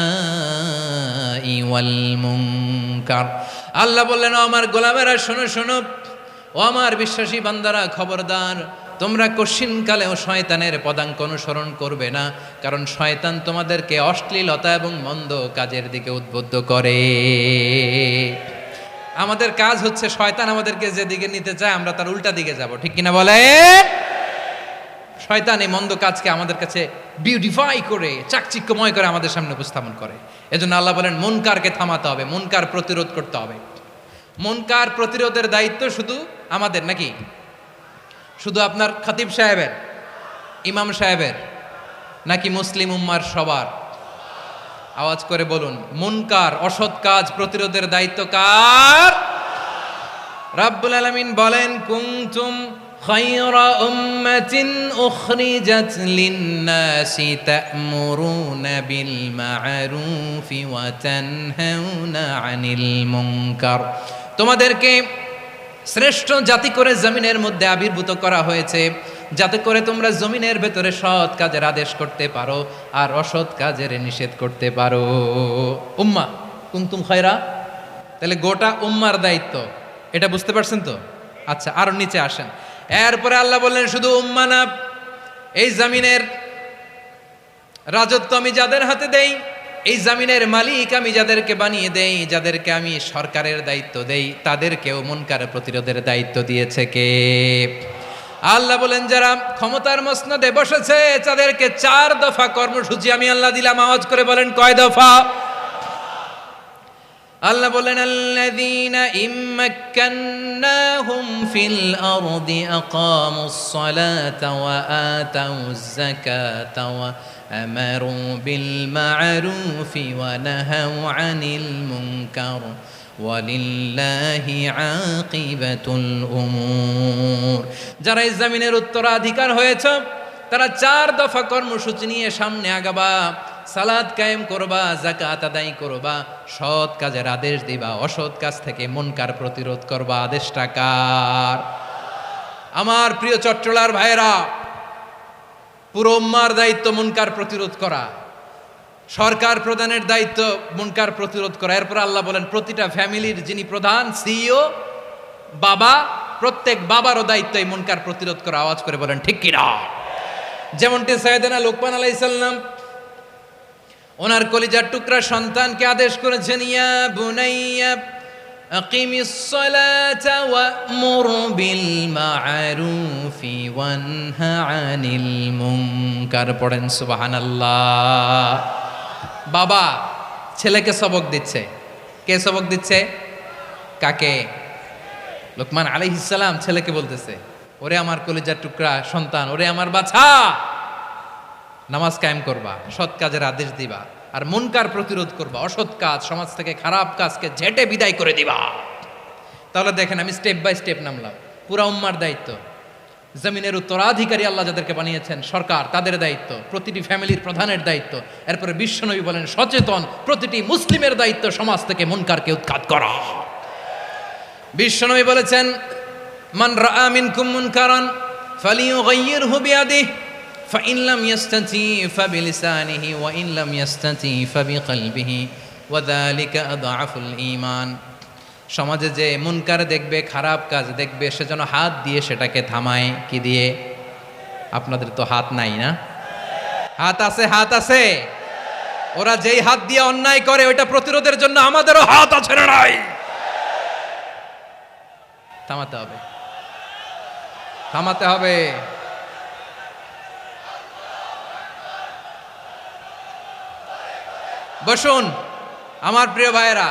والمنكر। আল্লাহ বললেন, ও আমার গোলামেরা শোনো শোনো, ও আমার বিশ্বাসী বান্দারা খবরদার, তোমরা কশিনকালেও শয়তানের পদাঙ্ক অনুসরণ করবে না, কারণ শয়তান তোমাদেরকে অশ্লীলতা এবং মন্দ কাজের দিকে উদ্বুদ্ধ করে। আমাদের কাজ হচ্ছে শয়তান আমাদেরকে যেদিকে নিতে চায় আমরা তার উল্টা দিকে যাব, ঠিক কিনা বলে? শয়তান এই মন্দ কাজকে আমাদের কাছে বিউটিফাই করে, চাকচিক্যময় করে আমাদের সামনে উপস্থাপন করে। এজন্য আল্লাহ বলেন, মুনকারকে থামাতে হবে, মুনকার প্রতিরোধ করতে হবে। মুনকার প্রতিরোধের দায়িত্ব শুধু আমাদের নাকি? শুধু আপনার খতিব সাহেবের, ইমাম সাহেবের, নাকি মুসলিম উম্মার সবার? আওয়াজ করে বলুন, মুনকার, অসৎ কাজ প্রতিরোধের দায়িত্ব কার? রাব্বুল আলামিন বলেন, কুনতুম খায়রা উম্মাতিন উখরিজাত লিন-নাসি তা'মুরুনা বিল মা'রুফি ওয়া তানহাউনা আনিল মুনকার। তোমাদেরকে শ্রেষ্ঠ জাতি করে জমিনের মধ্যে আবির্ভূত করা হয়েছে, যাতে করে তোমরা জমিনের ভেতরে সৎ কাজের আদেশ করতে পারো আর অসৎ কাজের নিষেধ করতে পারো। উম্মাহ কুনতুম খায়রা, তাহলে গোটা উম্মার দায়িত্ব, এটা বুঝতে পারছেন তো? আচ্ছা, আরো নিচে আসেন। এরপরে আল্লাহ বললেন, শুধু উম্মাহ না, এই জমিনের রাজত্ব আমি যাদের হাতে দেই, এই জমিনের মালিক আমি যাদেরকে বানিয়ে দেই, যাদেরকে আমি সরকারের দায়িত্ব দেই, তাদেরকেও মুনকার প্রতিরোধের দায়িত্ব দিয়েছে কে? আল্লাহ বলেন, যারা ক্ষমতার মসনদে বসেছে তাদেরকে 4 দফা কর্মসূচি আমি আল্লাহ দিলাম। আওয়াজ করে বলেন, কয় দফা? আল্লাহ বলেন, আল্লাযীনা ইম্মাক্কান্নাহুম ফিল আরদি আকামুস সালাতা ওয়া আতাউয যাকাতা ওয়া আমারু বিল মা'রুফি ওয়া নাহাউ আনিল মুনকার ওয়ালিল্লাহি আকিবাতুল উমুর। যারা এই জমিনের উত্তরাধিকার হয়েছে তারা 4 দফা কর্মসূচি নিয়ে সামনে আগাবা। সালাত কায়েম করবা, যাকাত আদায় করবা, সৎ কাজের আদেশ দিবা, অসৎ কাজ থেকে মুনকার প্রতিরোধ করবা। আদেশটা কার? আমার প্রিয় চট্টলার ভাইরা, পুরো উম্মার দায়িত্ব মুনকার প্রতিরোধ করা, সরকার প্রধানের দায়িত্ব মুনকার প্রতিরোধ করা। এরপর আল্লাহ বলেন, প্রতিটা ফ্যামিলির যিনি প্রধান, সিইও, বাবা, প্রত্যেক বাবারও দায়িত্ব এই মুনকার প্রতিরোধ করা। আওয়াজ করে বলেন, ঠিক কিনা? যেমনটি সাইয়েদনা লোকমান আলাইহিস সালাম ওনার কলিজার টুকরা সন্তানকে আদেশ করেছেন, ইয়া বুনাইয়া আকিমিস সালাতা ওয়া'মুর বিল মা'রুফি ওয়ানহা আনিল মুনকার। পড়েন সুবহানাল্লাহ। বাবা ছেলেকে সবক দিচ্ছে। কে সবক দিচ্ছে? কাকে? লোকমান আলাইহিস সালাম ছেলেকে বলতেছে, ওরে আমার কলিজার টুকরা সন্তান, ওরে আমার বাছা, নামাজ কায়েম করবা, সৎ কাজের আদেশ দিবা, আর মুনকার প্রতিরোধ করবা, অসৎ কাজ, সমাজ থেকে খারাপ কাজকে ঝেঁটে বিদায় করে দিবা। তাহলে দেখেন, আমি স্টেপ বাই স্টেপ নামলাম। পুরা উম্মার দায়িত্ব। জমিনের উত্তরাধিকারী আল্লাহ যাদেরকে বানিয়েছেন সরকার, তাদের দায়িত্ব, প্রতিটি ফ্যামিলির প্রধানের দায়িত্ব। এরপরে বিশ্বনবী বলেন সচেতন প্রতিটি মুসলিমের দায়িত্ব সমাজ থেকে মুনকারকে উৎখাত করা। বিশ্বনবী বলেছেন মান রাআ মিনকুম মুনকারান ফালিয়ুগাইয়িরহু বিয়াদিহি ফাইন লাম ইয়াস্তাতি ফাবিলিসানিহি ওয়া ইন লাম ইয়াস্তাতি ফাবিকলবিহি ওয়া যালিকা আযআফুল ঈমান। সমাজে যে মুনকার দেখবে, খারাপ কাজ দেখবে, সে যেন হাত দিয়ে সেটাকে থামায়। কি দিয়ে? আপনাদের তো হাত নাই না? হাত আছে, হাত আছে। ওরা যেই হাত দিয়ে অন্যায় করে ওইটা প্রতিরোধের জন্য আমাদেরও হাত আছে না নাই? থামাতে হবে, থামাতে হবে। বসুন আমার প্রিয় ভাইয়েরা,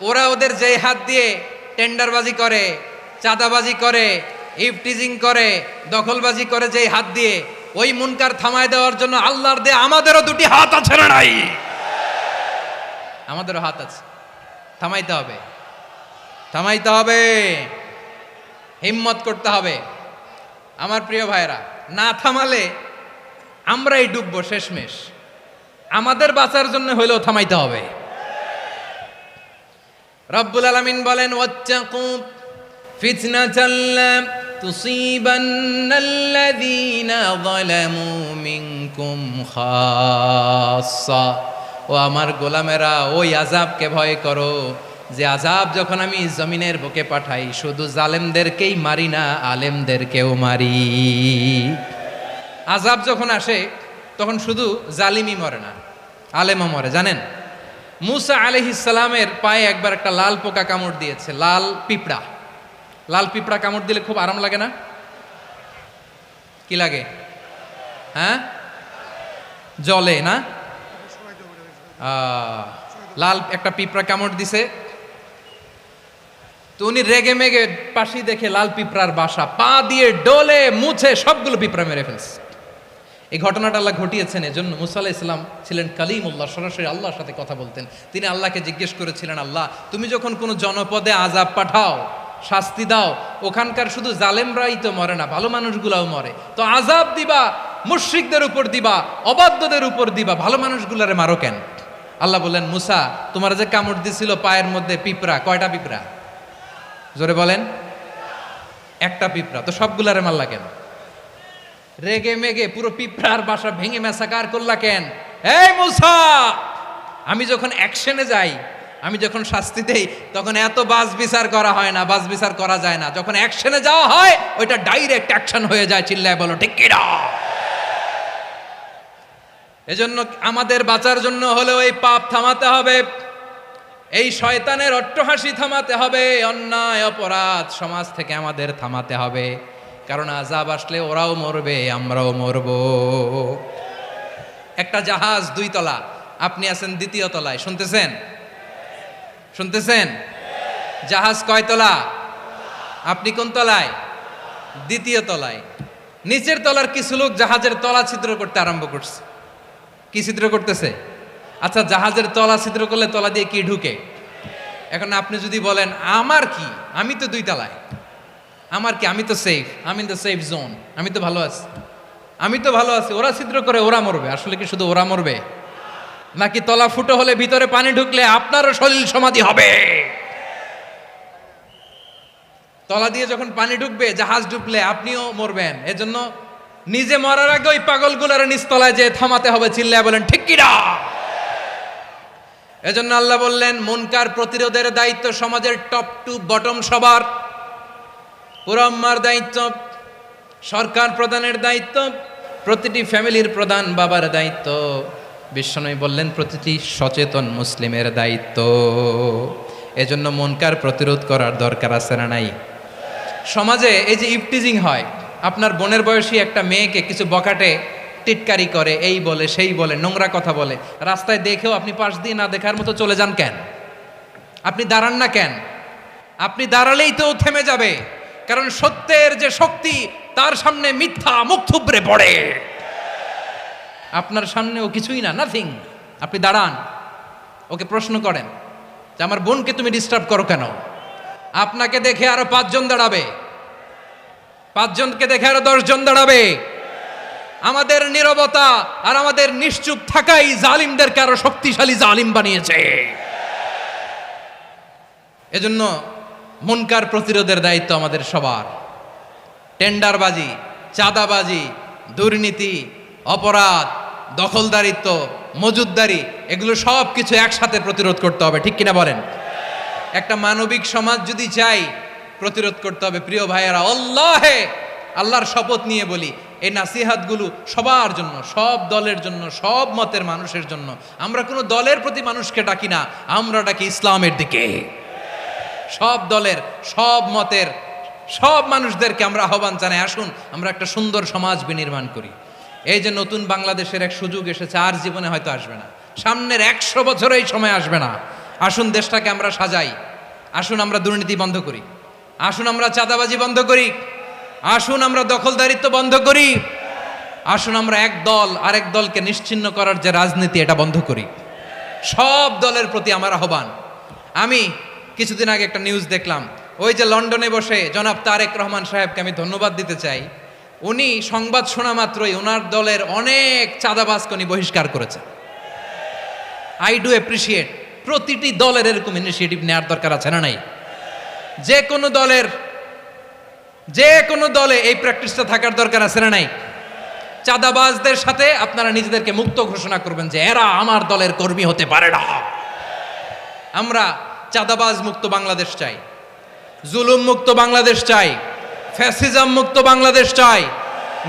ওরা ওদের যেই হাত দিয়ে টেন্ডারবাজি করে, চাঁদাবাজি করে, ইফটিজিং করে, দখলবাজি করে, যেই হাত দিয়ে, ওই মুনকার থামায় দেওয়ার জন্য আল্লাহর দিয়ে আমাদেরও দুটি হাত আছে না নাই? আমাদেরও হাত আছে, থামাইতে হবে, থামাইতে হবে, হিম্মত করতে হবে। আমার প্রিয় ভাইয়েরা, না থামালে আমরাই ডুববো শেষমেশ। আমাদের বাঁচার জন্য হইলেও থামাইতে হবে। রব্বুল আলামিন বলেন ওয়াত্তাকু ফিতনাতাল লা তুসিবান্নাল্লাযীনা যালামু মিনকুম খাসসা। ও আমার গোলামেরা, ওই আযাবকে ভয় করো যে আযাব যখন আমি জমিনের বুকে পাঠাই শুধু জালেমদেরকেই মারি না, আলেমদেরকেও মারি। আযাব যখন আসে তখন শুধু জালিমই মরে না, আলেমও মরে। জানেন মুসা আলাইহিস সালামের পায়ে একবার একটা লাল পোকা কামড় দিয়েছে, লাল পিঁপড়া। লাল পিঁপড়া কামড় দিলে খুব আরাম লাগে না? কি লাগে? হ্যাঁ, জলে না? লাল একটা পিঁপড়া কামড় দিছে, তো উনি রেগে মেগে পাশি দেখে লাল পিঁপড়ার বাসা, পা দিয়ে ডলে মুছে সবগুলো পিঁপড়া মেরে ফেলছে। এই ঘটনাটা আল্লাহ ঘটিয়েছেন এজন্য মুসা আলাইহিস সালাম ছিলেন কালিমুল্লাহ, সরাসরি আল্লাহর সাথে কথা বলতেন। তিনি আল্লাহকে জিজ্ঞেস করেছিলেন, আল্লাহ তুমি যখন কোনো জনপদে আযাব পাঠাও, শাস্তি দাও, ওখানকার শুধু জালেমরাই তো মরে না, ভালো মানুষগুলাও মরে, তো আযাব দিবা মুশরিকদের উপর দিবা, অবাধ্যদের উপর দিবা, ভালো মানুষগুলারে মারো কেন? আল্লাহ বললেন, মুসা তোমার যে কামড় দিছিল পায়ের মধ্যে পিঁপড়া, কয়টা পিঁপড়া? জোরে বলেন। একটা পিঁপড়া, তো সবগুলারে মারলা কেন? রেগে মেগে পুরো পিঁপড়ার বাসা ভেঙে ম্যাসাকার করলা কেন? এই মুসা, আমি যখন অ্যাকশনে যাই, আমি যখন শাস্তি দেই, তখন এত বাস বিচার করা হয় না, বাস বিচার করা যায় না। যখন অ্যাকশনে যাওয়া হয় ওইটা ডাইরেক্ট অ্যাকশন হয়ে যায়। চিল্লায় বলো ঠিক কি না? এজন্য আমাদের বাঁচার জন্য হলেও এই পাপ থামাতে হবে, এই শয়তানের অট্টহাসি থামাতে হবে, অন্যায় অপরাধ সমাজ থেকে আমাদের থামাতে হবে। কারণ আযাব আসলে ওরাও মরবে, আমরাও মরব। একটা জাহাজ 2 তলা, আপনি আছেন 2য় তলায়, শুনতেছেন? শুনতেছেন? জাহাজ কয় তলা? আপনি কোন তলায়? 2য় তলায়। নিচের তলার কিছু লোক জাহাজের তলা ছিদ্র করতে আরম্ভ করছে। কি ছিদ্র করতেছে? আচ্ছা, জাহাজের তলা ছিদ্র করলে তলা দিয়ে কি ঢুকে? এখন আপনি যদি বলেন আমার কি, আমি তো 2 তলায়, আমার কি, আমি তো সেফ, আমি ইন দ্য সেফ জোন, আমি তো ভালো আছি, আমি তো ভালো আছি, ওরা ছিদ্র করে ওরা মরবে। আসলে কি শুধু ওরা মরবে? নাকি তলা ফুটো হলে ভিতরে পানি ঢুকলে আপনারও সলিল সমাধি হবে? তলা দিয়ে যখন পানি ঢুকবে, জাহাজ ঢুকলে আপনিও মরবেন। এজন্য নিজে মরার আগে ওই পাগলগুলোর নিচতলায় যে থামাতে হবে। চিল্লায় বলেন ঠিক কি না? এজন্য আল্লাহ বললেন মুনকার প্রতিরোধের দায়িত্ব সমাজের টপ টু বটম সবার। পুরো আম্মার দায়িত্ব, সরকার প্রধানের দায়িত্ব, প্রতিটি ফ্যামিলির প্রধান বাবার দায়িত্ব। বিশ্বনবী বললেন প্রতিটি সচেতন মুসলিমের দায়িত্ব। এজন্য মুনকার প্রতিরোধ করার দরকার আছে না নাই? সমাজে এই যে ইফটিজিং হয়, আপনার বোনের বয়সী একটা মেয়েকে কিছু বকাটে টিটকারি করে, এই বলে সেই বলে, নোংরা কথা বলে, রাস্তায় দেখেও আপনি পাশ দিয়ে না দেখার মতো চলে যান কেন? আপনি দাঁড়ান না কেন? আপনি দাঁড়ালেই তো থেমে যাবে। কারণ সত্যের যে শক্তি, তার সামনে মিথ্যা মুখ থুবড়ে পড়ে। আপনার সামনে ও কিছুই না, নাথিং। আপনি দাঁড়ান, ওকে প্রশ্ন করেন যে আমার বোনকে তুমি ডিস্টার্ব করো কেন? আপনাকে দেখে আরো 5 জন দাঁড়াবে। পাঁচজনকে দেখে আরো 10 জন দাঁড়াবে। আমাদের নীরবতা আর আমাদের নিশ্চুপ থাকাই জালিমদেরকে আরো শক্তিশালী জালিম বানিয়েছে। এজন্য মুনকার প্রতিরোধের দায়িত্ব আমাদের সবার। টেন্ডারবাজি, চাঁদাবাজি, দুর্নীতি, অপরাধ, দখলদারিত্ব, মজুদদারি, এগুলো সব কিছু একসাথে প্রতিরোধ করতে হবে, ঠিক কিনা বলেন? একটা মানবিক সমাজ যদি চাই, প্রতিরোধ করতে হবে। প্রিয় ভাইয়েরা, আল্লাহর শপথ নিয়ে বলি, এই নাসিহাতগুলো সবার জন্য, সব দলের জন্য, সব মতের মানুষের জন্য। আমরা কোনো দলের প্রতি মানুষকে ডাকি না, আমরা ডাকি ইসলামের দিকে। সব দলের, সব মতের, সব মানুষদেরকে আমরা আহ্বান জানাই, আসুন আমরা একটা সুন্দর সমাজ বিনির্মাণ করি। এই যে নতুন বাংলাদেশের এক সুযোগ এসেছে, আর জীবনে হয়তো আসবে না, সামনের 100 বছর এই সময় আসবে না। আসুন দেশটাকে আমরা সাজাই, আসুন আমরা দুর্নীতি বন্ধ করি, আসুন আমরা চাঁদাবাজি বন্ধ করি, আসুন আমরা দখলদারিত্ব বন্ধ করি, আসুন আমরা এক দল আরেক দলকে নিশ্চিহ্ন করার যে রাজনীতি, এটা বন্ধ করি। সব দলের প্রতি আমার আহ্বান। আমি কিছুদিন আগে একটা নিউজ দেখলাম, ওই যে লন্ডনে বসে জনাব তারেক রহমান সাহেবকে আমি ধন্যবাদ দিতে চাই। উনি সংবাদ শোনা মাত্রই ওনার দলের অনেক চাঁদাবাজকে উনি বহিষ্কার করেছে। I do appreciate. প্রতিটি দলের এরকম ইনিশিয়েটিভ নেওয়ার দরকার আছে না নাই? যে কোনো দলে এই প্র্যাকটিসটা থাকার দরকার আছে না নাই? চাঁদাবাজদের সাথে আপনারা নিজেদেরকে মুক্ত ঘোষণা করবেন যে এরা আমার দলের কর্মী হতে পারে না। আমরা চাঁদাবাজ মুক্ত বাংলাদেশ চাই, জুলুম মুক্ত বাংলাদেশ চাই, ফ্যাসিজম মুক্ত বাংলাদেশ চাই,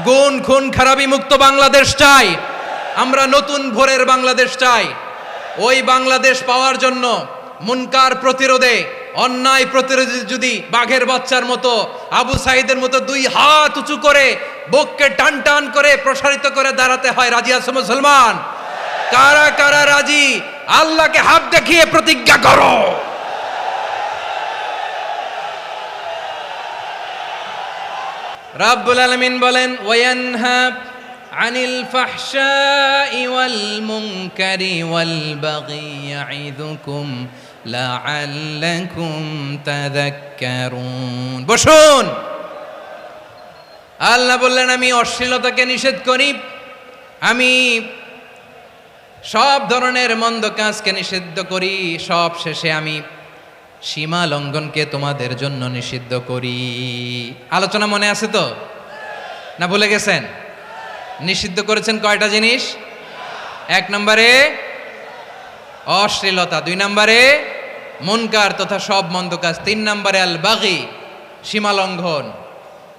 গুণ খুন খারাপি মুক্ত বাংলাদেশ চাই। আমরা নতুন ভোরের বাংলাদেশ চাই। ওই বাংলাদেশ পাওয়ার জন্য মুনকার প্রতিরোধে, অন্যায় প্রতিরোধে যদি বাঘের বাচ্চার মতো, আবু সাইদের মতো 2 হাত উঁচু করে বুককে টান টান করে প্রসারিত করে দাঁড়াতে হয়, রাজি আছো মুসলমান? কারা কারা রাজি? আল্লাহকে হাত দেখিয়ে প্রতিজ্ঞা করো। রাব্বুল আলামিন বলেন, ওয়ায়ানহা আনিল ফাহশাই ওয়াল মুনকারি ওয়াল বাগি ইয়াইযুকুম লাআল্লাকুম তাযাক্কারুন। বসুন। আল্লাহ বললেন, আমি অশ্লীলতাকে নিষেধ করি, আমি সব ধরনের মন্দ কাজকে নিষিদ্ধ করি, সব শেষে আমি সীমা লঙ্ঘনকে তোমাদের জন্য নিষিদ্ধ করি। আলোচনা মনে আছে তো, না ভুলে গেছেন? নিষিদ্ধ করেছেন কয়টা জিনিস? 1 নম্বরে অশ্লীলতা, 2 নম্বরে মুনকার তথা সব মন্দ কাজ, 3 নম্বরে আল বাগি, সীমা লঙ্ঘন,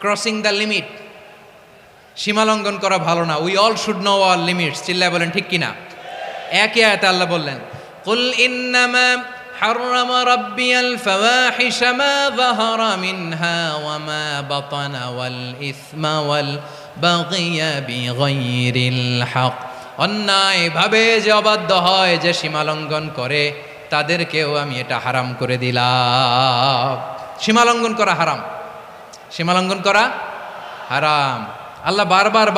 ক্রসিং দ্য লিমিট। সীমা লঙ্ঘন করা ভালো না। We all should know our limits. চিল্লায় বলেন ঠিক কিনা? একই আয়াতে আল্লাহ বললেন, কুল ইন্নামা حرم ربي الفواحش ما ظهر منها وما بطن والإثم والبغي بغير الحق। অন্যায় ভাবে যে অবাধ্য হয়, যে সীমা লঙ্ঘন করে, তাদেরকেও আমি এটা হারাম করে দিলাম। সীমা লঙ্ঘন করা হারাম, সীমা লঙ্ঘন করা হারাম। আল্লাহ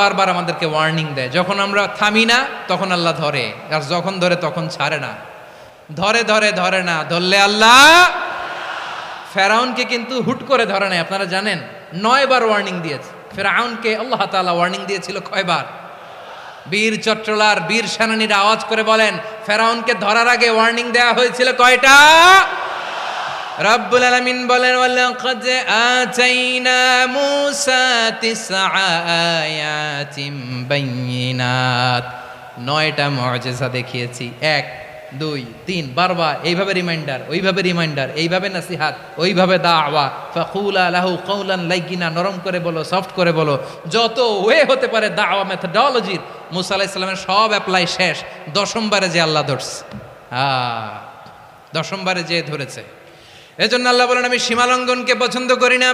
বারবার আমাদেরকে ওয়ার্নিং দেয়। যখন আমরা থামি না তখন আল্লাহ ধরে, আর যখন ধরে তখন ছাড়ে না। ধরে না, ধরলে আল্লাহ। ফেরাউনকে কিন্তু হুট করে ধরে নাই, আপনারা জানেন 9 বার ওয়ার্নিং দিয়েছে। ফেরাউনকে আল্লাহ তাআলা ওয়ার্নিং দিয়েছিল কয়বার? বীর চট্টলার বীর সেনানীরা আওয়াজ করে বলেন, ফেরাউনকে ধরার আগে ওয়ার্নিং দেওয়া হয়েছিল কয়টা? রব্বুল আলামিন বলেন, ওয়ালাকাদ আতাইনা মূসা 9 আয়াতিন বাইয়িনাত। 9টা মুআজিজা দেখিয়েছি। 1 2 3 বারবার এইভাবে রিমাইন্ডার, ওইভাবে রিমাইন্ডার, এইভাবে নাসিহাত, ওইভাবে দাওয়া। ফাকুলা লাহু কাওলান লাইয়িনা, নরম করে বলো, সফট করে বলো, যত ওয়ে হতে পারে দাওয়া মেথডোলজির। মুসা আলাইহিস সালামের সব অ্যাপ্লাই শেষ। 10ম বারে যে আল্লাহ ধরছে, 10ম বারে যে ধরেছে। এজন্য আল্লাহ বলেন, আমি সীমালঙ্ঘনকে পছন্দ করি না।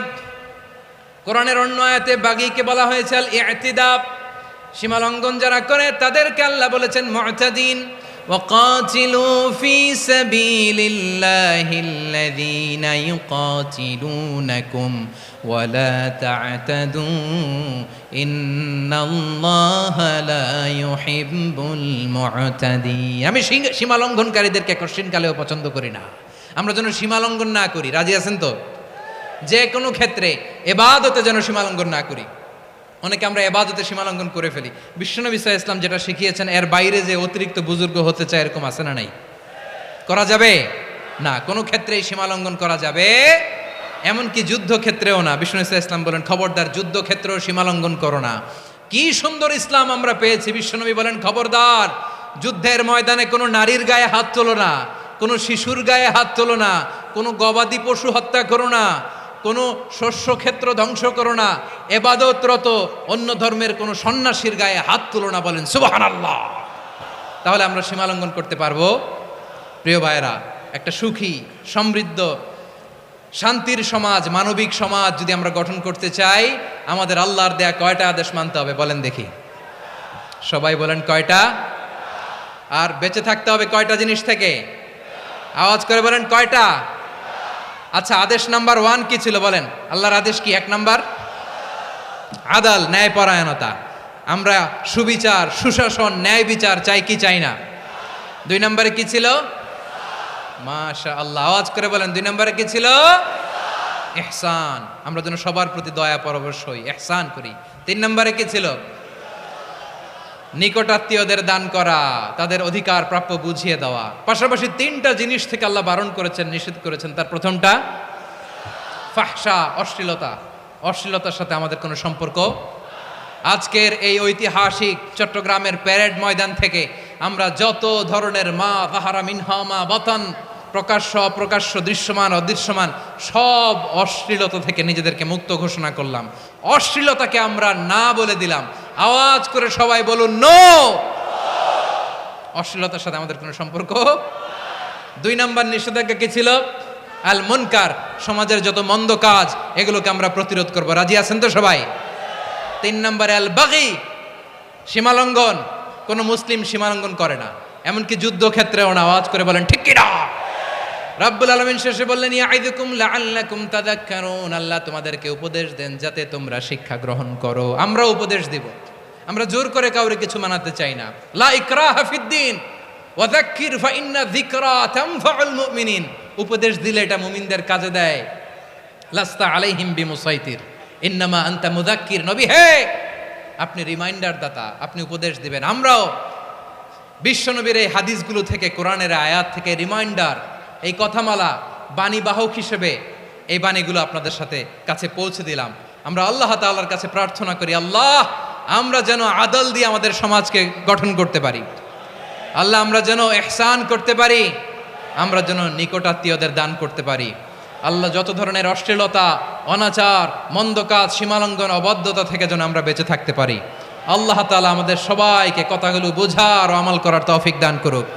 কোরআনের অন্য আয়াতে বাগীকে বলা হয়েছে আল ইতিদা। সীমালঙ্ঘন যারা করে তাদেরকে আল্লাহ বলেছেন মুতাদিন। وقاتلوا في سبيل الله الذين يقاتلونكم ولا تعتدوا إن الله لا يحب المعتدين। আমি সীমা লঙ্ঘনকারীদেরকে কোশ্চিন কালেও পছন্দ করি না। আমরা যেন সীমা লঙ্ঘন না করি। রাজি আছেন তো? যে কোনো ক্ষেত্রে এবাদতে যেন সীমালঙ্ঘন না করি। অনেকে আমরা এবাদতে সীমালঙ্ঘন করে ফেলি। বিশ্বনবী সাল্লাল্লাহু আলাইহি ওয়াসাল্লাম যেটা শিখিয়েছেন এর বাইরে যে অতিরিক্ত বুজুর্গ হতে চায় এরকম আছে না নাই? করা যাবে না, কোনো ক্ষেত্রেই সীমালঙ্ঘন করা যাবে, এমনকি যুদ্ধক্ষেত্রেও না। বিশ্বনবী সাল্লাল্লাহু আলাইহি ওয়াসাল্লাম বলেন খবরদার যুদ্ধক্ষেত্রেও সীমালঙ্ঘন করো না। কি সুন্দর ইসলাম আমরা পেয়েছি। বিশ্বনবী বলেন খবরদার যুদ্ধের ময়দানে কোনো নারীর গায়ে হাত তোলো না, কোনো শিশুর গায়ে হাত তোলো না, কোনো গবাদি পশু হত্যা করো না, কোনো শস্যক্ষেত্র ধ্বংস করো না, এবাদতরত অন্য ধর্মের কোনো সন্ন্যাসীর গায়ে হাত তুলো না। বলেন সুবহানাল্লাহ। তাহলে আমরা সীমালঙ্ঘন করতে পারবো? প্রিয় ভাইরা, একটা সুখী সমৃদ্ধ শান্তির সমাজ, মানবিক সমাজ যদি আমরা গঠন করতে চাই, আমাদের আল্লাহর দেয়া কয়টা আদেশ মানতে হবে বলেন দেখি? সবাই বলেন কয়টা? আর বেঁচে থাকতে হবে কয়টা জিনিস থেকে? আওয়াজ করে বলেন কয়টা? আচ্ছা, আদেশ নাম্বার 1 কি ছিল বলেন? আল্লাহর আদেশ কি? 1 নাম্বার আদাল, ন্যায়পরায়ণতা। আমরা সুবিচার, সুশাসন, ন্যায় বিচার চাই কি চাই না? 2 নম্বরে কি ছিল? মাশাআল্লাহ, আওয়াজ করে বলেন 2 নম্বরে কি ছিল? ইহসান, আমরা যেন সবার প্রতি দয়া পরবশ হই, ইহসান করি। 3 নম্বরে কি ছিল? নিকটাত্মীয়দের দান করা, তাদের অধিকার প্রাপ্য বুঝিয়ে দেওয়া। পাশাপাশি 3টা জিনিস থেকে আল্লাহ বারণ করেছেন, নিষেধ করেছেন। তার প্রথমটা ফাহশা, অশ্লীলতা। অশ্লীলতার সাথে আমাদের কোনো সম্পর্ক। আজকের এই ঐতিহাসিক চট্টগ্রামের প্যারেড ময়দান থেকে আমরা যত ধরনের মা যাহারা মিনহা মা বাতান, প্রকাশ্য অপ্রকাশ্য, দৃশ্যমান অদৃশ্যমান, সব অশ্লীলতা থেকে নিজেদেরকে মুক্ত ঘোষণা করলাম। অশ্লীলতাকে আমরা না বলে দিলাম। আওয়াজ করে সবাই বলুন নো। অশ্লীলতার সাথে আমাদের কোনো সম্পর্ক। 2 নম্বর নিষেধাজ্ঞা কি ছিল? আল মুনকার, সমাজের যত মন্দ কাজ এগুলোকে আমরা প্রতিরোধ করব। রাজি আছেন তো সবাই? 3 নম্বরে আল বাগি, সীমালঙ্ঘন। কোন মুসলিম সীমালঙ্ঘন করে না, এমনকি যুদ্ধক্ষেত্রেও না। আওয়াজ করে বলেন ঠিক কি না? রাব্বুল আলামিন শেষে বললেন ইয়াইদুকুম লাআল্লাকুম তাযাক্কারুন, আল্লাহ তোমাদেরকে উপদেশ দেন যাতে তোমরা শিক্ষা গ্রহণ করো। আমরা উপদেশ দিব, আমরা জোর করে কাউরে কিছু মানাতে চাই না। লা ইকরাহা ফিদ্দিন ওয়া যাক্কির ফা ইন্না যিকরা তানফাউল মুমিনিন। উপদেশ দিলে এটা মুমিনদের কাজে দেয়। লাস্তা আলাইহিম বিমুসাইতির ইন্নামা আনতা মুযাক্কির। নবী হে, আপনি রিমাইন্ডার দাতা, আপনি উপদেশ দিবেন। আমরাও বিশ্বনবীর এই হাদিসগুলো থেকে, কোরআনের আয়াত থেকে রিমাইন্ডার, এই কথামালা, বাণীবাহক হিসেবে এই বাণীগুলো আপনাদের সাথে কাছে পৌঁছে দিলাম। আমরা আল্লাহ তাআলার কাছে প্রার্থনা করি, আল্লাহ আমরা যেন আদল দিয়ে আমাদের সমাজকে গঠন করতে পারি। আল্লাহ আমরা যেন ইহসান করতে পারি, আমরা যেন নিকটাত্মীয়দের দান করতে পারি। আল্লাহ যত ধরনের অশ্লীলতা, অনাচার, মন্দ কাজ, সীমালঙ্ঘন, অবাধ্যতা থেকে যেন আমরা বেঁচে থাকতে পারি। আল্লাহ তাআলা আমাদের সবাইকে কথাগুলো বোঝার ও আমল করার তৌফিক দান করুক।